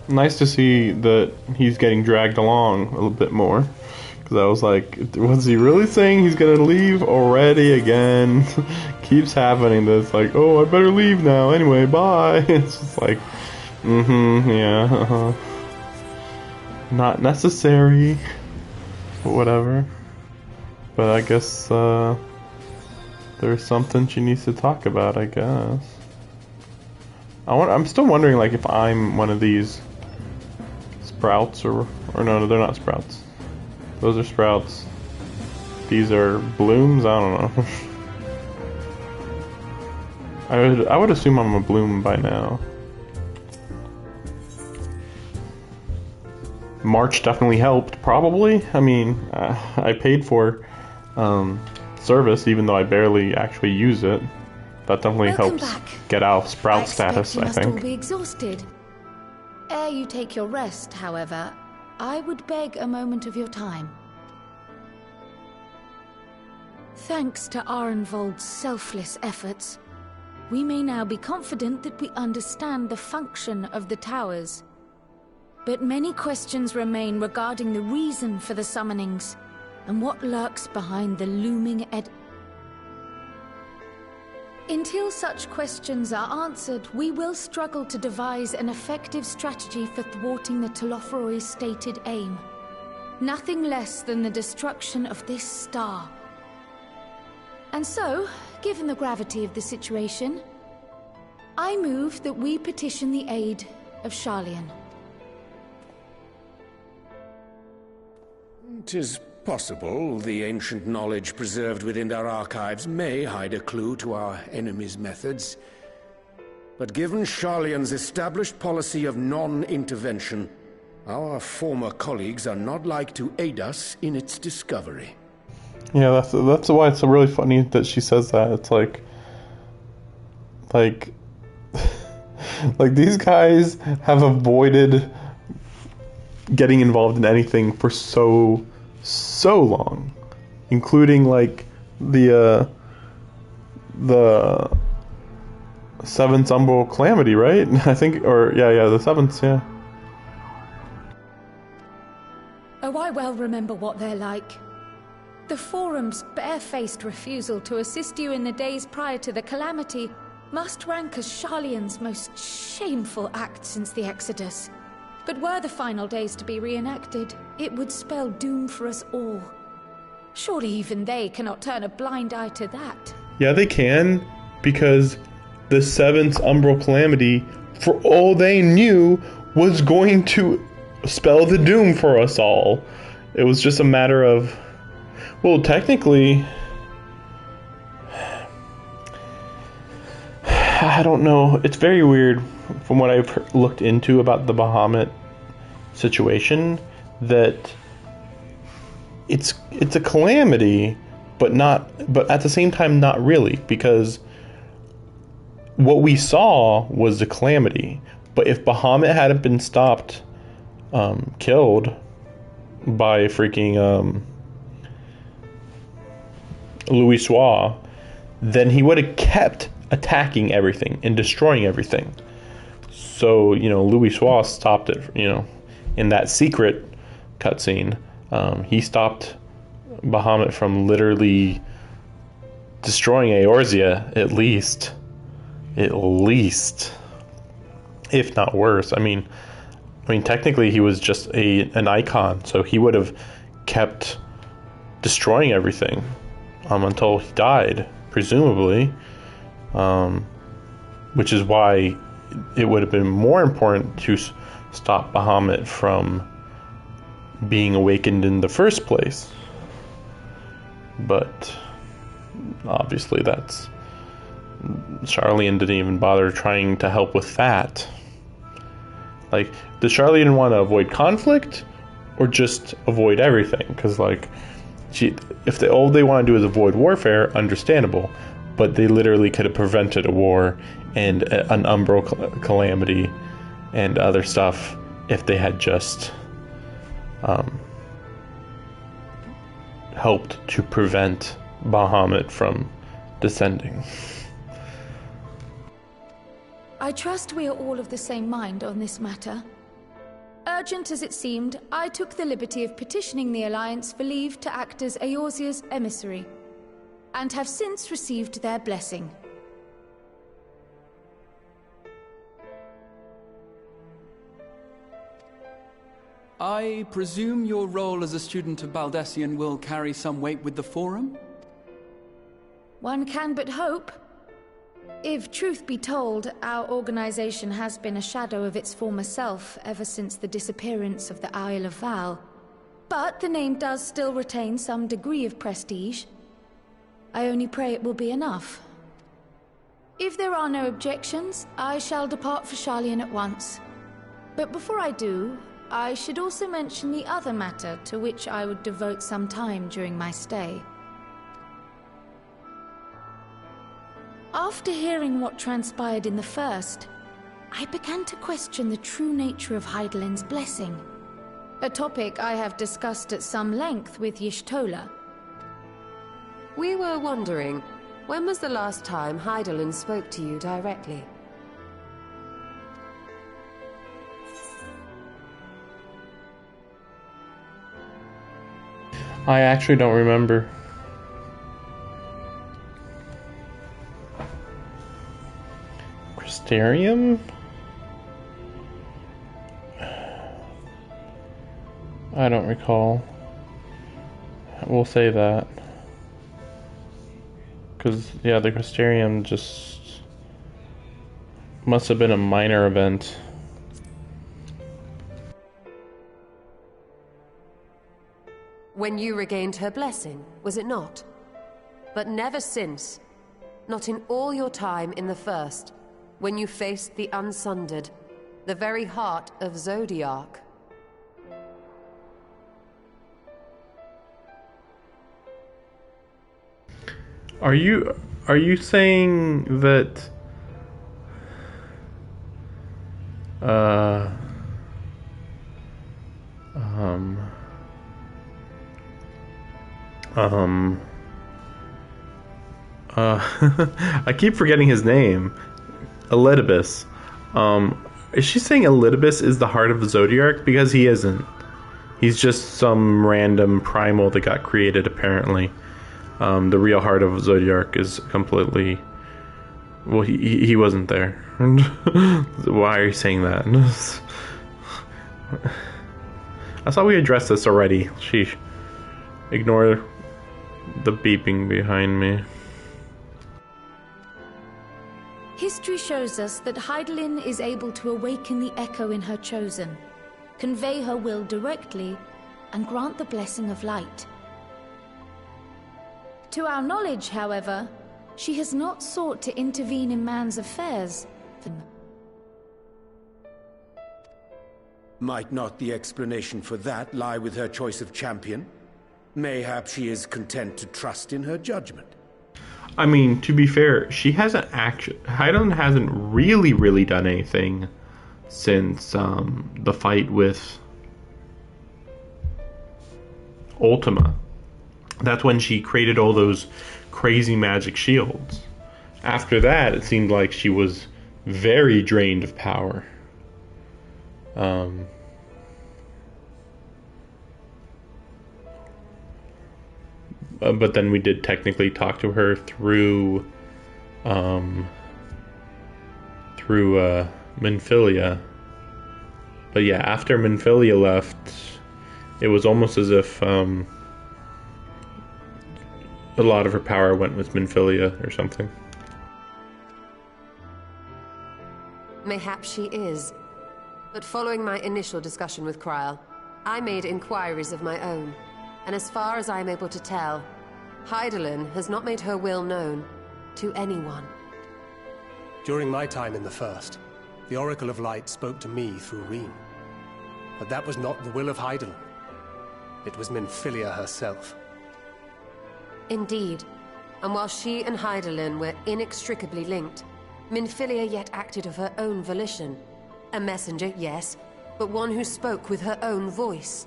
Nice to see that he's getting dragged along a little bit more. Because I was like, was he really saying he's gonna leave already again? Keeps happening. That's like, oh, I better leave now. Anyway, bye. It's just like, yeah, not necessary. But whatever. But I guess there's something she needs to talk about, I guess. I'm still wondering, like, if I'm one of these sprouts or no, they're not sprouts. Those are sprouts. These are blooms? I don't know. I would assume I'm a bloom by now. March definitely helped, probably. I mean, I paid for service even though I barely actually use it. That definitely helps get out of sprout status, I think. You must all be exhausted. Ere you take your rest, however, I would beg a moment of your time. Thanks to Arenvold's selfless efforts, we may now be confident that we understand the function of the towers. But many questions remain regarding the reason for the summonings, and what lurks behind the looming Until such questions are answered, we will struggle to devise an effective strategy for thwarting the Telophoroi's stated aim. Nothing less than the destruction of this star. And so, given the gravity of the situation, I move that we petition the aid of Sharlayan. 'Tis possible the ancient knowledge preserved within our archives may hide a clue to our enemy's methods. But given Sharlayan's established policy of non-intervention, our former colleagues are not like to aid us in its discovery. Yeah, that's why it's really funny that she says that. It's like like these guys have avoided getting involved in anything for so long, including like the seventh umbral calamity, right? I think, or yeah, the seventh, yeah. Oh, I well remember what they're like. The Forum's barefaced refusal to assist you in the days prior to the calamity must rank as Sharlayan's most shameful act since the Exodus. But were the final days to be reenacted, it would spell doom for us all. Surely even they cannot turn a blind eye to that. Yeah, they can, because the seventh umbral calamity, for all they knew, was going to spell the doom for us all. It was just a matter of, well, technically, I don't know. It's very weird from what I've looked into about the Bahamut situation, that it's a calamity, but at the same time not really, because what we saw was the calamity. But if Bahamut hadn't been stopped, killed by freaking Louis Soir, then he would have kept attacking everything and destroying everything. So, Louis Soir stopped it, in that secret cutscene. He stopped Bahamut from literally destroying Eorzea, at least, if not worse. I mean, technically he was just an icon, so he would have kept destroying everything until he died, presumably. Which is why it would have been more important to stop Bahamut from being awakened in the first place. But obviously Sharlayan didn't even bother trying to help with that. Like, does Sharlayan want to avoid conflict or just avoid everything? Because if all they want to do is avoid warfare, understandable. But they literally could have prevented a war and an umbral calamity and other stuff if they had just helped to prevent Bahamut from descending. I trust we are all of the same mind on this matter. Urgent as it seemed, I took the liberty of petitioning the Alliance for leave to act as Eorzea's emissary, and have since received their blessing. I presume your role as a student of Baldessian will carry some weight with the Forum? One can but hope. If truth be told, our organization has been a shadow of its former self ever since the disappearance of the Isle of Val. But the name does still retain some degree of prestige. I only pray it will be enough. If there are no objections, I shall depart for Sharlayan at once. But before I do, I should also mention the other matter to which I would devote some time during my stay. After hearing what transpired in the first, I began to question the true nature of Hydaelyn's blessing, a topic I have discussed at some length with Y'shtola. We were wondering, when was the last time Hydaelyn spoke to you directly? I actually don't remember. Crystarium? I don't recall. We'll say that. Because, yeah, the Crystarium just must have been a minor event. When you regained her blessing, was it not? But never since. Not in all your time in the First, when you faced the Unsundered, the very heart of Zodiark. Are you saying that I keep forgetting his name. Elidibus. Is she saying Elidibus is the heart of the Zodiark? Because he isn't. He's just some random primal that got created, apparently. The real heart of Zodiark is completely... Well, he wasn't there. Why are you saying that? I thought we addressed this already. Sheesh. Ignore the beeping behind me. History shows us that Hydaelyn is able to awaken the echo in her chosen, convey her will directly, and grant the blessing of light. To our knowledge, however, she has not sought to intervene in man's affairs. Might not the explanation for that lie with her choice of champion? Mayhap she is content to trust in her judgment. I mean, to be fair, she hasn't actually... Hydaelyn hasn't really done anything since the fight with Ultima. That's when she created all those crazy magic shields. After that, it seemed like she was very drained of power. But then we did technically talk to her through Minfilia. But yeah, after Minfilia left, it was almost as if a lot of her power went with Minfilia or something. Mayhap she is. But following my initial discussion with Kryl, I made inquiries of my own. And as far as I am able to tell, Hydaelyn has not made her will known to anyone. During my time in the First, the Oracle of Light spoke to me through Reen. But that was not the will of Hydaelyn. It was Minfilia herself. Indeed. And while she and Hydaelyn were inextricably linked, Minfilia yet acted of her own volition. A messenger, yes, but one who spoke with her own voice.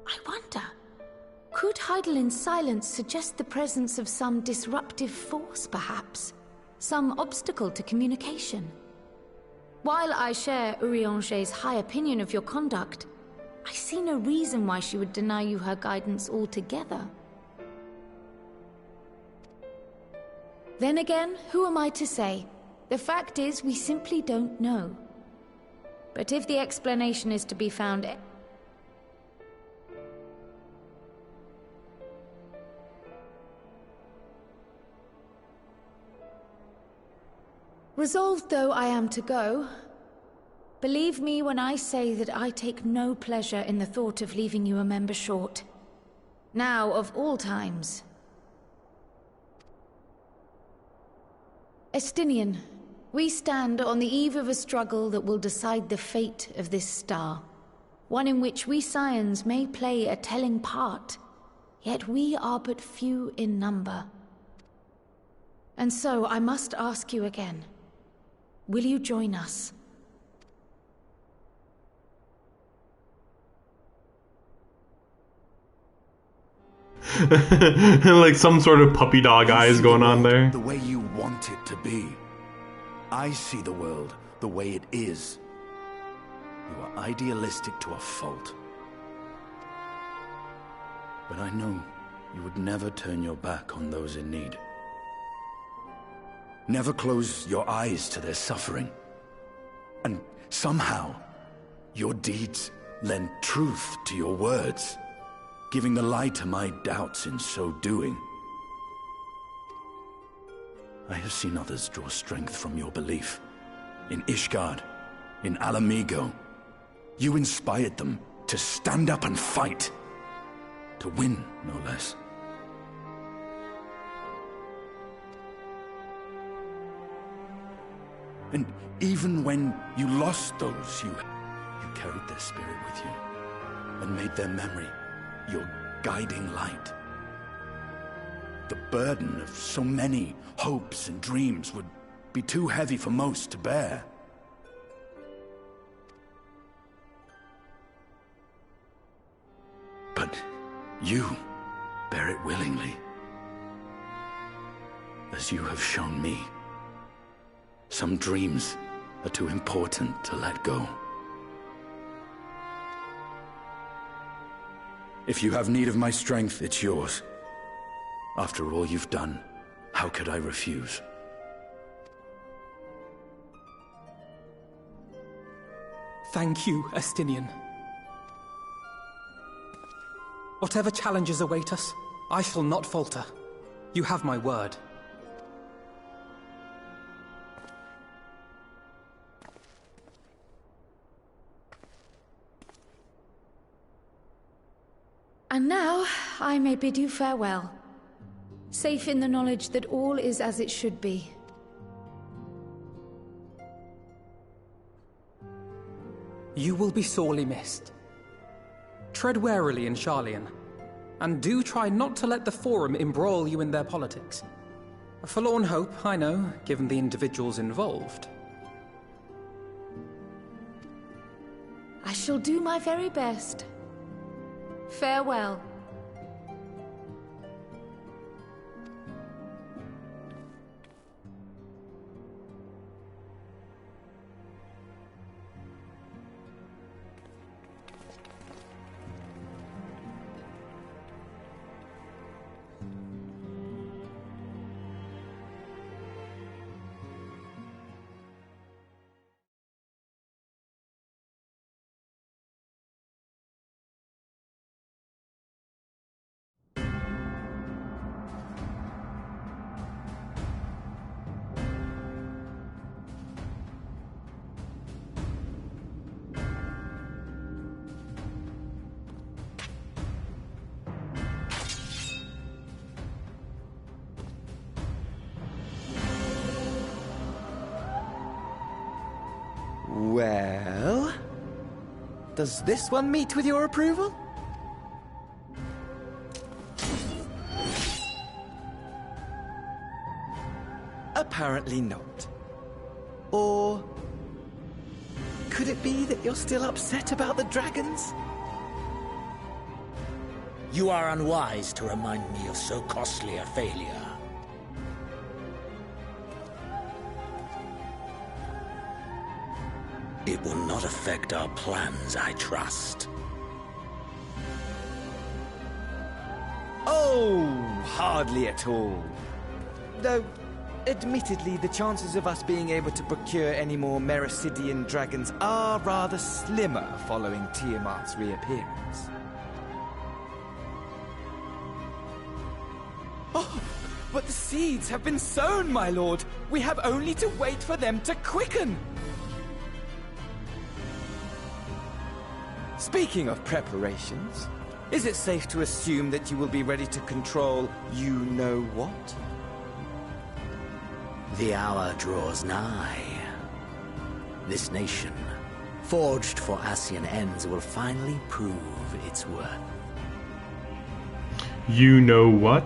I wonder, could Hydaelyn's silence suggest the presence of some disruptive force, perhaps? Some obstacle to communication? While I share Urianger's high opinion of your conduct, I see no reason why she would deny you her guidance altogether. Then again, who am I to say? The fact is, we simply don't know. But if the explanation is to be found... Resolved though I am to go, believe me when I say that I take no pleasure in the thought of leaving you a member short. Now, of all times. Estinian, we stand on the eve of a struggle that will decide the fate of this star. One in which we Scions may play a telling part, yet we are but few in number. And so I must ask you again. Will you join us? like some sort of puppy dog eyes going on there. The way you want it to be. I see the world the way it is. You are idealistic to a fault. But I know you would never turn your back on those in need. Never close your eyes to their suffering. And somehow, your deeds lend truth to your words, giving the lie to my doubts in so doing. I have seen others draw strength from your belief. In Ishgard, in Alamigo, you inspired them to stand up and fight. To win, no less. And even when you lost those, you carried their spirit with you and made their memory your guiding light. The burden of so many hopes and dreams would be too heavy for most to bear. But you bear it willingly, as you have shown me. Some dreams are too important to let go. If you have need of my strength, it's yours. After all you've done, how could I refuse? Thank you, Estinian. Whatever challenges await us, I shall not falter. You have my word. And now, I may bid you farewell. Safe in the knowledge that all is as it should be. You will be sorely missed. Tread warily in Sharlayan, and do try not to let the Forum embroil you in their politics. A forlorn hope, I know, given the individuals involved. I shall do my very best. Farewell. Well, does this one meet with your approval? Apparently not. Or could it be that you're still upset about the dragons? You are unwise to remind me of so costly a failure. It will not affect our plans, I trust. Oh, hardly at all. Though, admittedly, the chances of us being able to procure any more Mericidian dragons are rather slimmer following Tiamat's reappearance. Oh, but the seeds have been sown, my lord. We have only to wait for them to quicken. Speaking of preparations, is it safe to assume that you will be ready to control you-know-what? The hour draws nigh. This nation, forged for Ascian ends, will finally prove its worth. You know what?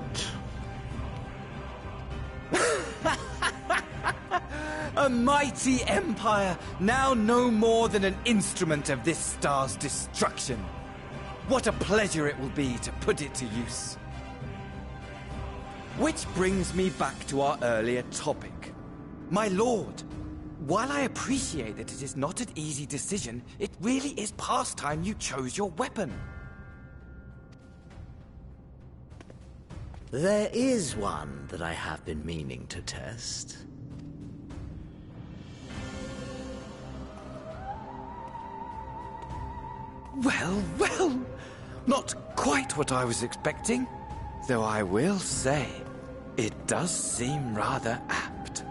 A mighty empire, now no more than an instrument of this star's destruction. What a pleasure it will be to put it to use. Which brings me back to our earlier topic. My lord, while I appreciate that it is not an easy decision, it really is past time you chose your weapon. There is one that I have been meaning to test. Well, well, not quite what I was expecting. Though I will say, it does seem rather apt.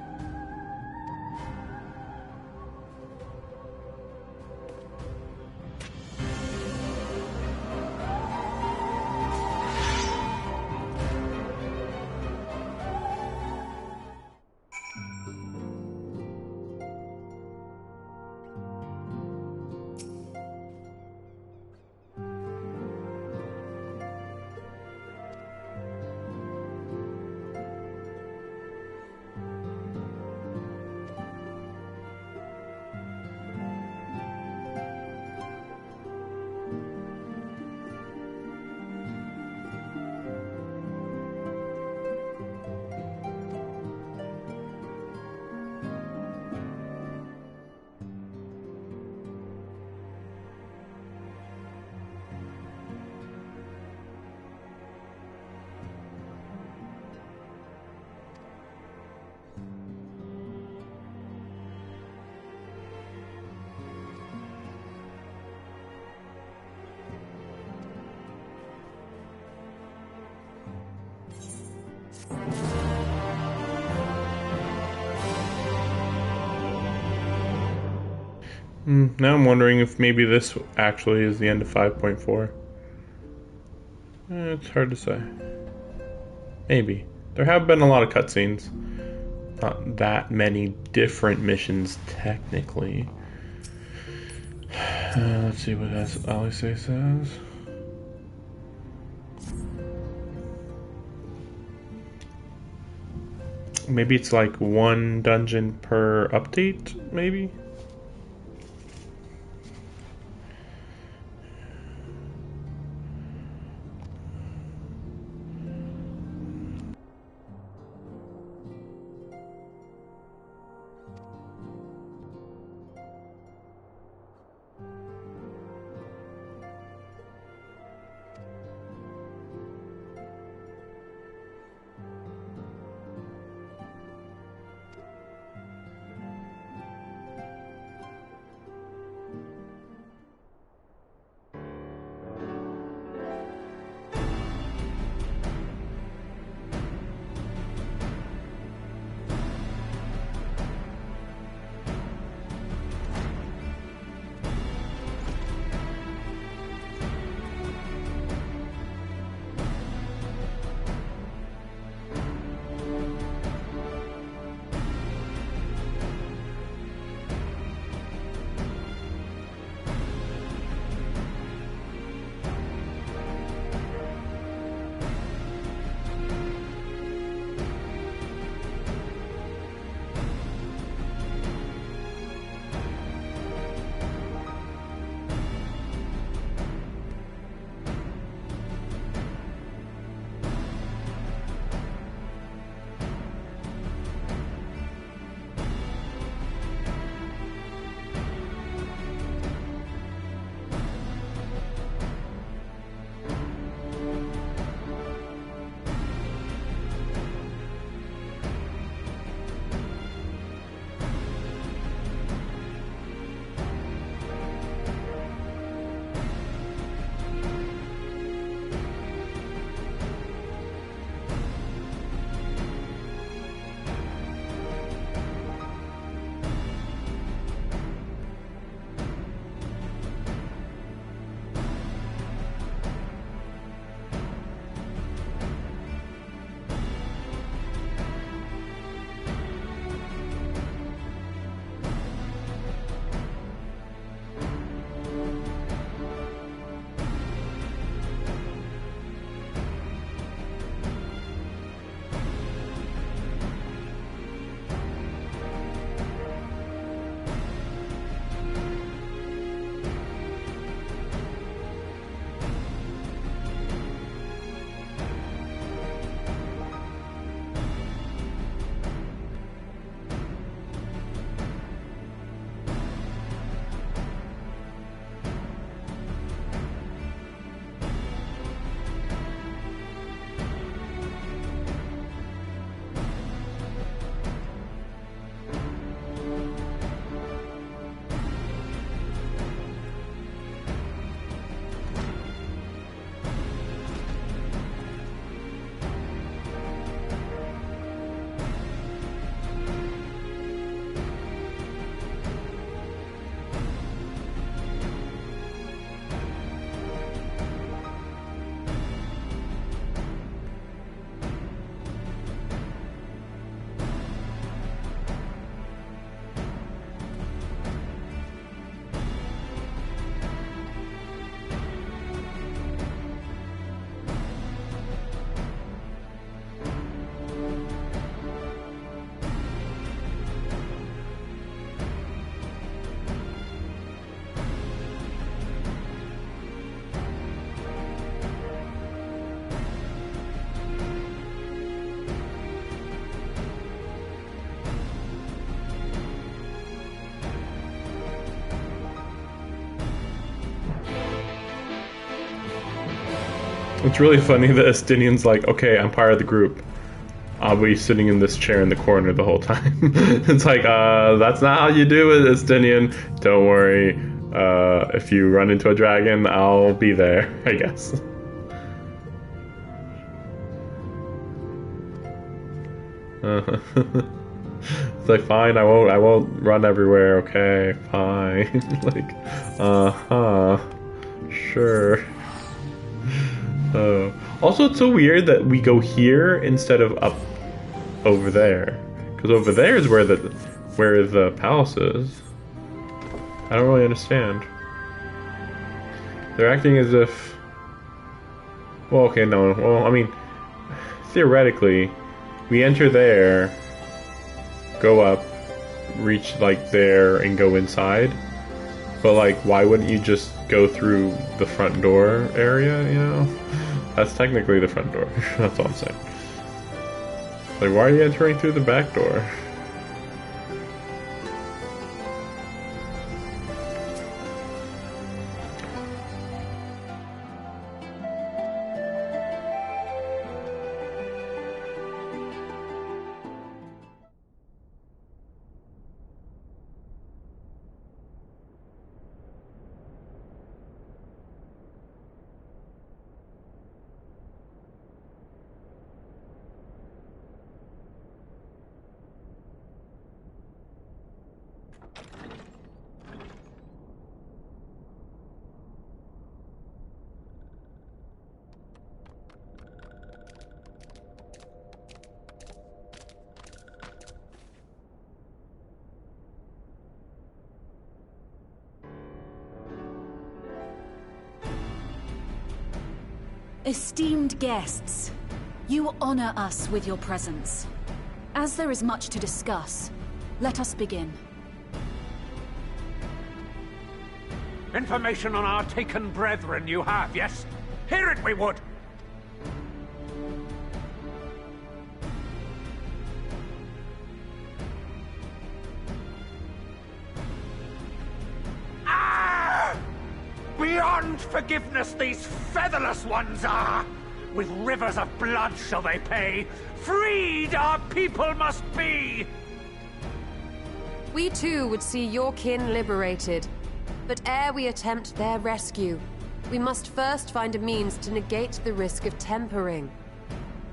Now I'm wondering if maybe this actually is the end of 5.4. It's hard to say. Maybe. There have been a lot of cutscenes. Not that many different missions, technically. Let's see what Alice says. Maybe it's like one dungeon per update, maybe? It's really funny that Estinian's like, okay, I'm part of the group. I'll be sitting in this chair in the corner the whole time. It's like, that's not how you do it, Estinian. Don't worry. If you run into a dragon, I'll be there, I guess. It's like, fine, I won't run everywhere, okay, fine. Like, sure. Also, it's so weird that we go here instead of up over there, because over there is where the palace is. I don't really understand. They're acting as if... Well, okay, no. Well, I mean, theoretically, we enter there, go up, reach, like, there, and go inside. But, like, why wouldn't you just go through the front door area, you know? That's technically the front door. That's all I'm saying. Like, why are you entering through the back door? Esteemed guests, you honor us with your presence. As there is much to discuss, let us begin. Information on our taken brethren you have, yes? Hear it we would! Beyond forgiveness these featherless ones are! With rivers of blood shall they pay! Freed our people must be! We too would see your kin liberated. But ere we attempt their rescue, we must first find a means to negate the risk of tempering.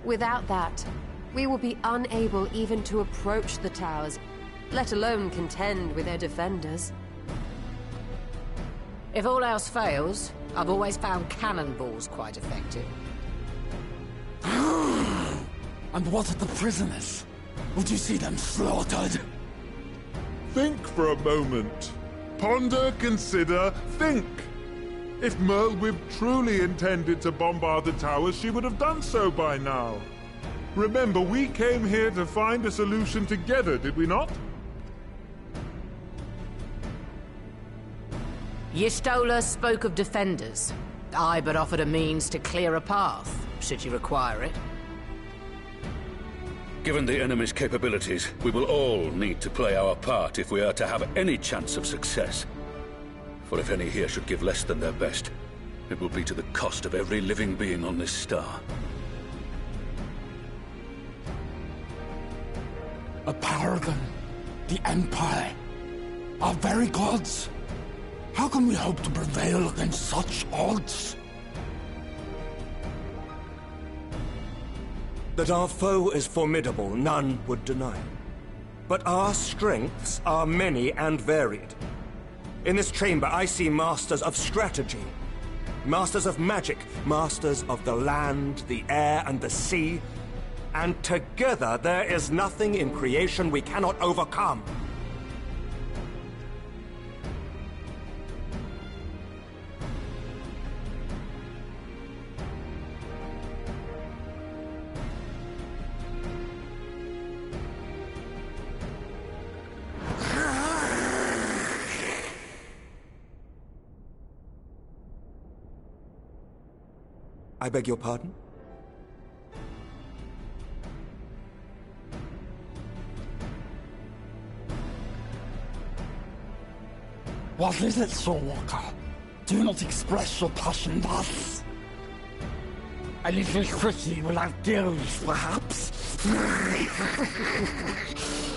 Without that, we will be unable even to approach the towers, let alone contend with their defenders. If all else fails, I've always found cannonballs quite effective. And what of the prisoners? Would you see them slaughtered? Think for a moment. Ponder, consider, think. If Merlwyb truly intended to bombard the towers, she would have done so by now. Remember, we came here to find a solution together, did we not? Y'shtola spoke of defenders. I but offered a means to clear a path, should you require it. Given the enemy's capabilities, we will all need to play our part if we are to have any chance of success. For if any here should give less than their best, it will be to the cost of every living being on this star. A paragon, the Empire, our very gods. How can we hope to prevail against such odds? That our foe is formidable, none would deny. But our strengths are many and varied. In this chamber, I see masters of strategy, masters of magic, masters of the land, the air, and the sea. And together, there is nothing in creation we cannot overcome. I beg your pardon? What is it, Soulwalker? Do not express your passion thus. A little Chrissy will have deals, perhaps.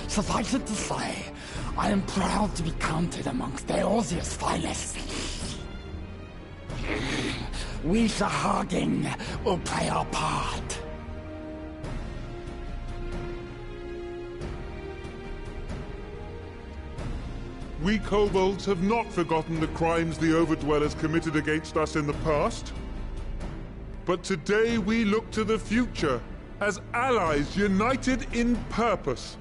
Suffice it to say, I am proud to be counted amongst Eorzea's finest. We Sahagin will play our part. We kobolds have not forgotten the crimes the Overdwellers committed against us in the past. But today we look to the future, as allies united in purpose.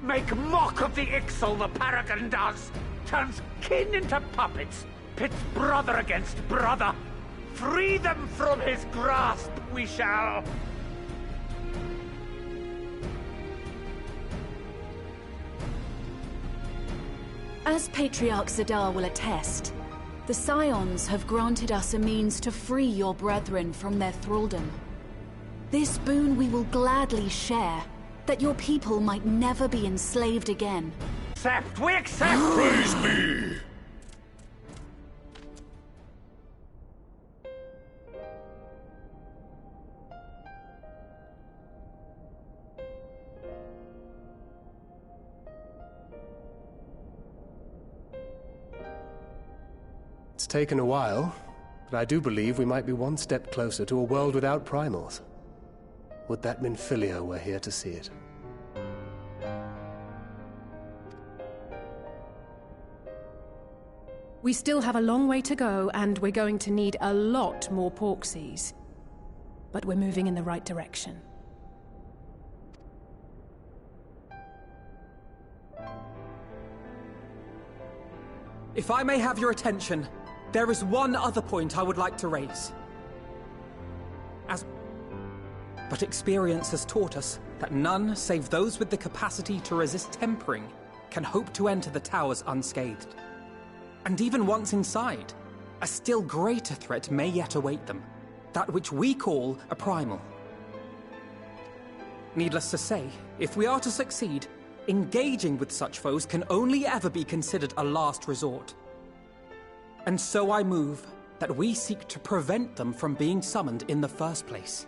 Make mock of the Ixal the Paragon does! Turns kin into puppets! Pits brother against brother! Free them from his grasp, we shall! As Patriarch Zadar will attest, the Scions have granted us a means to free your brethren from their thraldom. This boon we will gladly share, that your people might never be enslaved again. Accept! We accept! Praise me! It's taken a while, but I do believe we might be one step closer to a world without primals. Would that Minfilia were here to see it. We still have a long way to go, and we're going to need a lot more Porksies. But we're moving in the right direction. If I may have your attention, there is one other point I would like to raise. But experience has taught us that none save those with the capacity to resist tempering can hope to enter the towers unscathed. And even once inside, a still greater threat may yet await them, that which we call a primal. Needless to say, if we are to succeed, engaging with such foes can only ever be considered a last resort. And so I move that we seek to prevent them from being summoned in the first place.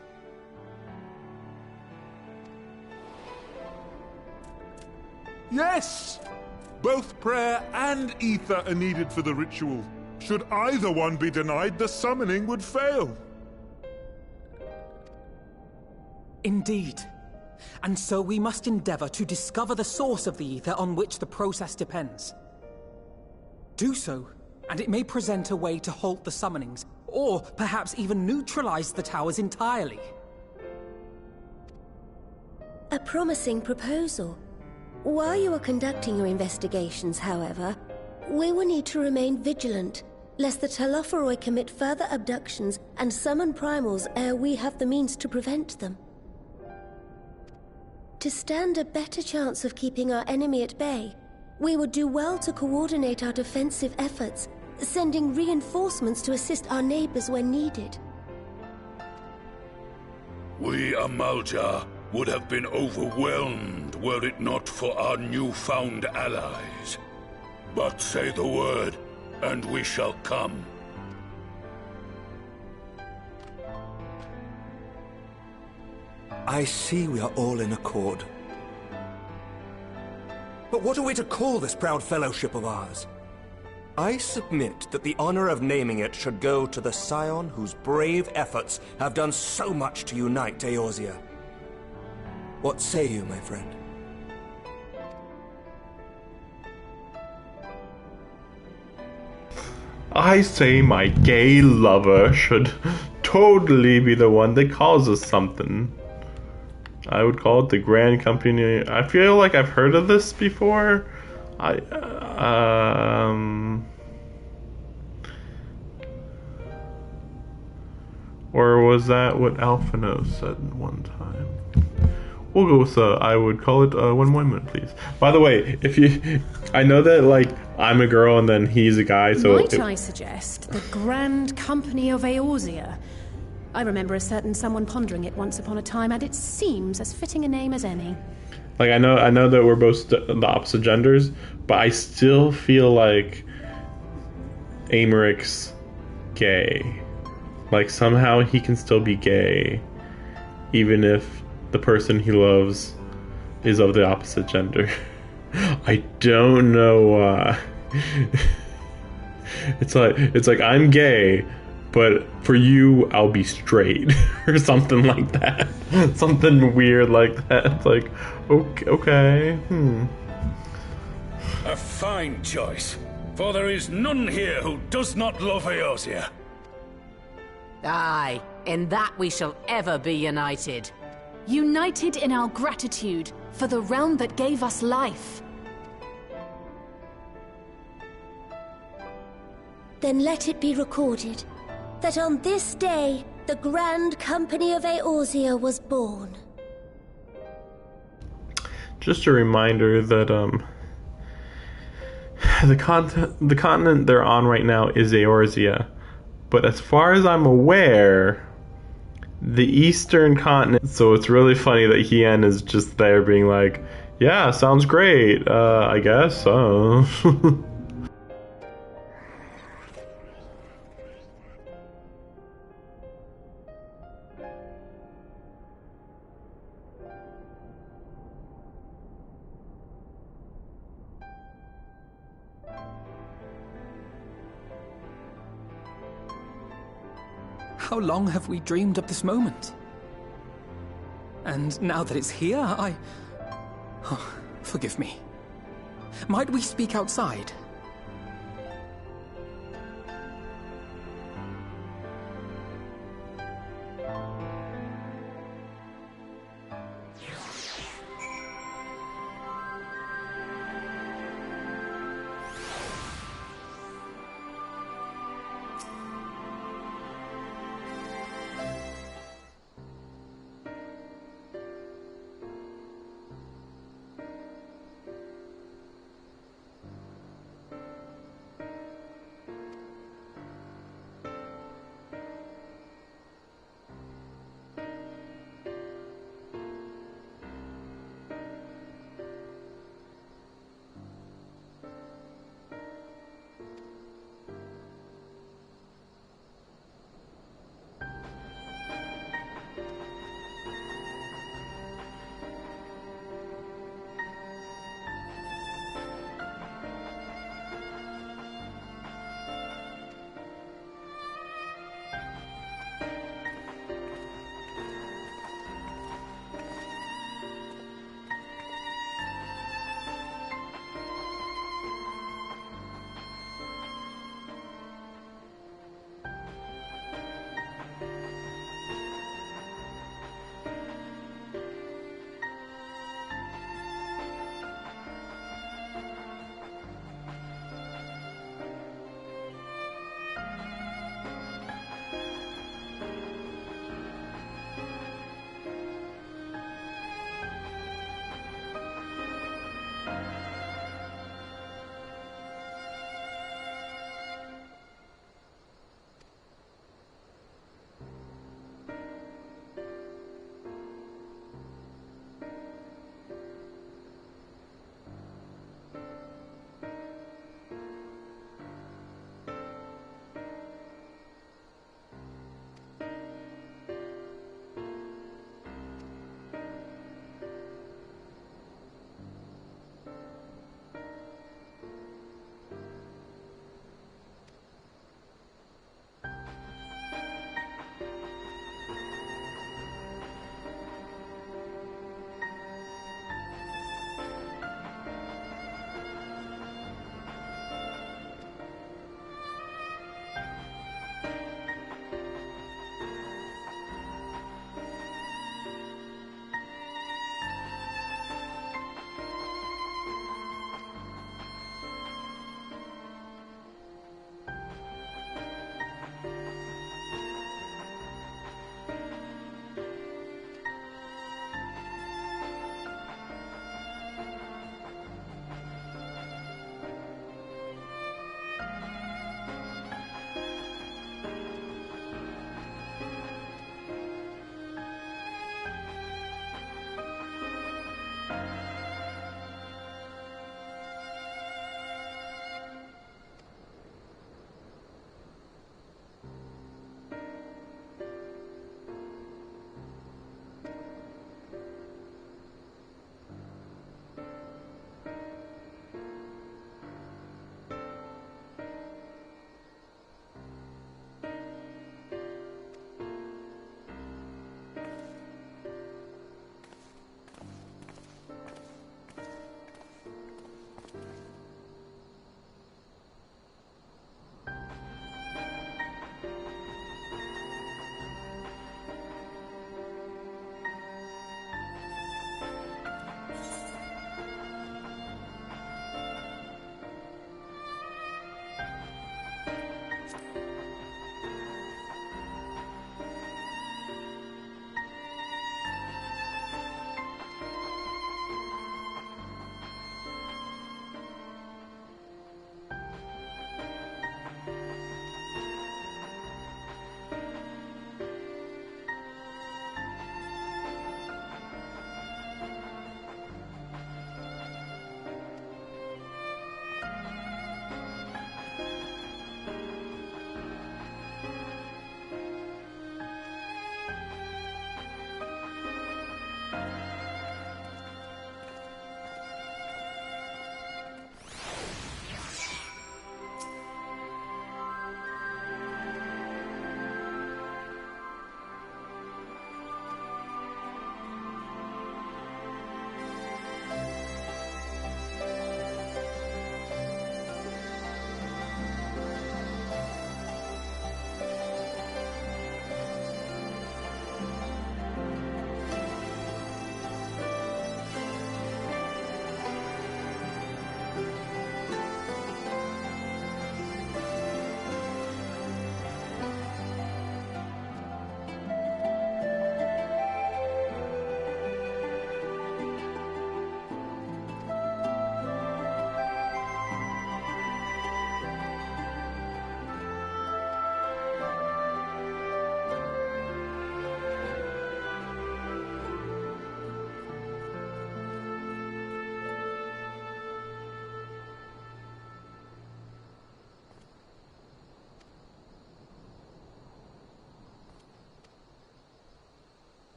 Yes! Both prayer and ether are needed for the ritual. Should either one be denied, the summoning would fail. Indeed. And so we must endeavor to discover the source of the ether on which the process depends. Do so, and it may present a way to halt the summonings, or perhaps even neutralize the towers entirely. A promising proposal. While you are conducting your investigations, however, we will need to remain vigilant, lest the Telophoroi commit further abductions and summon primals ere we have the means to prevent them. To stand a better chance of keeping our enemy at bay, we would do well to coordinate our defensive efforts, sending reinforcements to assist our neighbors when needed. We Amalja would have been overwhelmed were it not for our newfound allies. But say the word, and we shall come. I see we are all in accord. But what are we to call this proud fellowship of ours? I submit that the honor of naming it should go to the Scion whose brave efforts have done so much to unite Eorzea. What say you, my friend? I say my gay lover should totally be the one that calls us something. I would call it the Grand Company. I feel like I've heard of this before. Or was that what Alphino said one time? We'll go with I would call it one moment, please. By the way, if you, I know that like I'm a girl and then he's a guy, so might I suggest the Grand Company of Eorzea? I remember a certain someone pondering it once upon a time, and it seems as fitting a name as any. Like, I know that we're both the opposite genders, but I still feel like Americ's gay. Like, somehow he can still be gay, even if the person he loves is of the opposite gender. I don't know why. It's like I'm gay, but for you, I'll be straight, or something like that. Something weird like that. It's like, okay. A fine choice, for there is none here who does not love Eorzea. Aye, in that we shall ever be united. United in our gratitude for the realm that gave us life. Then let it be recorded that on this day, the Grand Company of Eorzea was born. Just a reminder that the continent they're on right now is Eorzea, but as far as I'm aware, the Eastern continent. So it's really funny that Hien is just there being like, "Yeah, sounds great. I guess so." How long have we dreamed of this moment? And now that it's here, Oh, forgive me. Might we speak outside?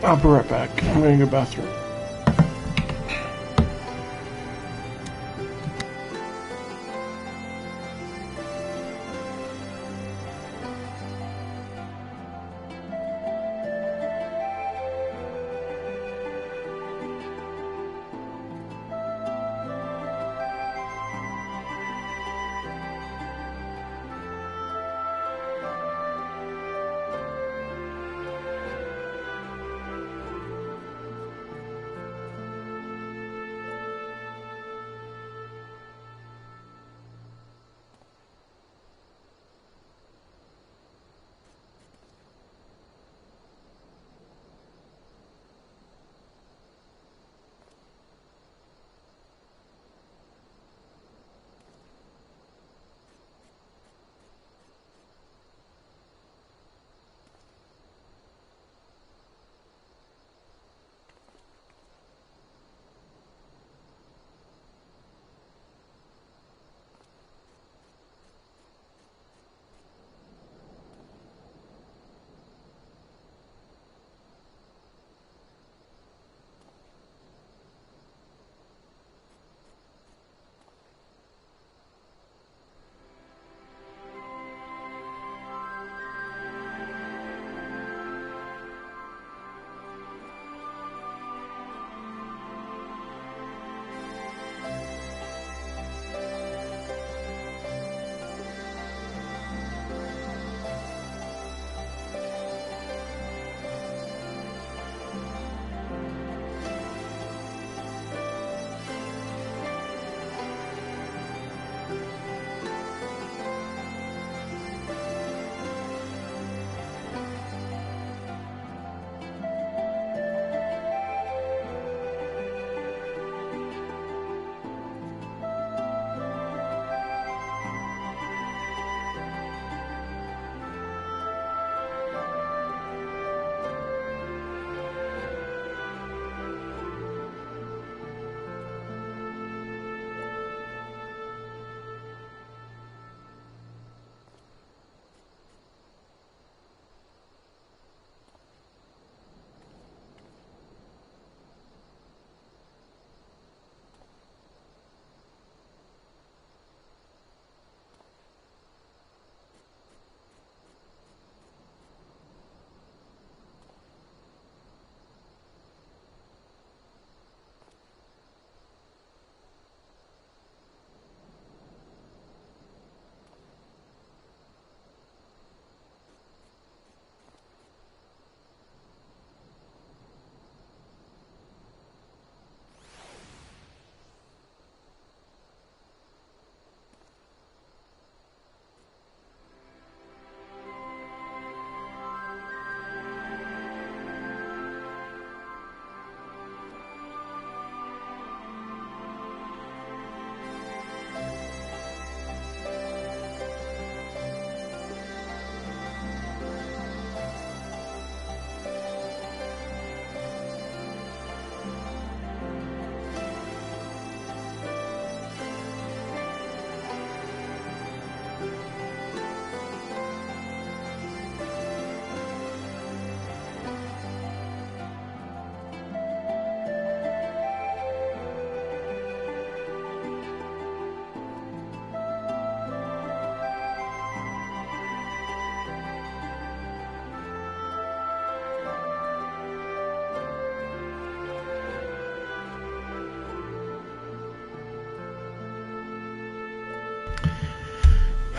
I'll be right back. I'm going to go to the bathroom.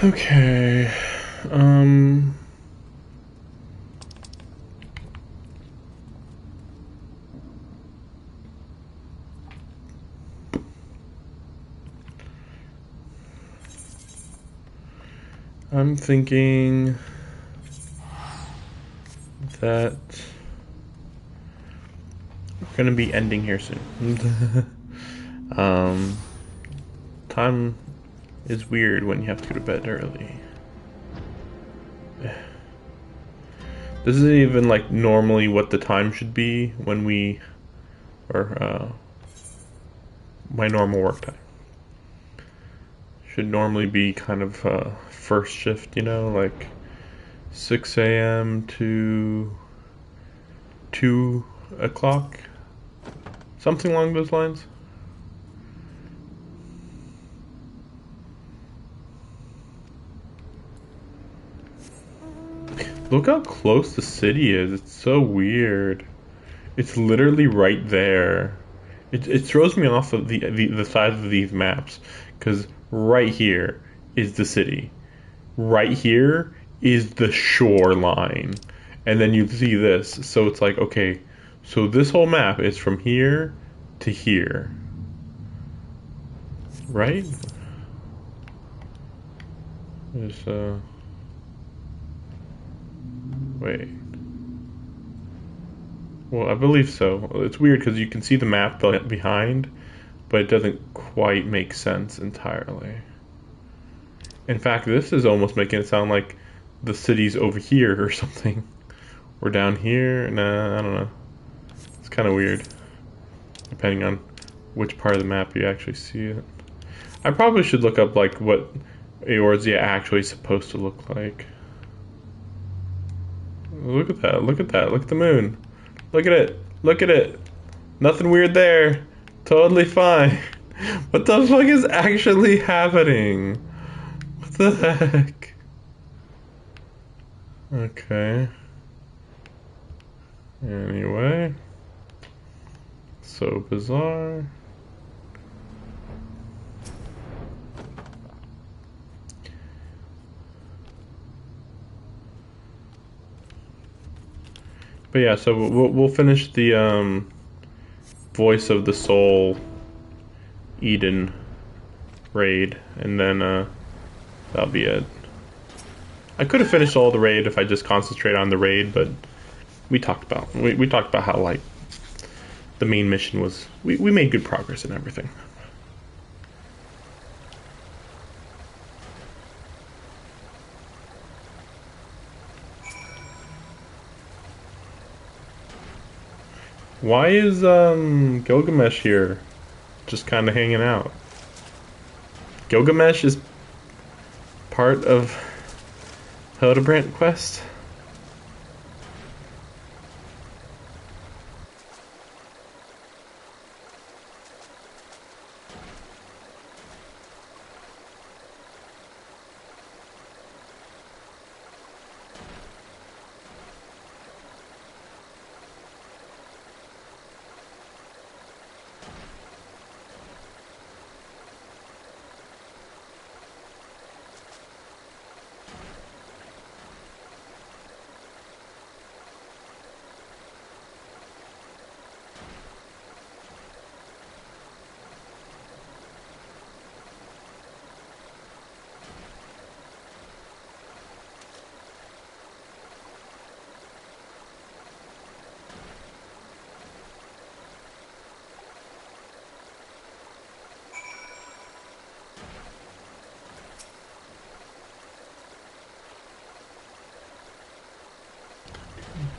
Okay. I'm thinking that we're gonna be ending here soon. Time is weird when you have to go to bed early. This isn't even like normally what the time should be when we are my normal work time. Should normally be kind of first shift, you know, like 6 a.m. to 2 a clock? Something along those lines? Look how close the city is. It's so weird. It's literally right there. It throws me off of the size of these maps, because right here is the city. Right here is the shoreline. And then you see this. So it's like, okay, so this whole map is from here to here. Right? There's, wait. Well, I believe so. It's weird because you can see the map behind, but it doesn't quite make sense entirely. In fact, this is almost making it sound like the city's over here or something. Or down here. Nah, I don't know. It's kind of weird, depending on which part of the map you actually see it. I probably should look up like what Eorzea actually is supposed to look like. Look at that, look at that, look at the moon. Look at it, look at it. Nothing weird there. Totally fine. What the fuck is actually happening? What the heck? Okay. Anyway. So bizarre. But yeah, so we'll finish the Voice of the Soul Eden raid, and then that'll be it. I could have finished all the raid if I just concentrate on the raid, but we talked about how like the main mission was we made good progress and everything. Why is Gilgamesh here? Just kind of hanging out. Gilgamesh is part of Hildebrand quest?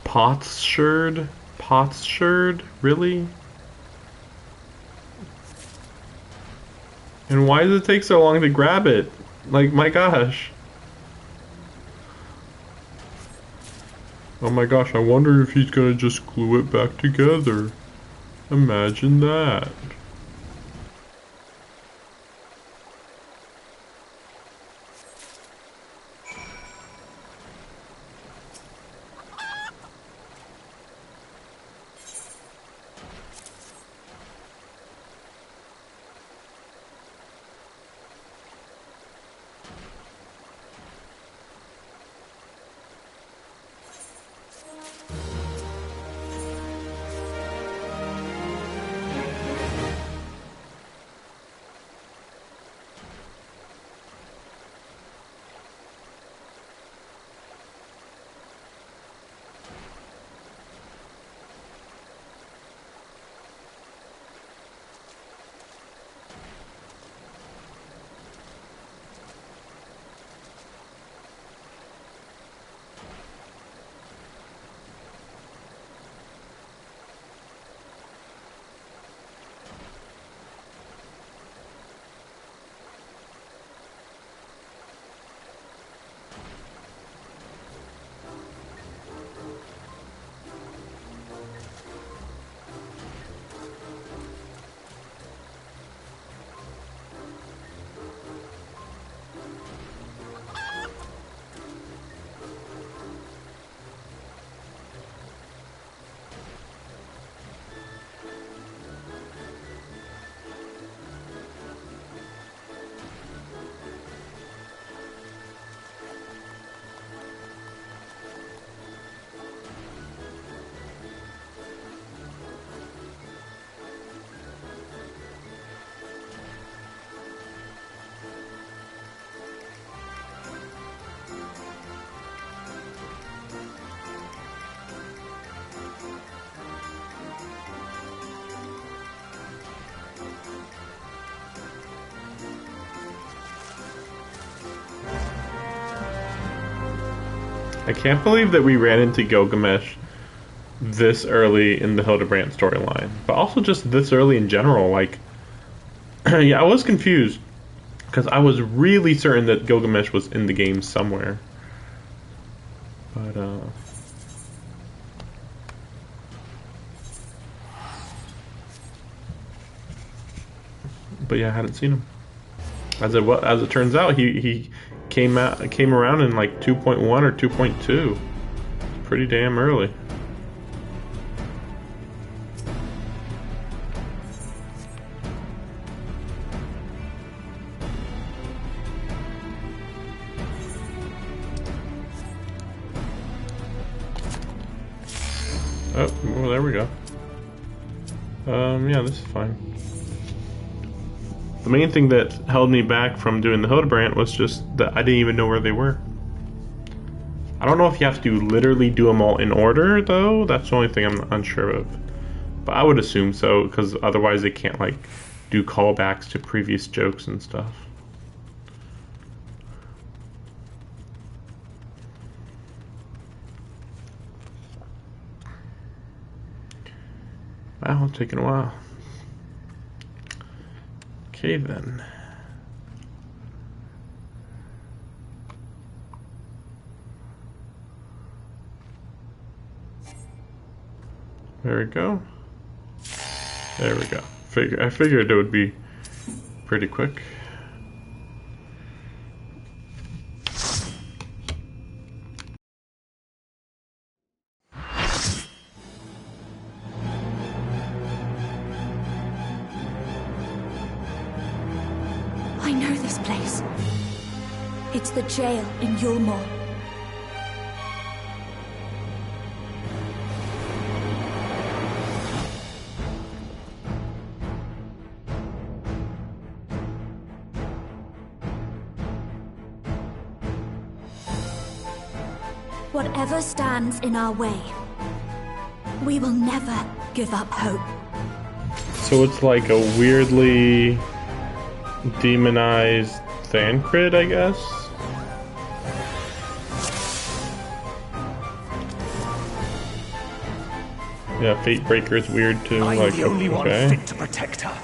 Potsherd? Potsherd? Really? And why does it take so long to grab it? Like, my gosh. Oh my gosh, I wonder if he's gonna just glue it back together. Imagine that. I can't believe that we ran into Gilgamesh this early in the Hildebrand storyline, but also just this early in general. Like, yeah, I was confused because I was really certain that Gilgamesh was in the game somewhere. But yeah, I hadn't seen him. As it turns out, he came around in like 2.1 or 2.2. Pretty damn early. Oh, well, there we go. Yeah, this is fine. The main thing that held me back from doing the Hildebrand was just that I didn't even know where they were. I don't know if you have to literally do them all in order, though. That's the only thing I'm unsure of. But I would assume so, because otherwise they can't, like, do callbacks to previous jokes and stuff. Wow, it's taking a while. Okay, then. There we go. There we go. I figured it would be pretty quick. I know this place. It's the jail in Yulmore. Whatever stands in our way, we will never give up hope. So it's like a weirdly demonized Thancred, I guess? Yeah, Fatebreaker is weird too. I'm like, the only one okay. fit to protect her.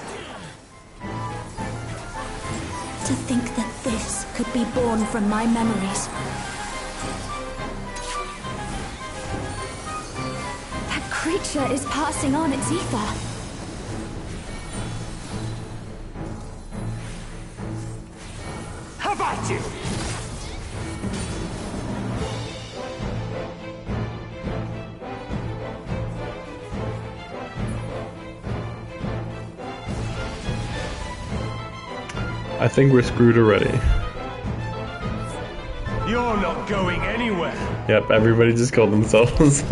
To think that this could be born from my memories. That creature is passing on its ether. How about you? I think we're screwed already. You're not going anywhere. Yep, everybody just killed themselves.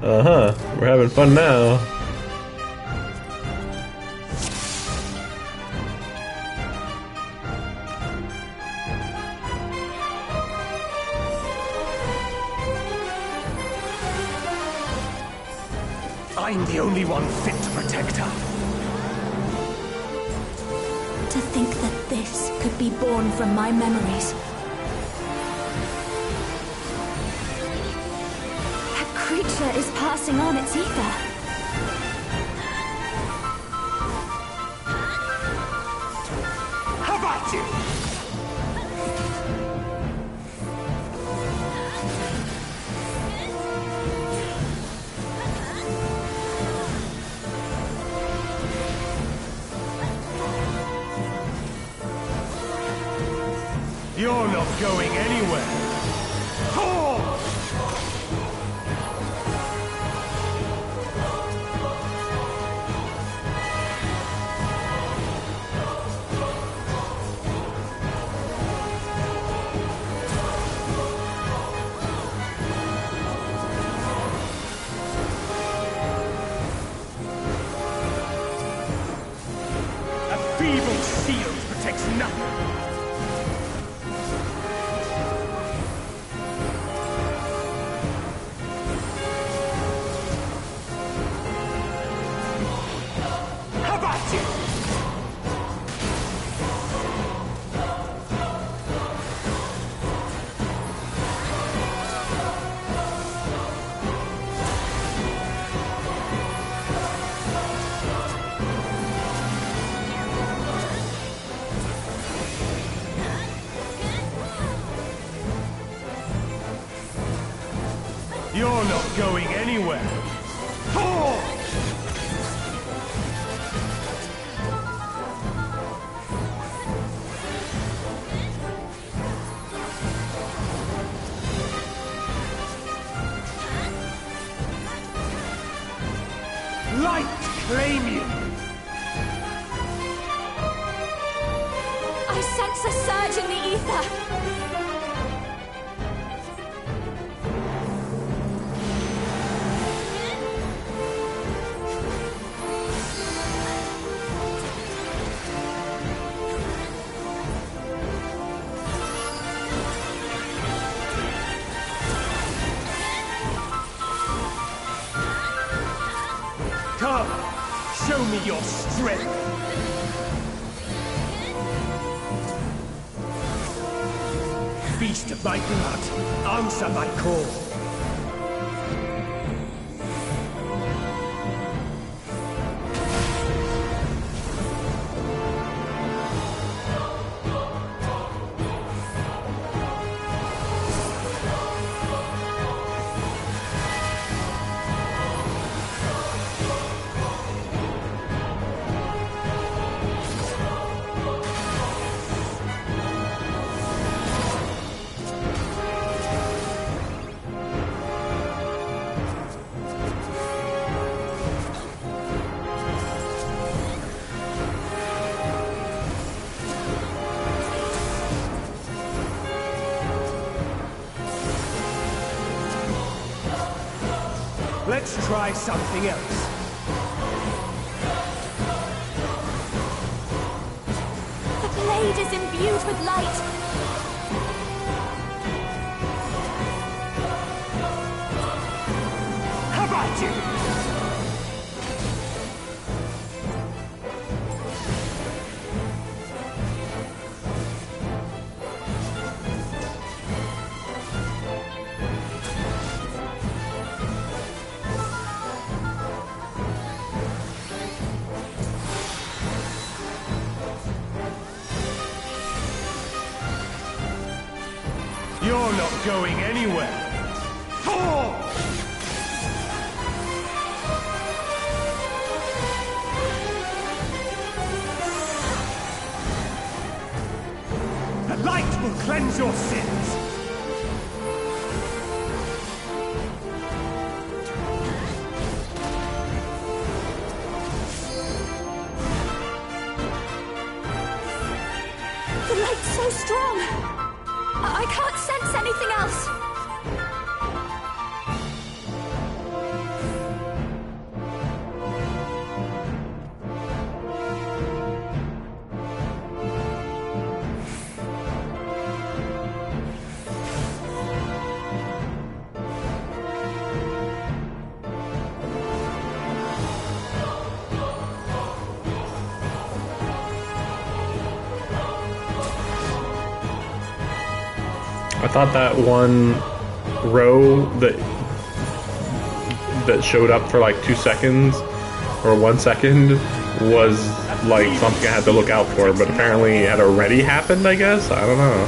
Uh-huh. We're having fun now. I'm the only one fit to protect her. To think that this could be born from my memories. That creature is passing on its ether. How about you? You're not going anywhere. Oh! A feeble shield protects nothing. anywhere! Forge! Light claim you! I sense a surge in the ether! Come, show me your strength! Beast of my blood, answer my call! Let's try something else. The blade is imbued with light. How about you? You're not going anywhere. Forge! The light will cleanse your sins. The light's so strong. I can't sense anything else. I thought that one row that showed up for like 2 seconds or 1 second was like something I had to look out for, but apparently it had already happened, I guess? I don't know.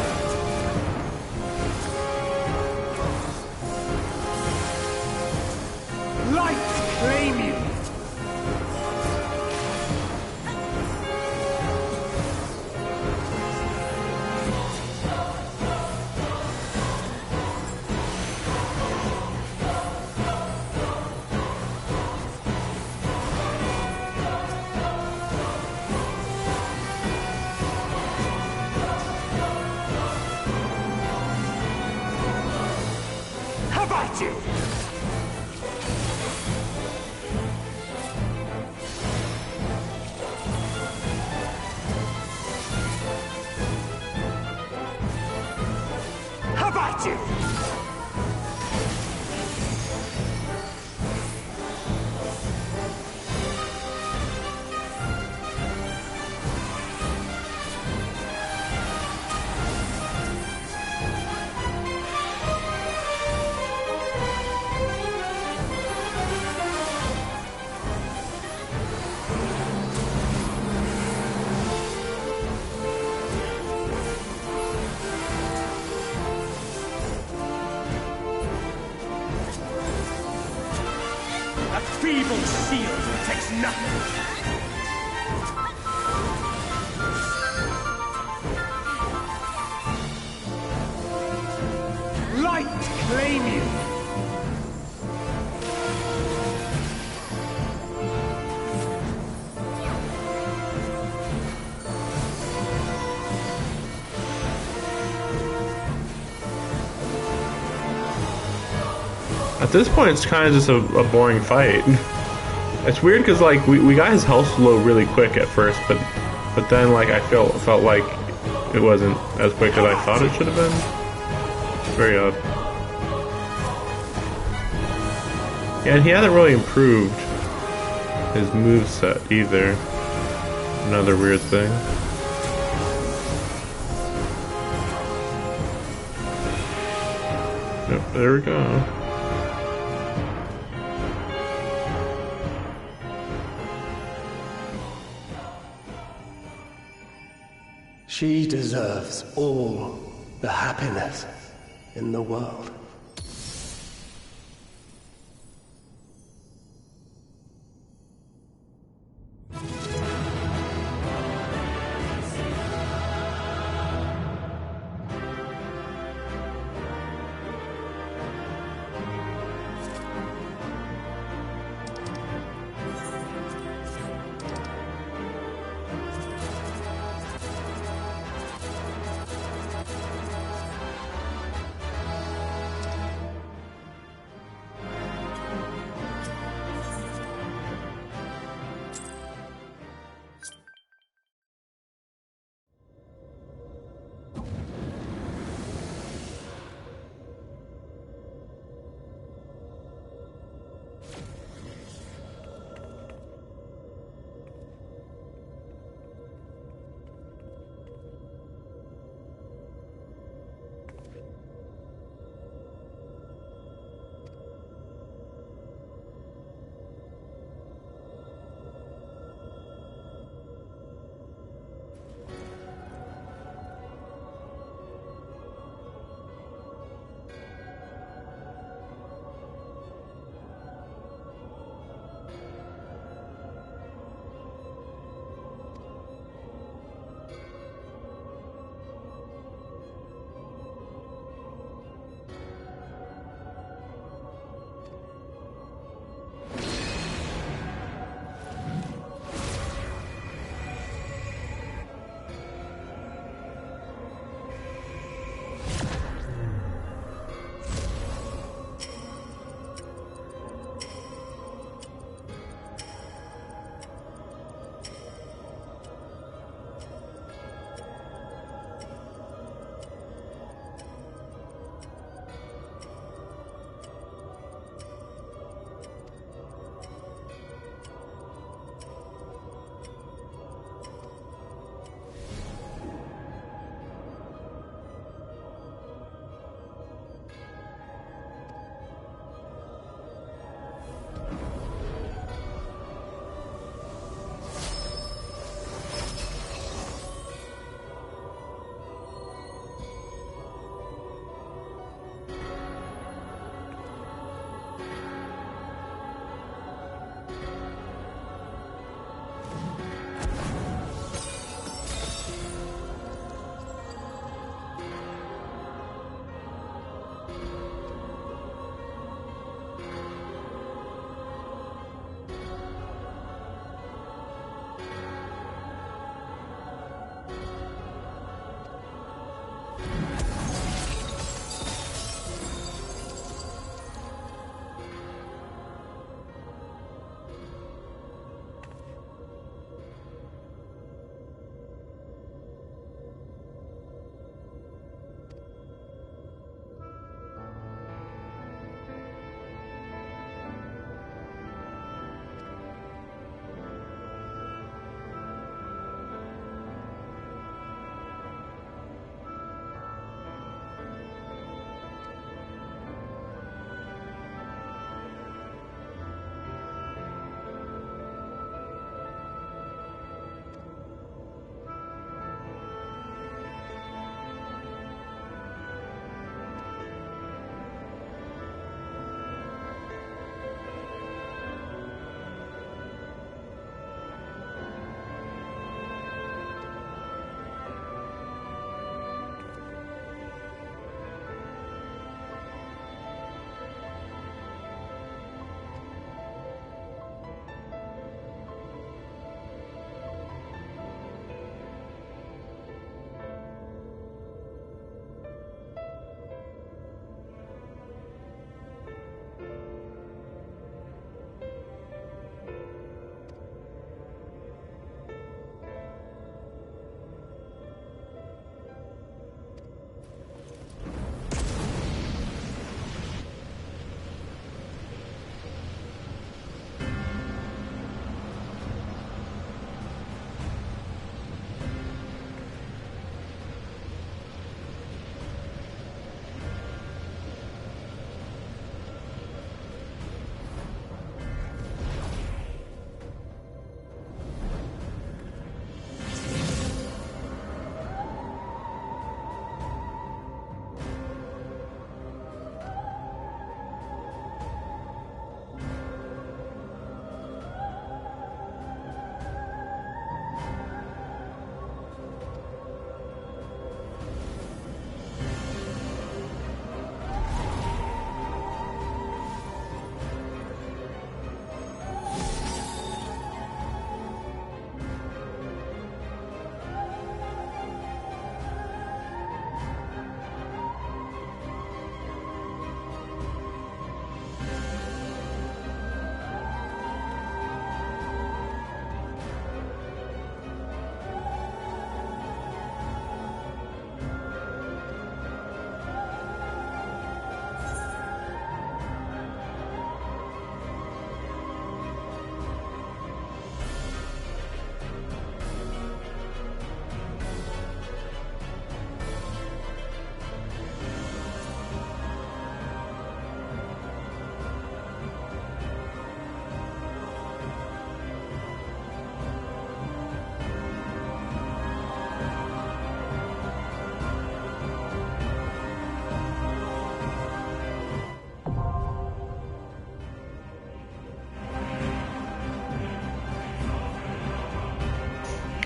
Light claim you! How about you? How about you? feeble shield protects nothing. Light claim you! At this point, it's kind of just a boring fight. It's weird because like we got his health low really quick at first, but then like I felt like it wasn't as quick as I thought it should have been. It's very odd. Yeah, and he hasn't really improved his moveset either. Another weird thing. Yep, there we go. She deserves all the happiness in the world.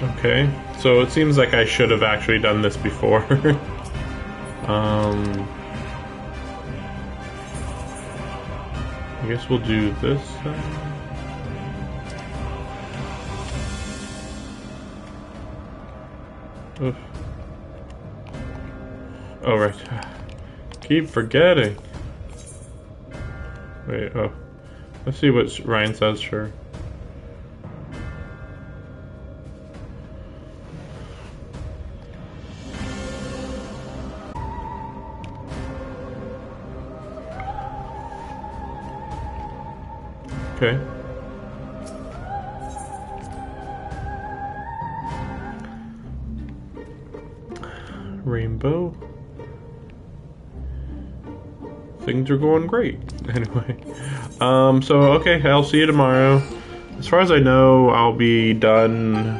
Okay, so it seems like I should have actually done this before. I guess we'll do this. Oof. Oh, right. Keep forgetting. Wait, oh. Let's see what Ryan says, sure. Okay. Rainbow. Things are going great. Anyway. So, okay, I'll see you tomorrow. As far as I know, I'll be done...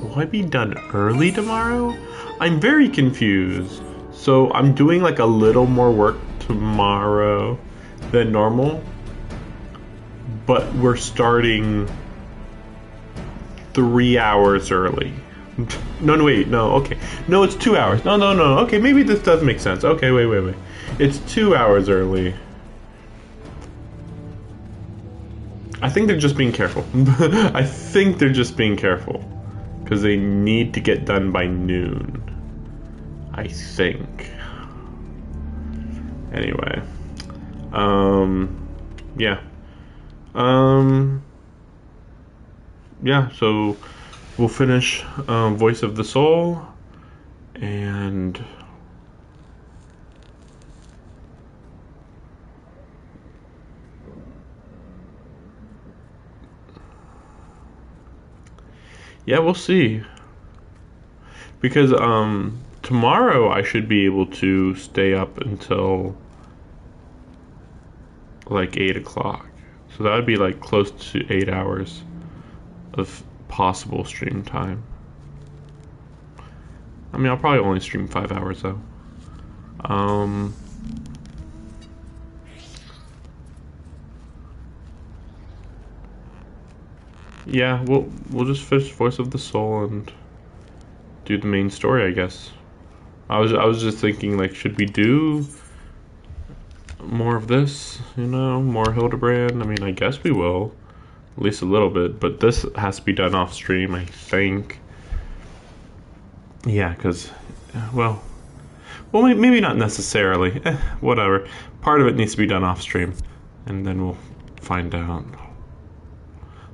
Will I be done early tomorrow? I'm very confused. So, I'm doing like a little more work tomorrow than normal. But we're starting 3 hours early. No, wait, no, okay. No, it's 2 hours. No, okay, maybe this does make sense. Okay, wait. It's 2 hours early. I think they're just being careful. I think they're just being careful. Because they need to get done by noon. I think. Anyway. Yeah. Yeah, so... We'll finish Voice of the Soul, and yeah, we'll see. Because tomorrow I should be able to stay up until like 8 o'clock. So that would be like close to 8 hours of possible stream time. I mean, I'll probably only stream 5 hours though. Yeah, we'll just finish Voice of the Soul and do the main story, I guess. I was just thinking, like, should we do more of this? You know, more Hildebrand? I mean, I guess we will. At least a little bit, but this has to be done off stream, I think. Yeah, because, well, maybe not necessarily. Whatever. Part of it needs to be done off stream, and then we'll find out.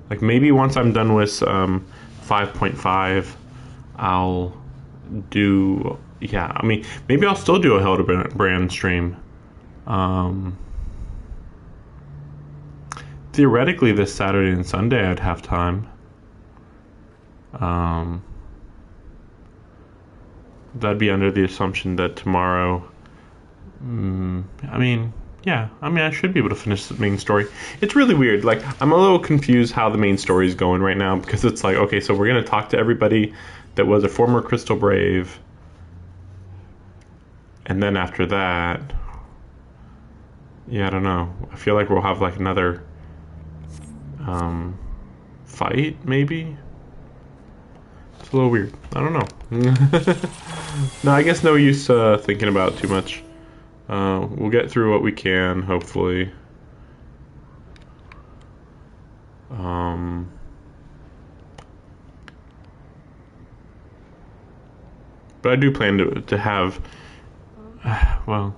Like, maybe once I'm done with 5.5, I'll do, yeah, I mean, maybe I'll still do a Hildebrand stream. Theoretically, this Saturday and Sunday I'd have time. That'd be under the assumption that tomorrow... I mean, yeah. I mean, I should be able to finish the main story. It's really weird. Like, I'm a little confused how the main story is going right now, because it's like, okay, so we're going to talk to everybody that was a former Crystal Brave. And then after that... Yeah, I don't know. I feel like we'll have, like, another... fight, maybe? It's a little weird. I don't know. No, I guess no use thinking about it too much. We'll get through what we can, hopefully. But I do plan to have... well...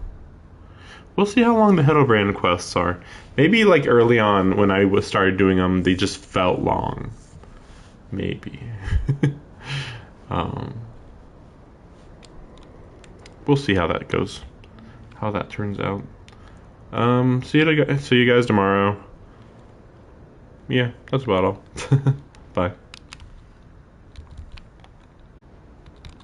We'll see how long the Hildebrand quests are. Maybe like early on when I started doing them, they just felt long. Maybe. We'll see how that goes. How that turns out. See you guys tomorrow. Yeah, that's about all. Bye.